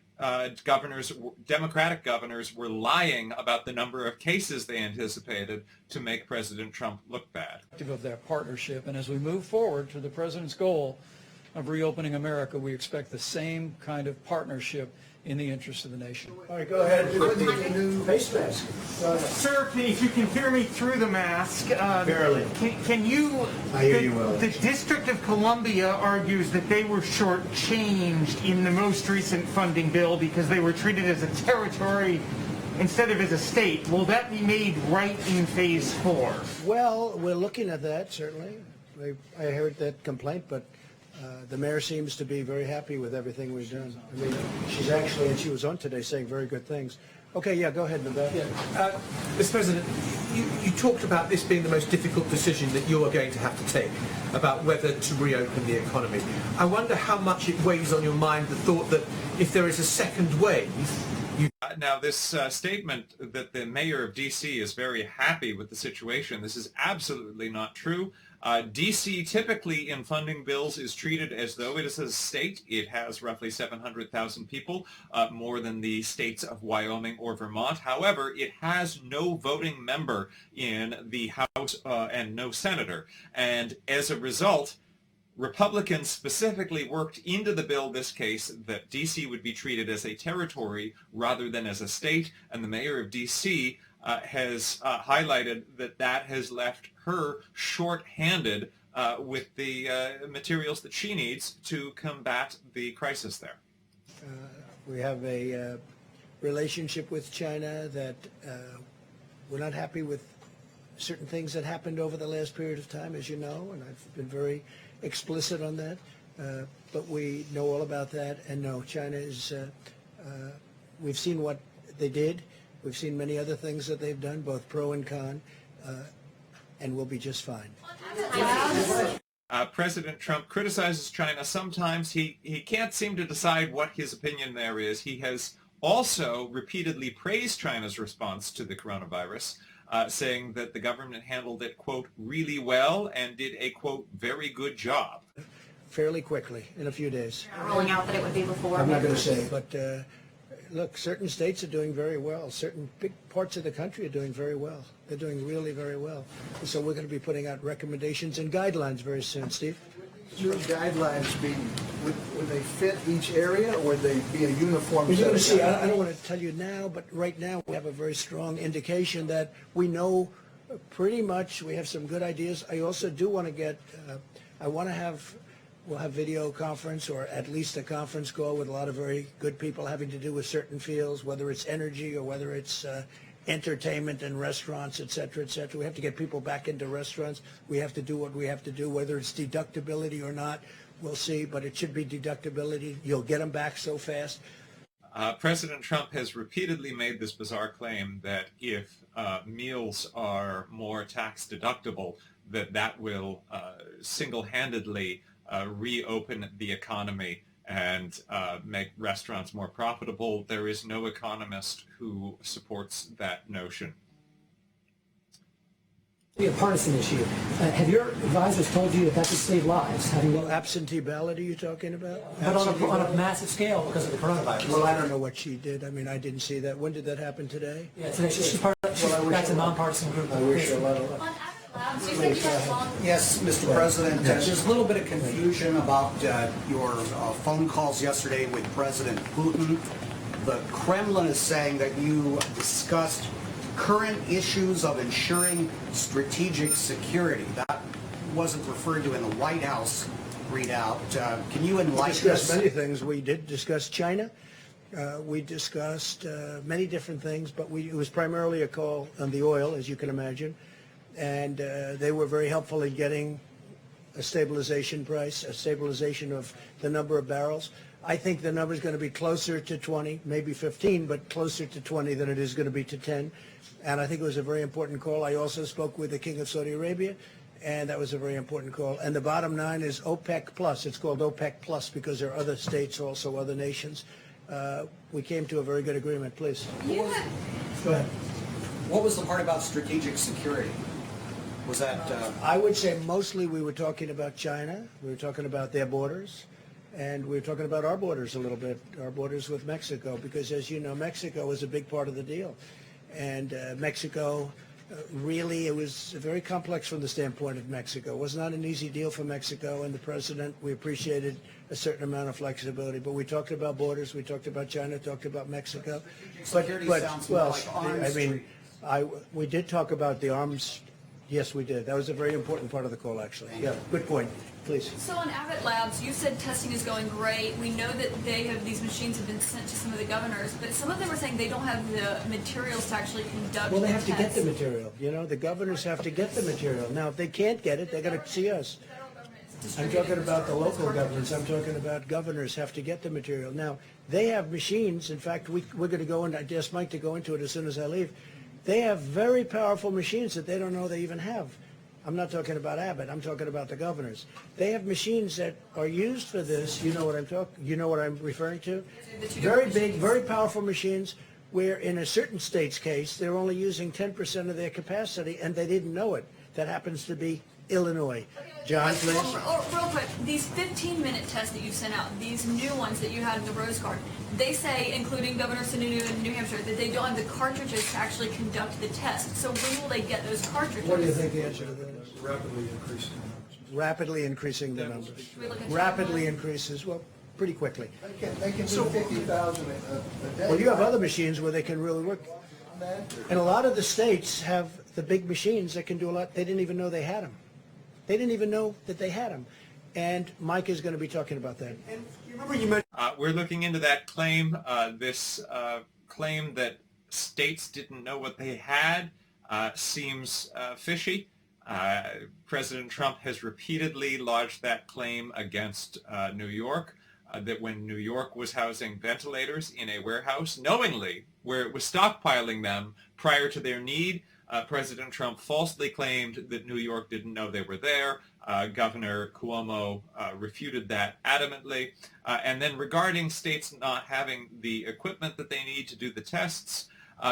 Democratic governors were lying about the number of cases they anticipated to make President Trump look bad. Of that partnership, and as we move forward to the president's goal of reopening America, we expect the same kind of partnership in the interest of the nation. All right, go ahead. With the new face mask. Sir, if you can hear me through the mask. Barely. Can you... I hear you well. The District of Columbia argues that they were shortchanged in the most recent funding bill because they were treated as a territory instead of as a state. Will that be made right in phase 4? Well, we're looking at that, certainly. I heard that complaint, but the mayor seems to be very happy with everything we've done. I mean, she's actually, and she was on today saying very good things. Okay, yeah, go ahead, Nevada. Yeah. Mr. President, you talked about this being the most difficult decision that you are going to have to take about whether to reopen the economy. I wonder how much it weighs on your mind the thought that if there is a second wave, now, this statement that the mayor of D.C. is very happy with the situation, this is absolutely not true. D.C. typically in funding bills is treated as though it is a state. It has roughly 700,000 people, more than the states of Wyoming or Vermont. However, it has no voting member in the House and no senator. And as a result, Republicans specifically worked into the bill this case that D.C. would be treated as a territory rather than as a state, and the mayor of D.C. Has highlighted that has left her short-handed with the materials that she needs to combat the crisis there. We have a relationship with China that we're not happy with certain things that happened over the last period of time, as you know, and I've been very explicit on that, but we know all about that, and no, China is, we've seen what they did, we've seen many other things that they've done, both pro and con, and we'll be just fine. President Trump criticizes China sometimes. He can't seem to decide what his opinion there is. He has also repeatedly praised China's response to the coronavirus, saying that the government handled it, quote, really well and did a, quote, very good job. Fairly quickly, in a few days. Rolling out that it would be before. I'm not going to say, but look, certain states are doing very well. Certain big parts of the country are doing very well. They're doing really very well. And so we're going to be putting out recommendations and guidelines very soon, Steve. Your guidelines be, would they fit each area, or would they be a uniform You're set going to of see, guidelines? I don't want to tell you now, but right now we have a very strong indication that we know pretty much, we have some good ideas. I also do want to get, we'll have video conference or at least a conference call with a lot of very good people having to do with certain fields, whether it's energy or whether it's entertainment and restaurants, et cetera, et cetera. We have to get people back into restaurants. We have to do what we have to do, whether it's deductibility or not. We'll see, but it should be deductibility. You'll get them back so fast. President Trump has repeatedly made this bizarre claim that if meals are more tax deductible, that will single-handedly reopen the economy and make restaurants more profitable. There is no economist who supports that notion. Be a partisan issue. Have your advisors told you that that could save lives? Well, absentee ballot, are you talking about? But on a massive scale because of the coronavirus. Well, I don't know what she did. I mean, I didn't see that. When did that happen today? Yeah, today she's part of that's a nonpartisan group. I wish her a lot of luck. Yes, Mr. President, there's a little bit of confusion about your phone calls yesterday with President Putin. The Kremlin is saying that you discussed current issues of ensuring strategic security. That wasn't referred to in the White House readout. Can you enlighten us? We discussed many things. We did discuss China. We discussed many different things, but it was primarily a call on the oil, as you can imagine. And they were very helpful in getting a stabilization price, a stabilization of the number of barrels. I think the number is going to be closer to 20, maybe 15, but closer to 20 than it is going to be to 10. And I think it was a very important call. I also spoke with the King of Saudi Arabia, and that was a very important call. And the bottom line is OPEC Plus. It's called OPEC Plus because there are other states, also other nations. We came to a very good agreement. Please. Go ahead. What was the part about strategic security? Was that... I would say mostly we were talking about China. We were talking about their borders. And we were talking about our borders a little bit, our borders with Mexico, because as you know, Mexico is a big part of the deal. And Mexico, really, it was very complex from the standpoint of Mexico. It was not an easy deal for Mexico, and the president, we appreciated a certain amount of flexibility. But we talked about borders, we talked about China, talked about Mexico. We did talk about the arms. Yes, we did. That was a very important part of the call, actually. Yeah, good point. Please. So on Abbott Labs, you said testing is going great. We know that these machines have been sent to some of the governors, but some of them are saying they don't have the materials to actually conduct. Well, they have the to get the material. You know, the governors have to get the material. Now, if they can't get it, they're going to see us. I'm talking about the local governments. I'm talking about governors have to get the material. Now, they have machines. In fact, we're going to go in. I asked Mike to go into it as soon as I leave. They have very powerful machines that they don't know they even have. I'm not talking about Abbott. I'm talking about the governors. They have machines that are used for this. You know what I'm referring to? Very big, very powerful machines where in a certain state's case, they're only using 10% of their capacity, and they didn't know it. That happens to be Illinois. John, please. Real quick, these 15-minute tests that you've sent out, these new ones that you had in the Rose Garden, they say, including Governor Sununu in New Hampshire, that they don't have the cartridges to actually conduct the test. So when will they get those cartridges? What do you think the answer to that is? Rapidly increasing the numbers. Rapidly increasing the numbers. Rapidly increases, well, pretty quickly. They can do 50,000 a day. Well, you have other machines where they can really work. And a lot of the states have the big machines that can do a lot. They didn't even know they had them. They didn't even know that they had them. And Mike is going to be talking about that. And you remember you mentioned... we're looking into that claim, this claim that states didn't know what they had seems fishy. President Trump has repeatedly lodged that claim against New York, that when New York was housing ventilators in a warehouse, knowingly, where it was stockpiling them prior to their need, President Trump falsely claimed that New York didn't know they were there. Governor Cuomo refuted that adamantly. And then regarding states not having the equipment that they need to do the tests,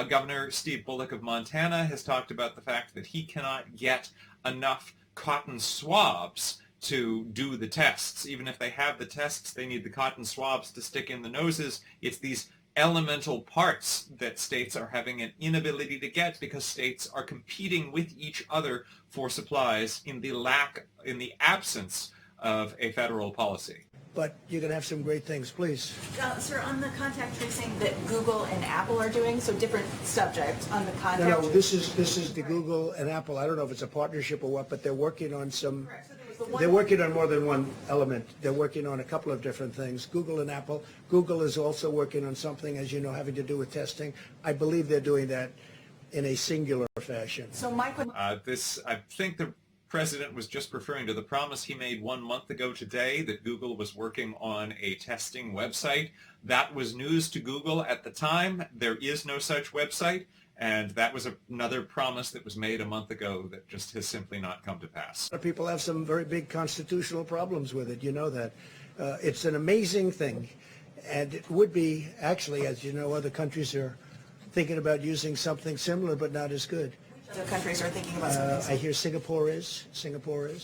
Governor Steve Bullock of Montana has talked about the fact that he cannot get enough cotton swabs to do the tests. Even if they have the tests, they need the cotton swabs to stick in the noses. It's these elemental parts that states are having an inability to get because states are competing with each other for supplies in the absence of a federal policy. But you're going to have some great things, please. Sir, on the contact tracing that Google and Apple are doing, so different subject on the contact No, this is the Google and Apple. I don't know if it's a partnership or what, but they're working on some... They're working on more than one element. They're working on a couple of different things. Google and Apple. Google is also working on something, as you know, having to do with testing. I believe they're doing that in a singular fashion. So, Mike, I think the president was just referring to the promise he made 1 month ago today that Google was working on a testing website. That was news to Google at the time. There is no such website. And that was another promise that was made a month ago that just has simply not come to pass. People have some very big constitutional problems with it. You know that. It's an amazing thing. And it would be, actually, as you know, other countries are thinking about using something similar but not as good. Other countries are thinking about some of these. I hear Singapore is.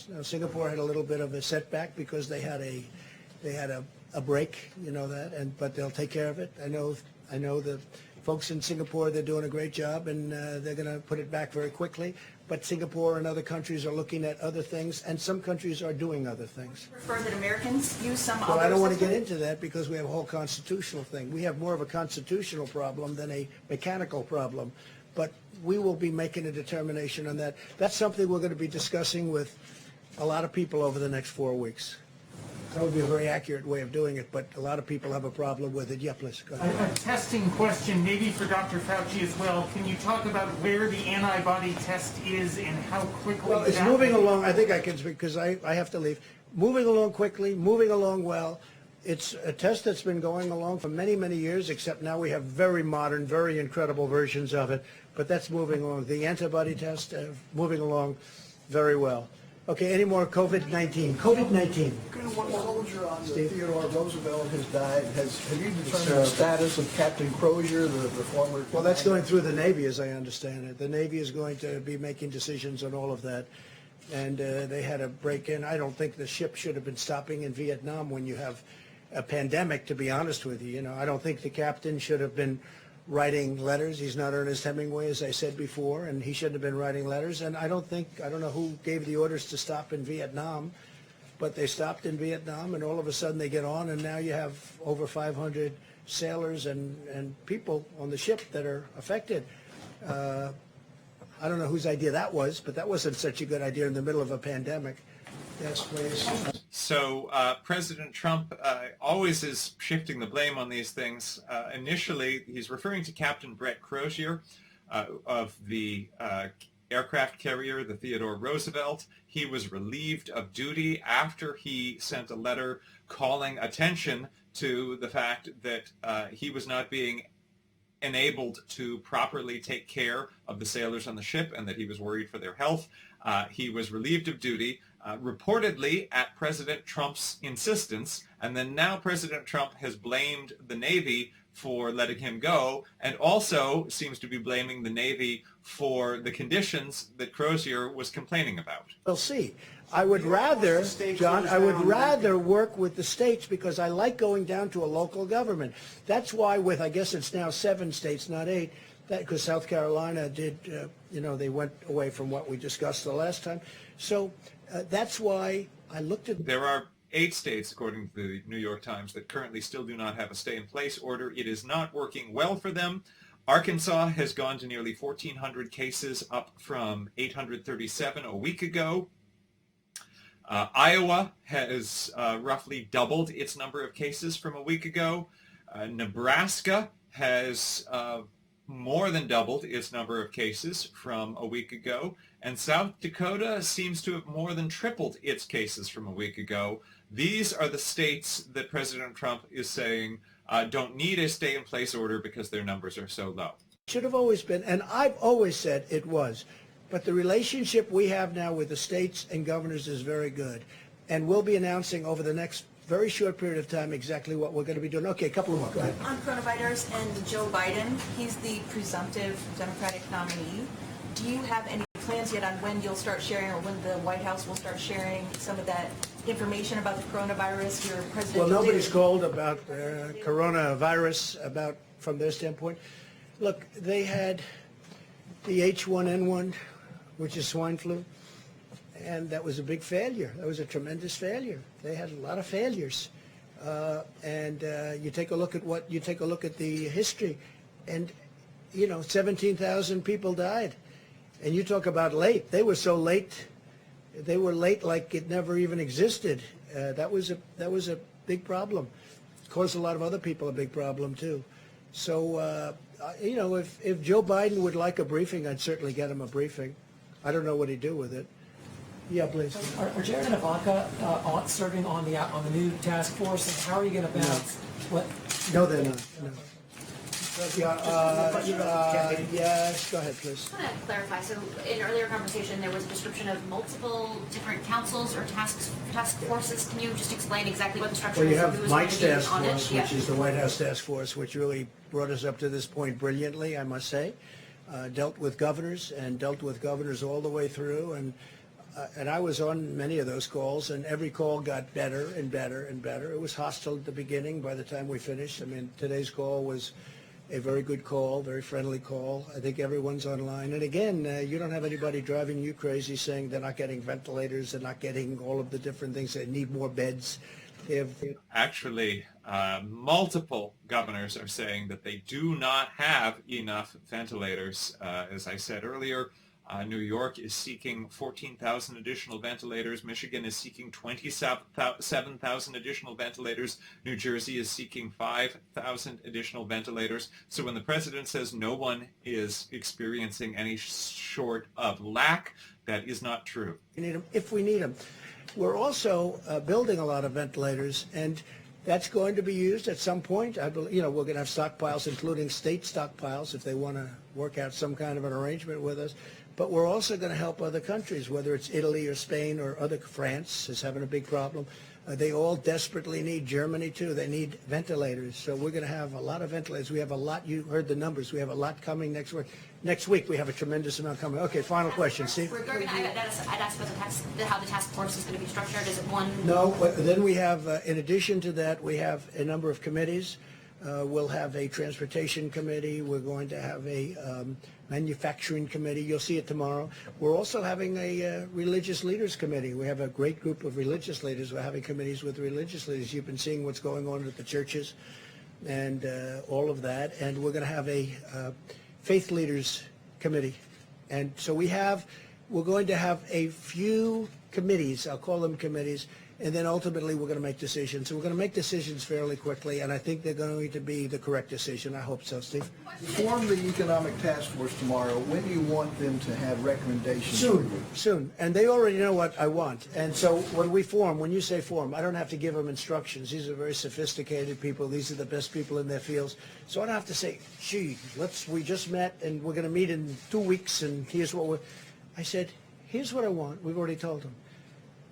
Now, Singapore had a little bit of a setback because they had a break, you know that, but they'll take care of it. I know the folks in Singapore, they're doing a great job, and they're going to put it back very quickly. But Singapore and other countries are looking at other things, and some countries are doing other things. Prefer that Americans use some other Well, I don't want to system? get into that because we have a whole constitutional thing. We have more of a constitutional problem than a mechanical problem. But we will be making a determination on that. That's something we're going to be discussing with a lot of people over the next 4 weeks. That would be a very accurate way of doing it, but a lot of people have a problem with it. Yeah, please, go ahead. A testing question, maybe for Dr. Fauci as well. Can you talk about where the antibody test is and how quickly Well, it's that moving will- along. I think I can speak because I have to leave. Moving along quickly, moving along well. It's a test that's been going along for many, many years, except now we have very modern, very incredible versions of it. But that's moving along. The antibody test, moving along very well. Okay, any more COVID-19? COVID-19. One soldier on the Steve? Theodore Roosevelt has died. Have you determined the status of Captain Crozier, the former? Well, that's going through the Navy, as I understand it. The Navy is going to be making decisions on all of that. And they had a break-in. I don't think the ship should have been stopping in Vietnam when you have a pandemic, to be honest with you. You know, I don't think the captain should have been writing letters. He's not Ernest Hemingway, as I said before, and he shouldn't have been writing letters. And I don't know who gave the orders to stop in Vietnam, but they stopped in Vietnam, and all of a sudden they get on, and now you have over 500 sailors and people on the ship that are affected. I don't know whose idea that was, but that wasn't such a good idea in the middle of a pandemic. Yes, please. So President Trump always is shifting the blame on these things. Initially, he's referring to Captain Brett Crozier of the aircraft carrier, the Theodore Roosevelt. He was relieved of duty after he sent a letter calling attention to the fact that he was not being enabled to properly take care of the sailors on the ship and that he was worried for their health. He was relieved of duty, reportedly at President Trump's insistence, and then now President Trump has blamed the Navy for letting him go, and also seems to be blaming the Navy for the conditions that Crozier was complaining about. We'll see. I would rather, John, work with the states because I like going down to a local government. That's why with, I guess it's now 7 states, not 8, because South Carolina did, they went away from what we discussed the last time. So that's why I looked at... There are 8 states, according to the New York Times, that currently still do not have a stay-in-place order. It is not working well for them. Arkansas has gone to nearly 1,400 cases, up from 837 a week ago. Iowa has roughly doubled its number of cases from a week ago. Nebraska has more than doubled its number of cases from a week ago. And South Dakota seems to have more than tripled its cases from a week ago. These are the states that President Trump is saying don't need a stay-in-place order because their numbers are so low. Should have always been, and I've always said it was. But the relationship we have now with the states and governors is very good. And we'll be announcing over the next very short period of time exactly what we're going to be doing. Okay, a couple of more. Go ahead. On coronavirus and Joe Biden, he's the presumptive Democratic nominee. Do you have any plans yet on when you'll start sharing or when the White House will start sharing some of that information about the coronavirus, your presidential... Well, nobody's called about coronavirus from their standpoint. Look, they had the H1N1, which is swine flu, and that was a big failure. That was a tremendous failure. They had a lot of failures. You take a look at the history, and 17,000 people died. And you talk about late. They were so late. They were late like it never even existed. That was a big problem. It caused a lot of other people a big problem too. So if Joe Biden would like a briefing, I'd certainly get him a briefing. I don't know what he'd do with it. Yeah, please. Are Jared and Ivanka serving on the new task force, and how are you going to balance what? No, they're not. No. Yes, go ahead, please. I want to clarify. So, in earlier conversation, there was a description of multiple different councils or task forces. Can you just explain exactly what the structure Well, you is? have Mike's task force, Yeah. which is the White House task force, which really brought us up to this point brilliantly, I must say. dealt with governors all the way through, and I was on many of those calls, and every call got better and better and better. It was hostile at the beginning. By the time we finished, I mean, today's call was a very good call, very friendly call. I think everyone's online. And again, you don't have anybody driving you crazy saying they're not getting ventilators, they're not getting all of the different things, they need more beds. Actually, multiple governors are saying that they do not have enough ventilators. As I said earlier, New York is seeking 14,000 additional ventilators. Michigan is seeking 27,000 additional ventilators. New Jersey is seeking 5,000 additional ventilators. So when the president says no one is experiencing any sort of lack, that is not true. We need them if we need them. We're also building a lot of ventilators, and that's going to be used at some point. I believe, we're going to have stockpiles, including state stockpiles, if they want to work out some kind of an arrangement with us. But we're also going to help other countries, whether it's Italy or Spain or France is having a big problem. They all desperately need, Germany too, they need ventilators. So we're going to have a lot of ventilators. We have a lot, you heard the numbers, we have a lot coming next week. Next week we have a tremendous amount coming. Okay, final question, Steve. I'd ask about how the task force is going to be structured. Is it one? No, then we have, in addition to that, we have a number of committees. We'll have a transportation committee. We're going to have a manufacturing committee. You'll see it tomorrow. We're also having a religious leaders committee. We have a great group of religious leaders. We're having committees with religious leaders. You've been seeing what's going on at the churches and all of that. And we're going to have a faith leaders committee. And so we're going to have a few committees. I'll call them committees. And then ultimately we're going to make decisions. So we're going to make decisions fairly quickly, and I think they're going to be the correct decision. I hope so, Steve. Form the economic task force tomorrow. When do you want them to have recommendations? Soon. And they already know what I want. And so when you say form, I don't have to give them instructions. These are very sophisticated people. These are the best people in their fields. So I don't have to say, gee, we just met and we're going to meet in 2 weeks and here's what I said, here's what I want. We've already told them.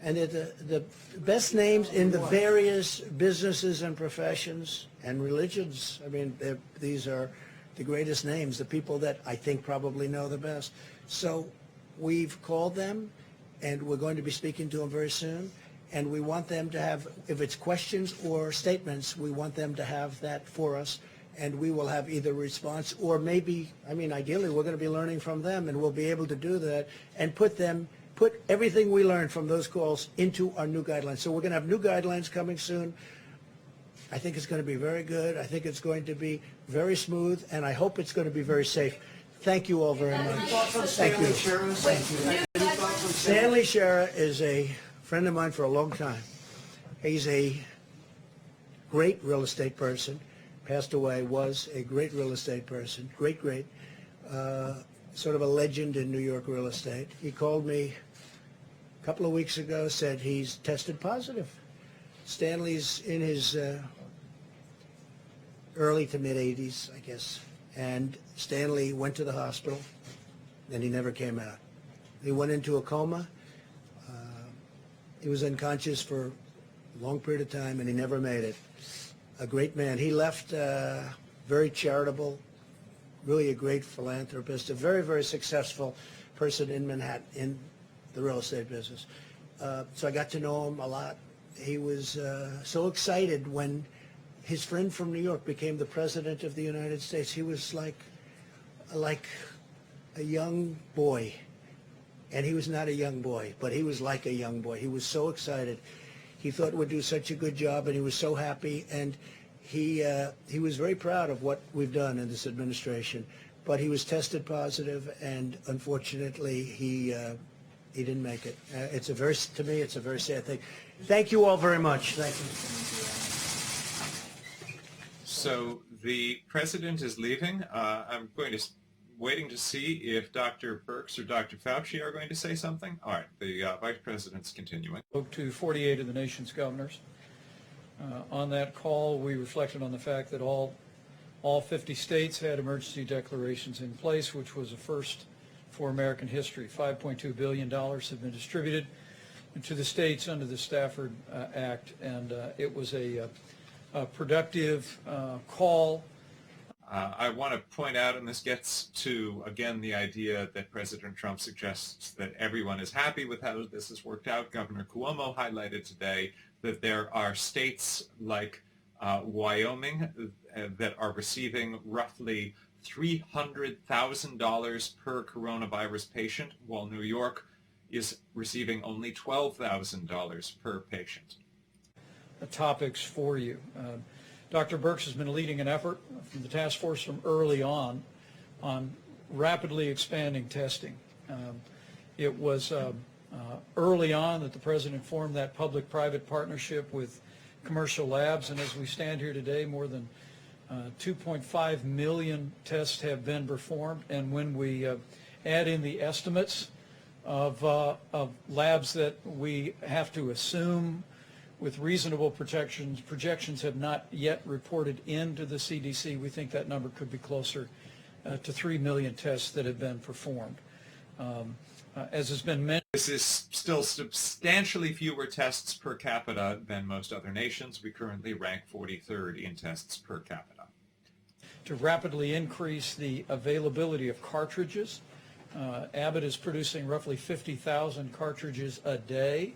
And the best names in the various businesses and professions and religions. I mean, these are the greatest names, the people that I think probably know the best. So we've called them, and we're going to be speaking to them very soon. And we want them to have, if it's questions or statements, we want them to have that for us. And we will have either response or maybe, ideally, we're going to be learning from them, and we'll be able to do that and put everything we learned from those calls into our new guidelines. So we're going to have new guidelines coming soon. I think it's going to be very good. I think it's going to be very smooth, and I hope it's going to be very safe. Thank you all very much. Thank you. Stanley Shera is a friend of mine for a long time. He's a great real estate person. Passed away, was a great real estate person. Great. Sort of a legend in New York real estate. He called me a couple of weeks ago, said he's tested positive. Stanley's in his early to mid-80s, I guess, and Stanley went to the hospital, and he never came out. He went into a coma. He was unconscious for a long period of time, and he never made it. A great man. He left very charitable, really a great philanthropist, a very, very successful person in Manhattan in the real estate business. So I got to know him a lot. He was so excited when his friend from New York became the President of the United States. He was like a young boy. And he was not a young boy, but he was like a young boy. He was so excited. He thought we'd do such a good job, and he was so happy. And he was very proud of what we've done in this administration. But he was tested positive, and unfortunately, he didn't make it. To me, it's a very sad thing. Thank you all very much. Thank you. So the president is leaving. I'm waiting to see if Dr. Birx or Dr. Fauci are going to say something. All right, the vice president's continuing. Spoke to 48 of the nation's governors. On that call, we reflected on the fact that all 50 states had emergency declarations in place, which was a first for American history. $5.2 billion have been distributed to the states under the Stafford Act, and it was a productive call. I want to point out, and this gets to, again, the idea that President Trump suggests that everyone is happy with how this has worked out. Governor Cuomo highlighted today that there are states like Wyoming that are receiving roughly $300,000 per coronavirus patient, while New York is receiving only $12,000 per patient. Topics for you. Dr. Birx has been leading an effort from the task force from early on rapidly expanding testing. It was early on that the President formed that public-private partnership with commercial labs, and as we stand here today, more than 2.5 million tests have been performed, and when we add in the estimates of labs that we have to assume with reasonable projections have not yet reported into the CDC, we think that number could be closer to 3 million tests that have been performed. As has been mentioned, this is still substantially fewer tests per capita than most other nations. We currently rank 43rd in tests per capita. To rapidly increase the availability of cartridges, Abbott is producing roughly 50,000 cartridges a day.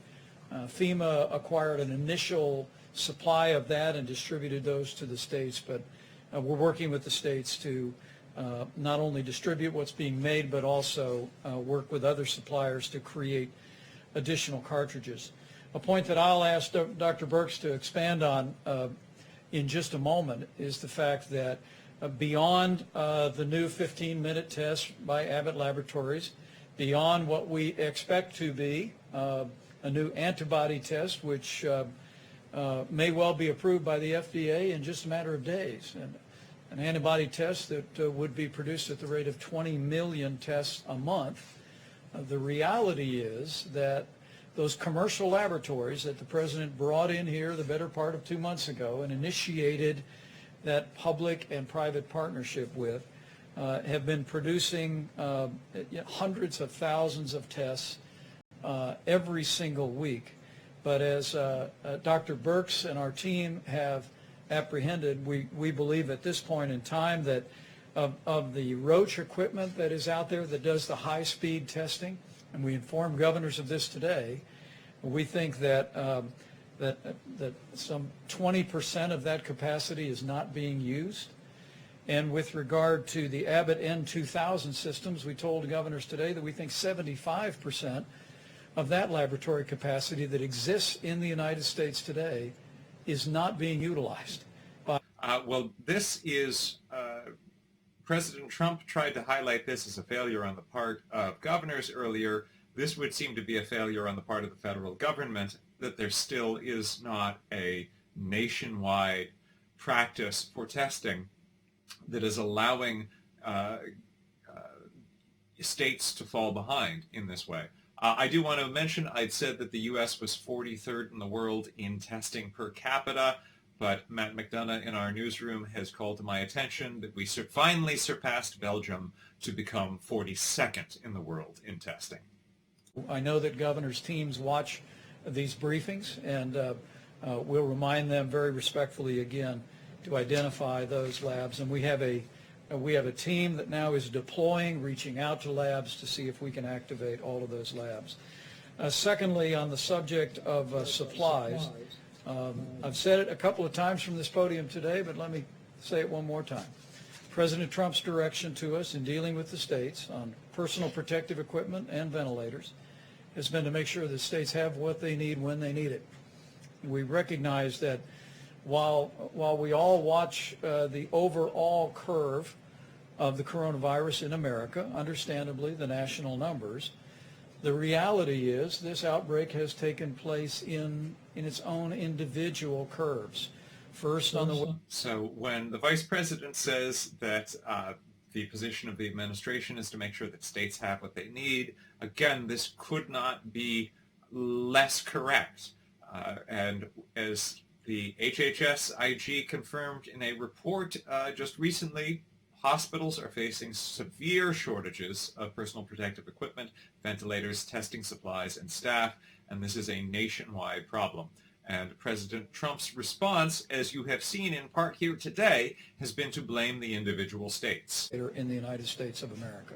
FEMA acquired an initial supply of that and distributed those to the states, but we're working with the states to not only distribute what's being made, but also work with other suppliers to create additional cartridges. A point that I'll ask Dr. Birx to expand on in just a moment is the fact that beyond the new 15-minute test by Abbott Laboratories, beyond what we expect to be a new antibody test, which may well be approved by the FDA in just a matter of days. And an antibody test that would be produced at the rate of 20 million tests a month. The reality is that those commercial laboratories that the President brought in here the better part of 2 months ago and initiated that public and private partnership with have been producing hundreds of thousands of tests every single week. But as Dr. Birx and our team have apprehended, we believe at this point in time that of the Roche equipment that is out there that does the high-speed testing, and we informed governors of this today, we think that that some 20% of that capacity is not being used. And with regard to the Abbott N2000 systems, we told governors today that we think 75% of that laboratory capacity that exists in the United States today is not being utilized. Well, this is, President Trump tried to highlight this as a failure on the part of governors earlier. This would seem to be a failure on the part of the federal government, that there still is not a nationwide practice for testing that is allowing states to fall behind in this way. I do want to mention, I'd said that the U.S. was 43rd in the world in testing per capita, but Matt McDonough in our newsroom has called to my attention that we finally surpassed Belgium to become 42nd in the world in testing. I know that governors' teams watch these briefings, and we'll remind them very respectfully again to identify those labs. And we have a team that now is deploying, reaching out to labs to see if we can activate all of those labs. Secondly, on the subject of supplies, I've said it a couple of times from this podium today, but let me say it one more time. President Trump's direction to us in dealing with the states on personal protective equipment and ventilators has been to make sure that states have what they need when they need it. We recognize that while we all watch the overall curve of the coronavirus in America, understandably the national numbers, the reality is this outbreak has taken place in its own individual curves. First on the... So when the Vice President says that the position of the administration is to make sure that states have what they need, again, this could not be less correct. And as the HHS IG confirmed in a report just recently, hospitals are facing severe shortages of personal protective equipment, ventilators, testing supplies, and staff, and this is a nationwide problem. And President Trump's response, as you have seen in part here today, has been to blame the individual states. In the United States of America.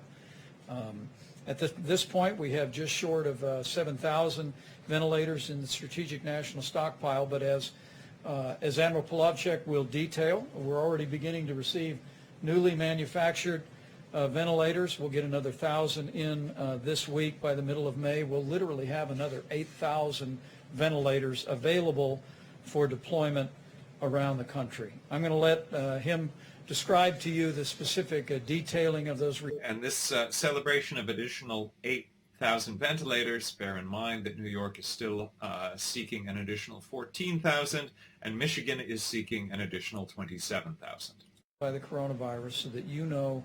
At this point, we have just short of 7,000 ventilators in the strategic national stockpile, but as Admiral Polovchek will detail, we're already beginning to receive newly manufactured ventilators. We'll get another 1,000 in this week. By the middle of May, we'll literally have another 8,000 ventilators available for deployment around the country. I'm going to let him describe to you the specific detailing of those. And this celebration of additional 8,000 ventilators, bear in mind that New York is still seeking an additional 14,000, and Michigan is seeking an additional 27,000. By the coronavirus, so that you know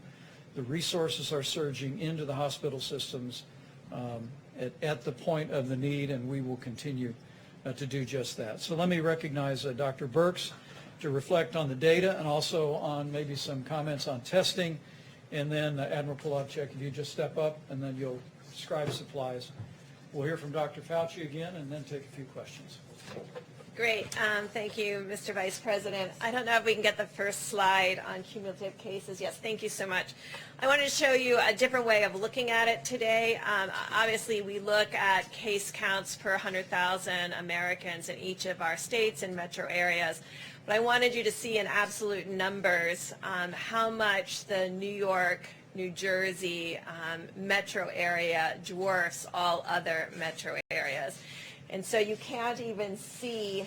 the resources are surging into the hospital systems at the point of the need, and we will continue to do just that. So let me recognize Dr. Birx to reflect on the data and also on maybe some comments on testing. And then Admiral Polovchek, if you just step up and then you'll describe supplies. We'll hear from Dr. Fauci again and then take a few questions. Great. Thank you, Mr. Vice President. I don't know if we can get the first slide on cumulative cases. Yes, thank you so much. I wanted to show you a different way of looking at it today. Obviously, we look at case counts per 100,000 Americans in each of our states and metro areas. But I wanted you to see in absolute numbers how much the New York, New Jersey metro area dwarfs all other metro areas. And so you can't even see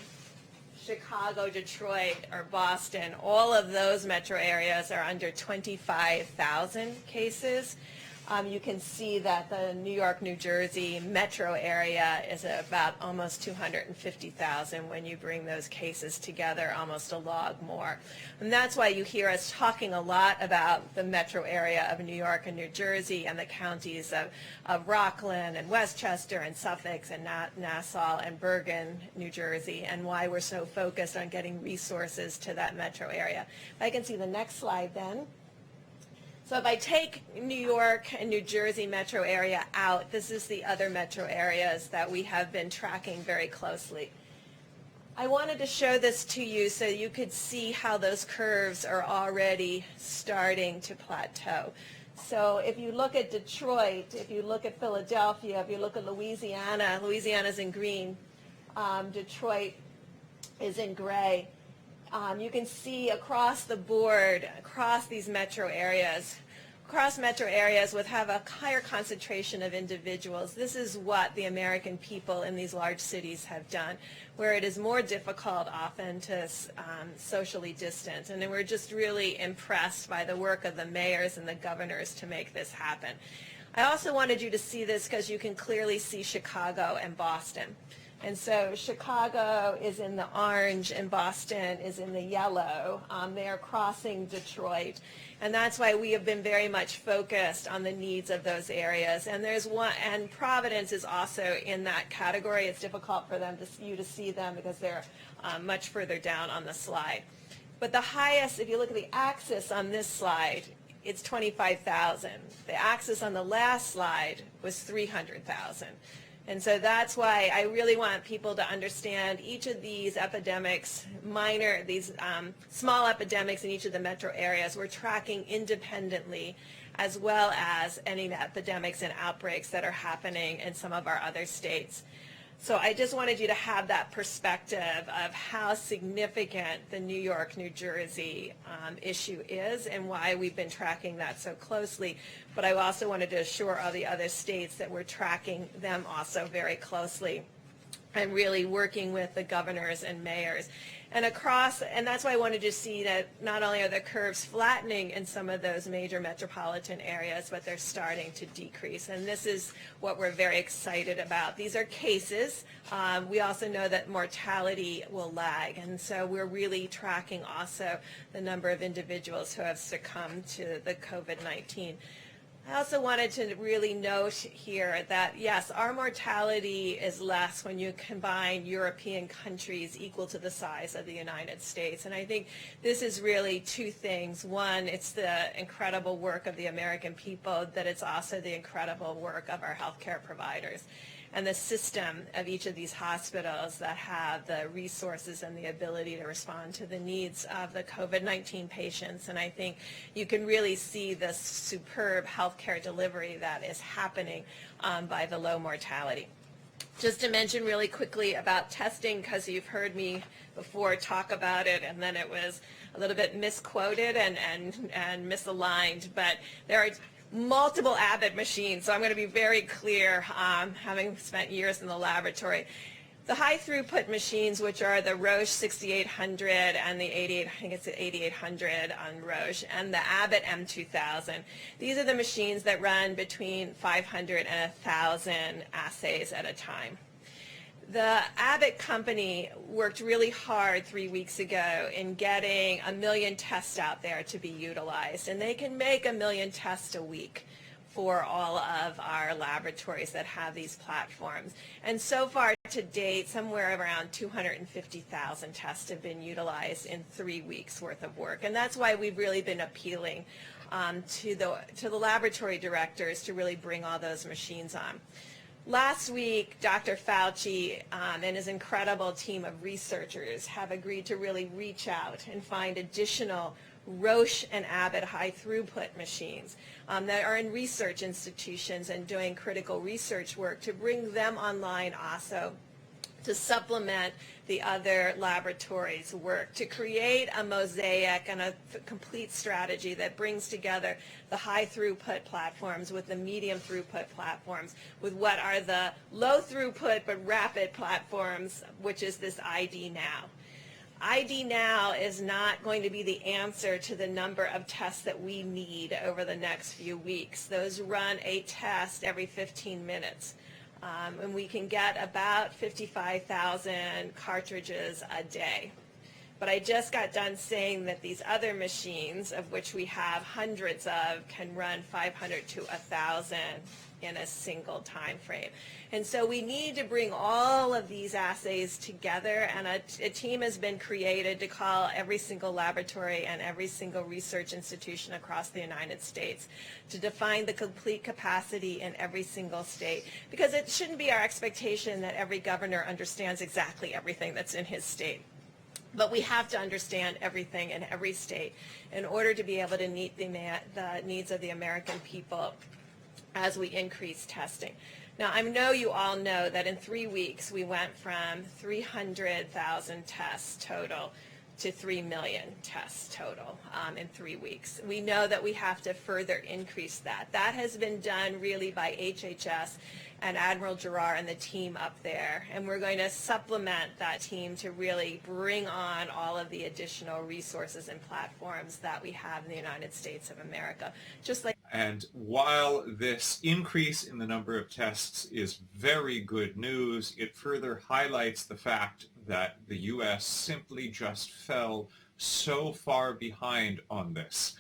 Chicago, Detroit, or Boston. All of those metro areas are under 25,000 cases. You can see that the New York, New Jersey metro area is about almost 250,000 when you bring those cases together, almost a log more. And that's why you hear us talking a lot about the metro area of New York and New Jersey and the counties of Rockland and Westchester and Suffolk and Nassau and Bergen, New Jersey, and why we're so focused on getting resources to that metro area. If I can see the next slide then. So if I take New York and New Jersey metro area out, this is the other metro areas that we have been tracking very closely. I wanted to show this to you so you could see how those curves are already starting to plateau. So if you look at Detroit, if you look at Philadelphia, if you look at Louisiana, Louisiana's in green, Detroit is in gray. You can see across the board, across these metro areas would have a higher concentration of individuals. This is what the American people in these large cities have done, where it is more difficult often to socially distance. And we're just really impressed by the work of the mayors and the governors to make this happen. I also wanted you to see this because you can clearly see Chicago and Boston. And so Chicago is in the orange and Boston is in the yellow. They are crossing Detroit. And that's why we have been very much focused on the needs of those areas. And there's one, and Providence is also in that category. It's difficult for you to see them because they're much further down on the slide. But the highest, if you look at the axis on this slide, it's 25,000. The axis on the last slide was 300,000. And so that's why I really want people to understand each of these epidemics, these small epidemics in each of the metro areas, we're tracking independently, as well as any epidemics and outbreaks that are happening in some of our other states. So I just wanted you to have that perspective of how significant the New York, New Jersey issue is and why we've been tracking that so closely. But I also wanted to assure all the other states that we're tracking them also very closely and really working with the governors and mayors. And that's why I wanted to see that not only are the curves flattening in some of those major metropolitan areas, but they're starting to decrease. And this is what we're very excited about. These are cases. We also know that mortality will lag. And so we're really tracking also the number of individuals who have succumbed to the COVID-19. I also wanted to really note here that, yes, our mortality is less when you combine European countries equal to the size of the United States. And I think this is really two things. One, it's the incredible work of the American people, that it's also the incredible work of our healthcare providers. and the system of each of these hospitals that have the resources and the ability to respond to the needs of the COVID-19 patients. And I think you can really see the superb healthcare delivery that is happening by the low mortality. Just to mention really quickly about testing, because you've heard me before talk about it, and then it was a little bit misquoted and misaligned, but there are multiple Abbott machines, so I'm going to be very clear, having spent years in the laboratory. The high throughput machines, which are the Roche 6800 and the 8800 on Roche, and the Abbott M2000, these are the machines that run between 500 and 1,000 assays at a time. The Abbott company worked really hard 3 weeks ago in getting 1 million tests out there to be utilized, and they can make 1 million tests a week for all of our laboratories that have these platforms. And so far to date, somewhere around 250,000 tests have been utilized in 3 weeks worth of work. And that's why we've really been appealing to the laboratory directors to really bring all those machines on. Last week, Dr. Fauci and his incredible team of researchers have agreed to really reach out and find additional Roche and Abbott high throughput machines that are in research institutions and doing critical research work, to bring them online also to supplement the other laboratories' work, to create a mosaic and a complete strategy that brings together the high throughput platforms with the medium throughput platforms, with what are the low throughput but rapid platforms, which is this ID Now. ID Now is not going to be the answer to the number of tests that we need over the next few weeks. Those run a test every 15 minutes. And we can get about 55,000 cartridges a day. But I just got done saying that these other machines, of which we have hundreds of, can run 500 to 1,000 in a single time frame. And so we need to bring all of these assays together, and a team has been created to call every single laboratory and every single research institution across the United States to define the complete capacity in every single state, because it shouldn't be our expectation that every governor understands exactly everything that's in his state. But we have to understand everything in every state in order to be able to meet the needs of the American people as we increase testing. Now, I know you all know that in 3 weeks we went from 300,000 tests total to 3 million tests total in 3 weeks. We know that we have to further increase that. That has been done really by HHS and Admiral Giroir and the team up there. And we're going to supplement that team to really bring on all of the additional resources and platforms that we have in the United States of America. And while this increase in the number of tests is very good news, it further highlights the fact that the U.S. simply just fell so far behind on this.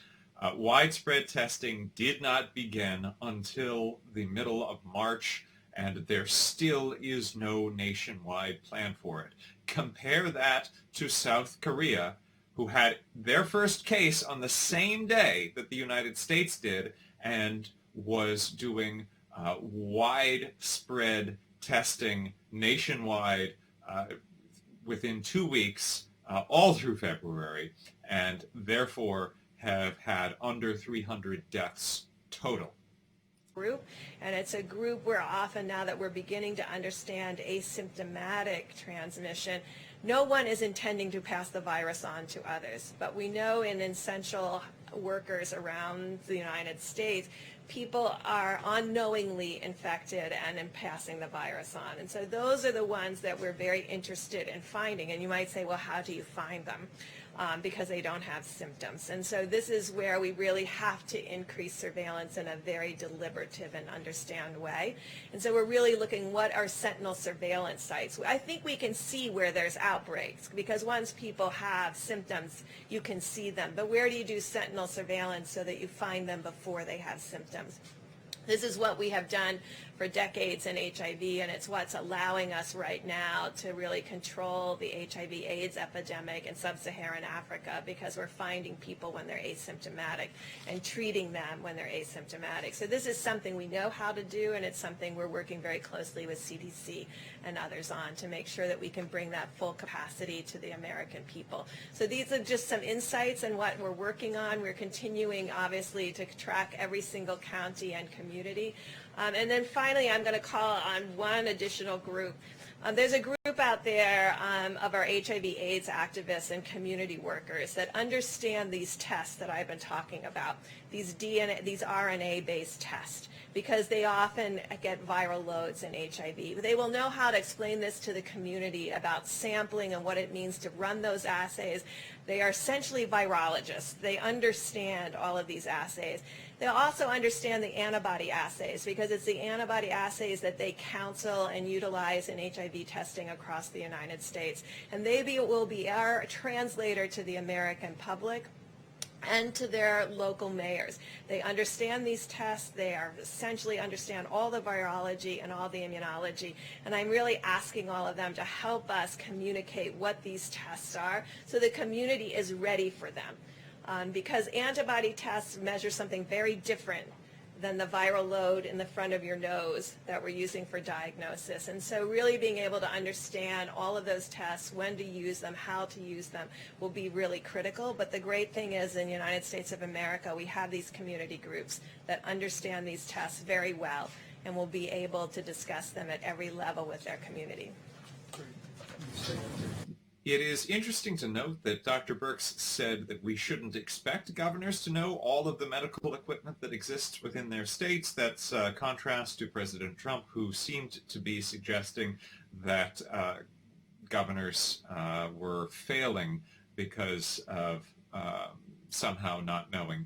Widespread testing did not begin until the middle of March, and there still is no nationwide plan for it. Compare that to South Korea, who had their first case on the same day that the United States did and was doing widespread testing nationwide within 2 weeks, all through February, and therefore have had under 300 deaths total. Group, and it's a group where often, now that we're beginning to understand asymptomatic transmission, no one is intending to pass the virus on to others. But we know in essential workers around the United States, people are unknowingly infected and in passing the virus on. And so those are the ones that we're very interested in finding. And you might say, well, how do you find them? Because they don't have symptoms. And so this is where we really have to increase surveillance in a very deliberative and understand way. And so we're really looking, what are sentinel surveillance sites? I think we can see where there's outbreaks, because once people have symptoms, you can see them. But where do you do sentinel surveillance so that you find them before they have symptoms? This is what we have done for decades in HIV, and it's what's allowing us right now to really control the HIV/AIDS epidemic in sub-Saharan Africa, because we're finding people when they're asymptomatic and treating them when they're asymptomatic. So this is something we know how to do, and it's something we're working very closely with CDC and others on to make sure that we can bring that full capacity to the American people. So these are just some insights on what we're working on. We're continuing, obviously, to track every single county and community. And then finally, I'm going to call on one additional group. There's a group out there of our HIV/AIDS activists and community workers that understand these tests that I've been talking about, these RNA-based tests, because they often get viral loads in HIV. They will know how to explain this to the community about sampling and what it means to run those assays. They are essentially virologists. They understand all of these assays. They also understand the antibody assays, because it's the antibody assays that they counsel and utilize in HIV testing across the United States. And they will be our translator to the American public and to their local mayors. They understand these tests. They are essentially understand all the virology and all the immunology. And I'm really asking all of them to help us communicate what these tests are so the community is ready for them. Because antibody tests measure something very different than the viral load in the front of your nose that we're using for diagnosis. And so really being able to understand all of those tests, when to use them, how to use them, will be really critical. But the great thing is, in the United States of America, we have these community groups that understand these tests very well and will be able to discuss them at every level with their community. It is interesting to note that Dr. Birx said that we shouldn't expect governors to know all of the medical equipment that exists within their states. That's a contrast to President Trump, who seemed to be suggesting that governors were failing because of somehow not knowing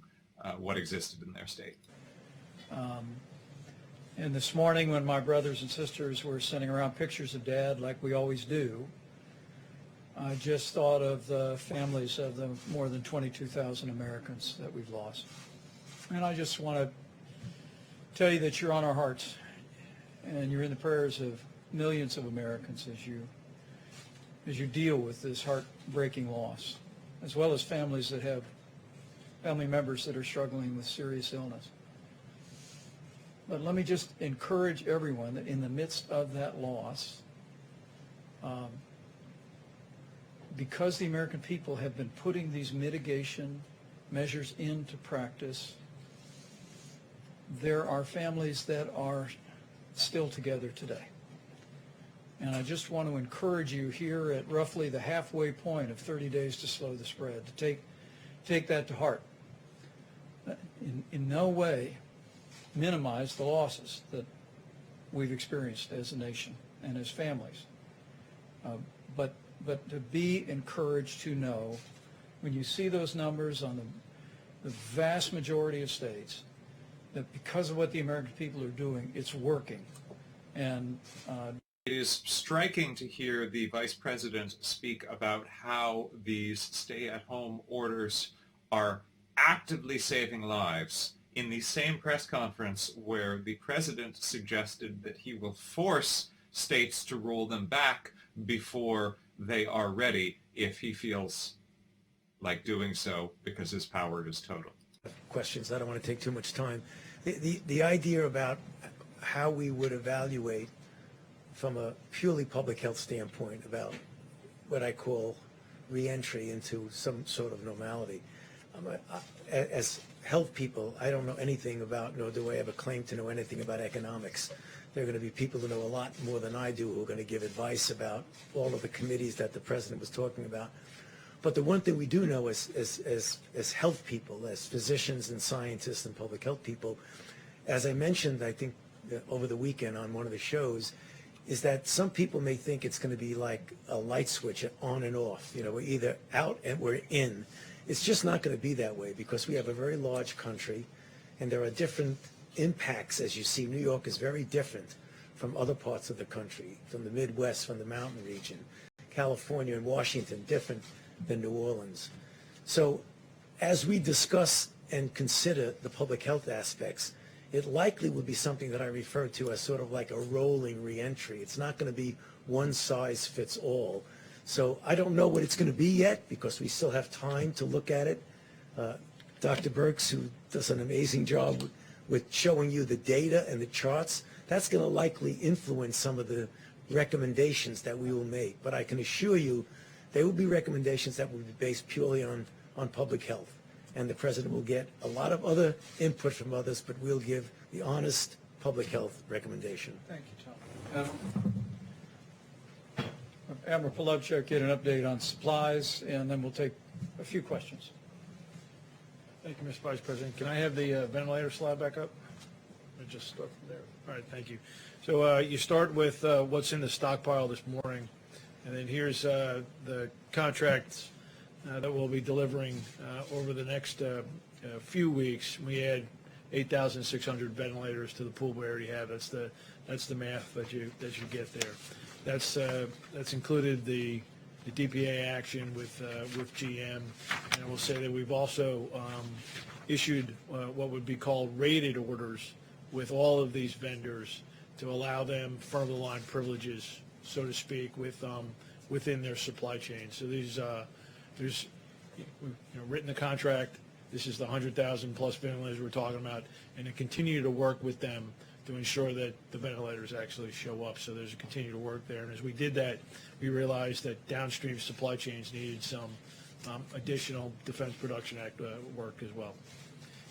what existed in their state. And this morning, when my brothers and sisters were sending around pictures of Dad, like we always do, I just thought of the families of the more than 22,000 Americans that we've lost. And I just want to tell you that you're on our hearts, and you're in the prayers of millions of Americans as you deal with this heartbreaking loss, as well as families that have family members that are struggling with serious illness. But let me just encourage everyone that in the midst of that loss, because the American people have been putting these mitigation measures into practice, there are families that are still together today. And I just want to encourage you here at roughly the halfway point of 30 days to slow the spread to take that to heart. In no way minimize the losses that we've experienced as a nation and as families. But to be encouraged to know, when you see those numbers on the vast majority of states, that because of what the American people are doing, it's working. And it is striking to hear the Vice President speak about how these stay-at-home orders are actively saving lives in the same press conference where the President suggested that he will force states to roll them back before they are ready if he feels like doing so because his power is total. Questions. I don't want to take too much time. The idea about how we would evaluate from a purely public health standpoint about what I call re-entry into some sort of normality. As health people, I don't know anything about, nor do I have a claim to know anything about economics. There are going to be people who know a lot more than I do who are going to give advice about all of the committees that the President was talking about. But the one thing we do know as health people, as physicians and scientists and public health people, as I mentioned, I think over the weekend on one of the shows, is that some people may think it's going to be like a light switch, on and off. You know, we're either out and we're in. It's just not going to be that way because we have a very large country and there are different impacts. As you see, New York is very different from other parts of the country, from the Midwest, from the mountain region. California and Washington, different than New Orleans. So as we discuss and consider the public health aspects, it likely would be something that I refer to as sort of like a rolling reentry. It's not going to be one size fits all. So I don't know what it's going to be yet because we still have time to look at it. Dr. Birx, who does an amazing job with showing you the data and the charts, that's going to likely influence some of the recommendations that we will make. But I can assure you they will be recommendations that will be based purely on public health. And the President will get a lot of other input from others, but we'll give the honest public health recommendation. Thank you, Tom. Admiral Polowchuk, get an update on supplies, and then we'll take a few questions. Thank you, Mr. Vice President. Can I have the ventilator slide back up? I'll just start from there. All right, thank you. So you start with what's in the stockpile this morning, and then here's the contracts that we'll be delivering over the next few weeks. We add 8,600 ventilators to the pool we already have. That's the math that you get there. That's included the DPA action with GM, and I will say that we've also issued what would be called rated orders with all of these vendors to allow them front-of-the-line privileges, so to speak, within their supply chain. So there's written the contract. This is the 100,000 plus ventilators we're talking about, and to continue to work with them to ensure that the ventilators actually show up. So there's a continued work there. And as we did that, we realized that downstream supply chains needed some additional Defense Production Act work as well.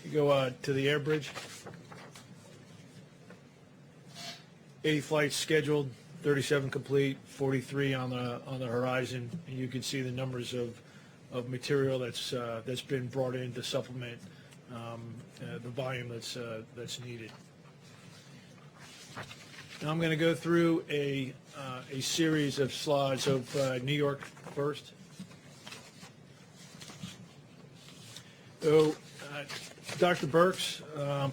You go to the air bridge. 80 flights scheduled, 37 complete, 43 on the horizon, and you can see the numbers of material that's been brought in to supplement the volume that's needed. Now I'm going to go through a series of slides of New York first. So Dr. Birx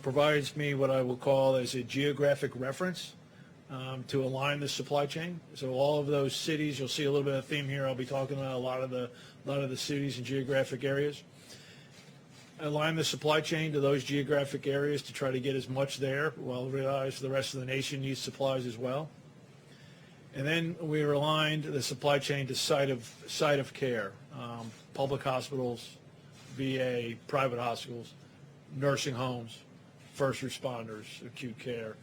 provides me what I will call as a geographic reference to align the supply chain. So all of those cities, you'll see a little bit of theme here. I'll be talking about a lot of the cities and geographic areas. Align the supply chain to those geographic areas to try to get as much there, while realize the rest of the nation needs supplies as well. And then we aligned the supply chain to site of care, public hospitals, VA, private hospitals, nursing homes, first responders, acute care,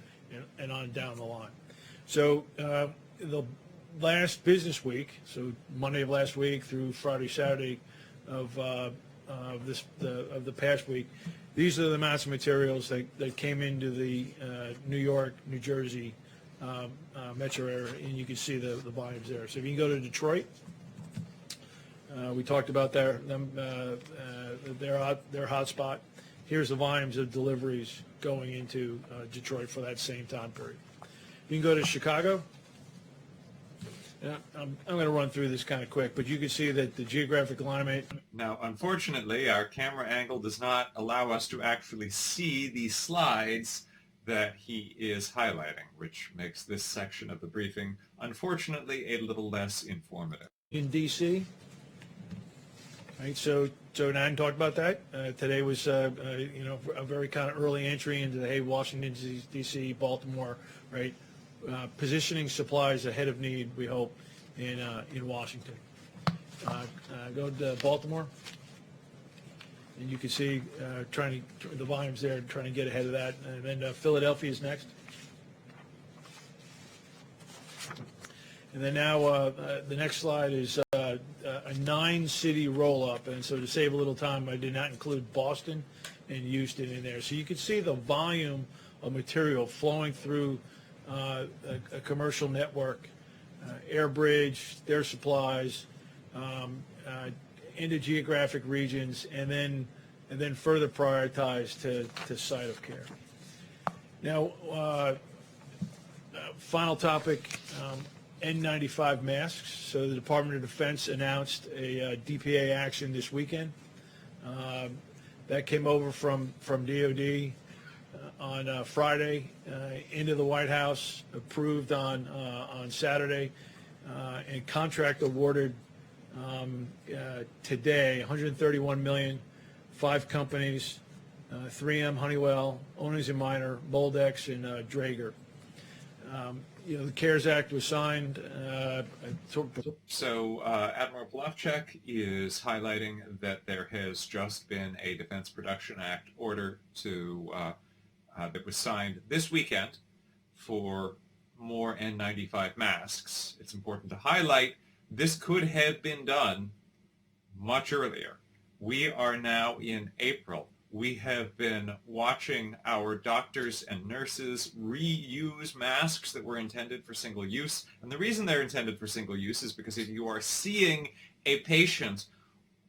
and on down the line. So the last business week, so Monday of last week through Friday, Saturday of the past week, these are the amounts of materials that came into the New York, New Jersey metro area, and you can see the volumes there. So if you can go to Detroit, we talked about their hotspot. Here's the volumes of deliveries going into Detroit for that same time period. You can go to Chicago. I'm going to run through this kind of quick, but you can see that the geographic alignment. Now, unfortunately, our camera angle does not allow us to actually see the slides that he is highlighting, which makes this section of the briefing, unfortunately, a little less informative. In D.C., right, so Nan talked about that. Today was, a very kind of early entry into the, hey, Washington, D.C., Baltimore, right? Positioning supplies ahead of need, we hope, in Washington. Go to Baltimore, and you can see the volumes there, trying to get ahead of that. And then Philadelphia is next. And then now the next slide is a 9-city roll-up. And so to save a little time, I did not include Boston and Houston in there. So you can see the volume of material flowing through a commercial network, air bridge, their supplies, into geographic regions, and then further prioritized to site of care. Now, final topic, N95 masks. So the Department of Defense announced a DPA action this weekend. That came over from DOD on Friday, into the White House, approved on Saturday, and contract awarded today, $131 million, 5 companies, 3M, Honeywell, Owens & Minor, Boldex, and Draeger. The CARES Act was signed. So Admiral Polowczyk is highlighting that there has just been a Defense Production Act order that was signed this weekend for more N95 masks. It's important to highlight this could have been done much earlier. We are now in April. We have been watching our doctors and nurses reuse masks that were intended for single use. And the reason they're intended for single use is because if you are seeing a patient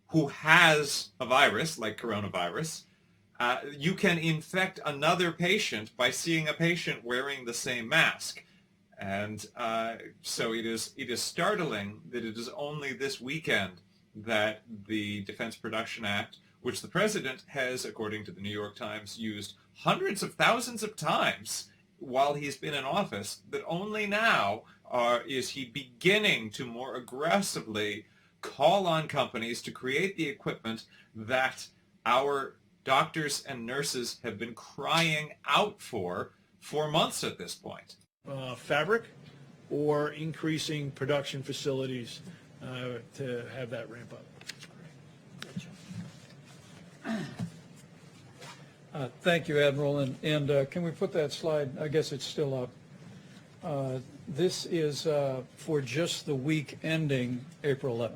who has a virus, like coronavirus, you can infect another patient by seeing a patient wearing the same mask. And so it is startling that it is only this weekend that the Defense Production Act, which the president has, according to the New York Times, used hundreds of thousands of times while he's been in office, that only now is he beginning to more aggressively call on companies to create the equipment that our doctors and nurses have been crying out for months at this point. Fabric or increasing production facilities to have that ramp up. Thank you, Admiral. And can we put that slide? I guess it's still up. This is for just the week ending April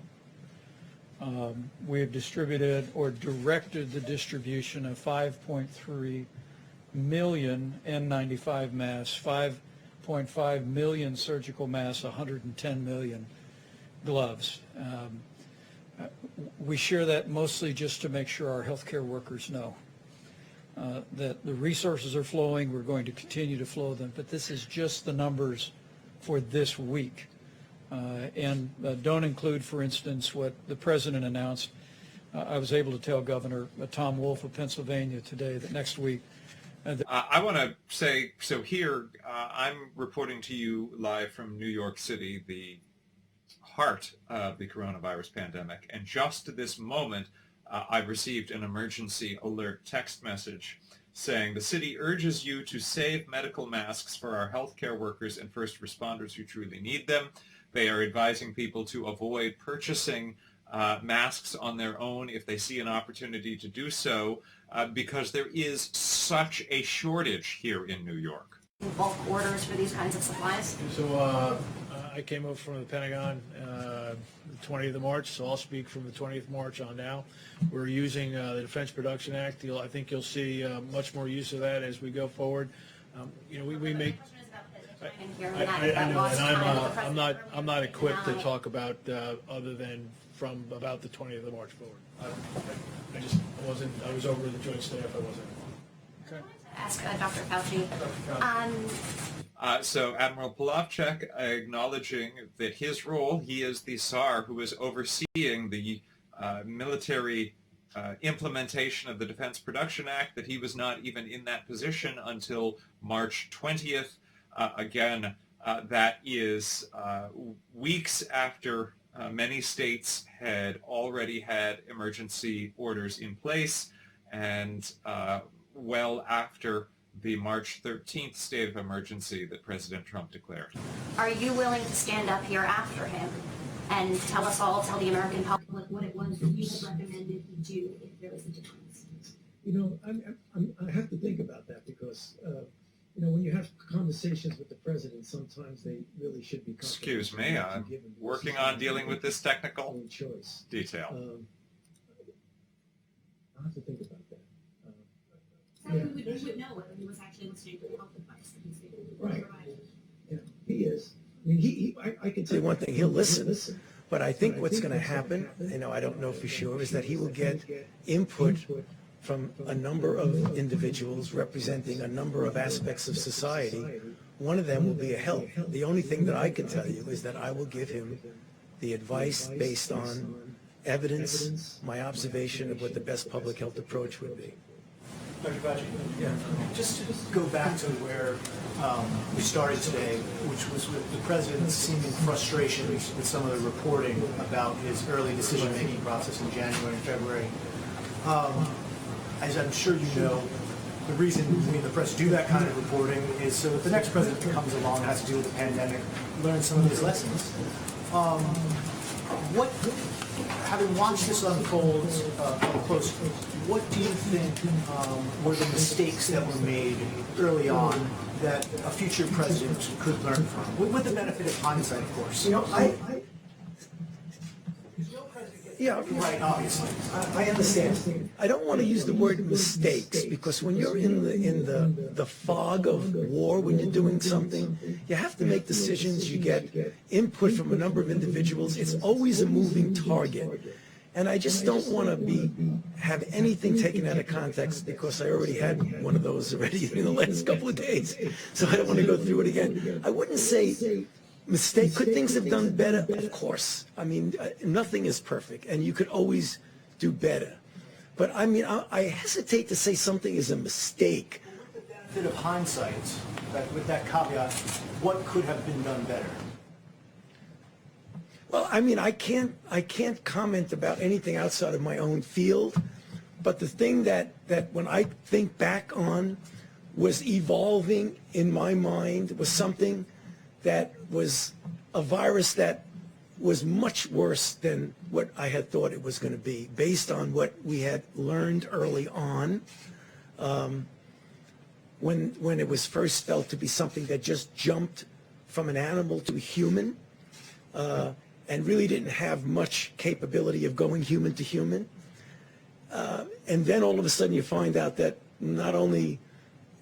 11th. We have distributed or directed the distribution of 5.3 million N95 masks, 5.5 million surgical masks, 110 million gloves. We share that mostly just to make sure our healthcare workers know that the resources are flowing. We're going to continue to flow them, but this is just the numbers for this week. And don't include, for instance, what the president announced. I was able to tell Governor Tom Wolf of Pennsylvania today that next week. I want to say, so here I'm reporting to you live from New York City, the heart of the coronavirus pandemic. And just to this moment, I've received an emergency alert text message saying the city urges you to save medical masks for our healthcare workers and first responders who truly need them. They are advising people to avoid purchasing masks on their own if they see an opportunity to do so, because there is such a shortage here in New York. Bulk orders for these kinds of supplies? So I came over from the Pentagon the 20th of March, so I'll speak from the 20th of March on now. We're using the Defense Production Act. I think you'll see much more use of that as we go forward. We make. I know, and I'm not equipped to talk about other than from about the 20th of March forward. I was over the Joint Staff. I wasn't. Okay. Ask Dr. Fauci. So Admiral Polowczyk acknowledging that his role, he is the SAR who is overseeing the military implementation of the Defense Production Act, that he was not even in that position until March 20th. Again, that is weeks after many states had already had emergency orders in place, and well after the March 13th state of emergency that President Trump declared. Are you willing to stand up here after him and tell us all, tell the American public what it was that you had recommended he do if there was a difference? I have to think about that because, when you have conversations with the president, sometimes they really should be. Excuse me, I'm working on dealing with this technical detail. I'll have to think about that. So you would know whether he was actually listening to the health advice that he's giving. Right. Yeah, he is. I mean, I can tell you one thing, he'll listen. But I think what's going to happen, I don't know for sure, is that he will get input from a number of individuals representing a number of aspects of society. One of them will be a help. The only thing that I can tell you is that I will give him the advice based on evidence, my observation of what the best public health approach would be. Dr. Fauci, just to go back to where we started today, which was with the president's seeming frustrations with some of the reporting about his early decision-making process in January and February. as I'm sure you know, the reason we in the press do that kind of reporting is so if the next president comes along and has to deal with the pandemic, learn some of his lessons. Having watched this unfold up close, what do you think were the mistakes that were made early on that a future president could learn from, with the benefit of hindsight, of course? Yeah, right, obviously. I understand. I don't want to use the word mistakes because when you're in the fog of war, when you're doing something, you have to make decisions. You get input from a number of individuals. It's always a moving target. And I just don't want to have anything taken out of context because I already had one of those already in the last couple of days. So I don't want to go through it again. I wouldn't say mistake. Could things have done better? Of course. I mean, nothing is perfect, and you could always do better. But I mean, I hesitate to say something is a mistake. With the benefit of hindsight, with that caveat, what could have been done better? Well, I mean, I can't comment about anything outside of my own field. But the thing that when I think back on was evolving in my mind was something that was a virus that was much worse than what I had thought it was going to be, based on what we had learned early on, when it was first felt to be something that just jumped from an animal to a human, and really didn't have much capability of going human to human. And then all of a sudden you find out that not only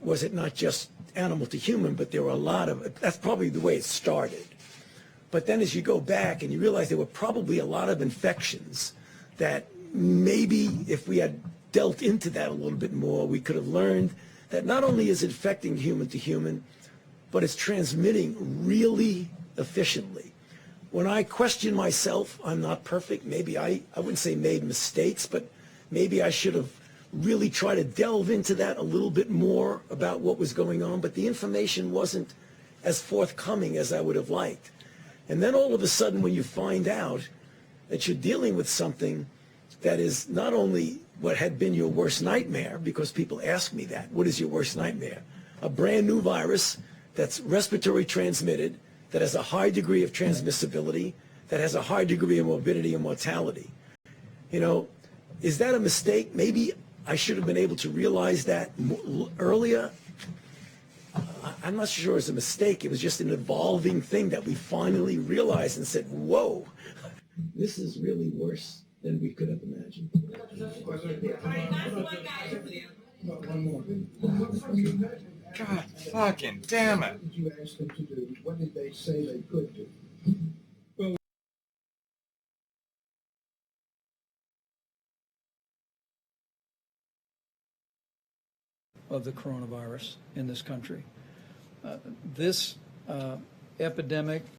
was it not just animal to human, but there were a lot of, that's probably the way it started. But then as you go back and you realize there were probably a lot of infections that maybe if we had dealt into that a little bit more, we could have learned that not only is it affecting human to human, but it's transmitting really efficiently. When I question myself, I'm not perfect. Maybe I wouldn't say made mistakes, but maybe I should have really tried to delve into that a little bit more about what was going on, but the information wasn't as forthcoming as I would have liked. And then all of a sudden when you find out that you're dealing with something that is not only what had been your worst nightmare, because people ask me that, what is your worst nightmare? A brand new virus that's respiratory transmitted, that has a high degree of transmissibility, that has a high degree of morbidity and mortality. You know, is that a mistake? Maybe I should have been able to realize that earlier. I'm not sure it's a mistake. It was just an evolving thing that we finally realized and said, whoa, this is really worse than we could have imagined. God fucking damn it. What did you ask them to do? What did they say they could do? Of the coronavirus in this country. This epidemic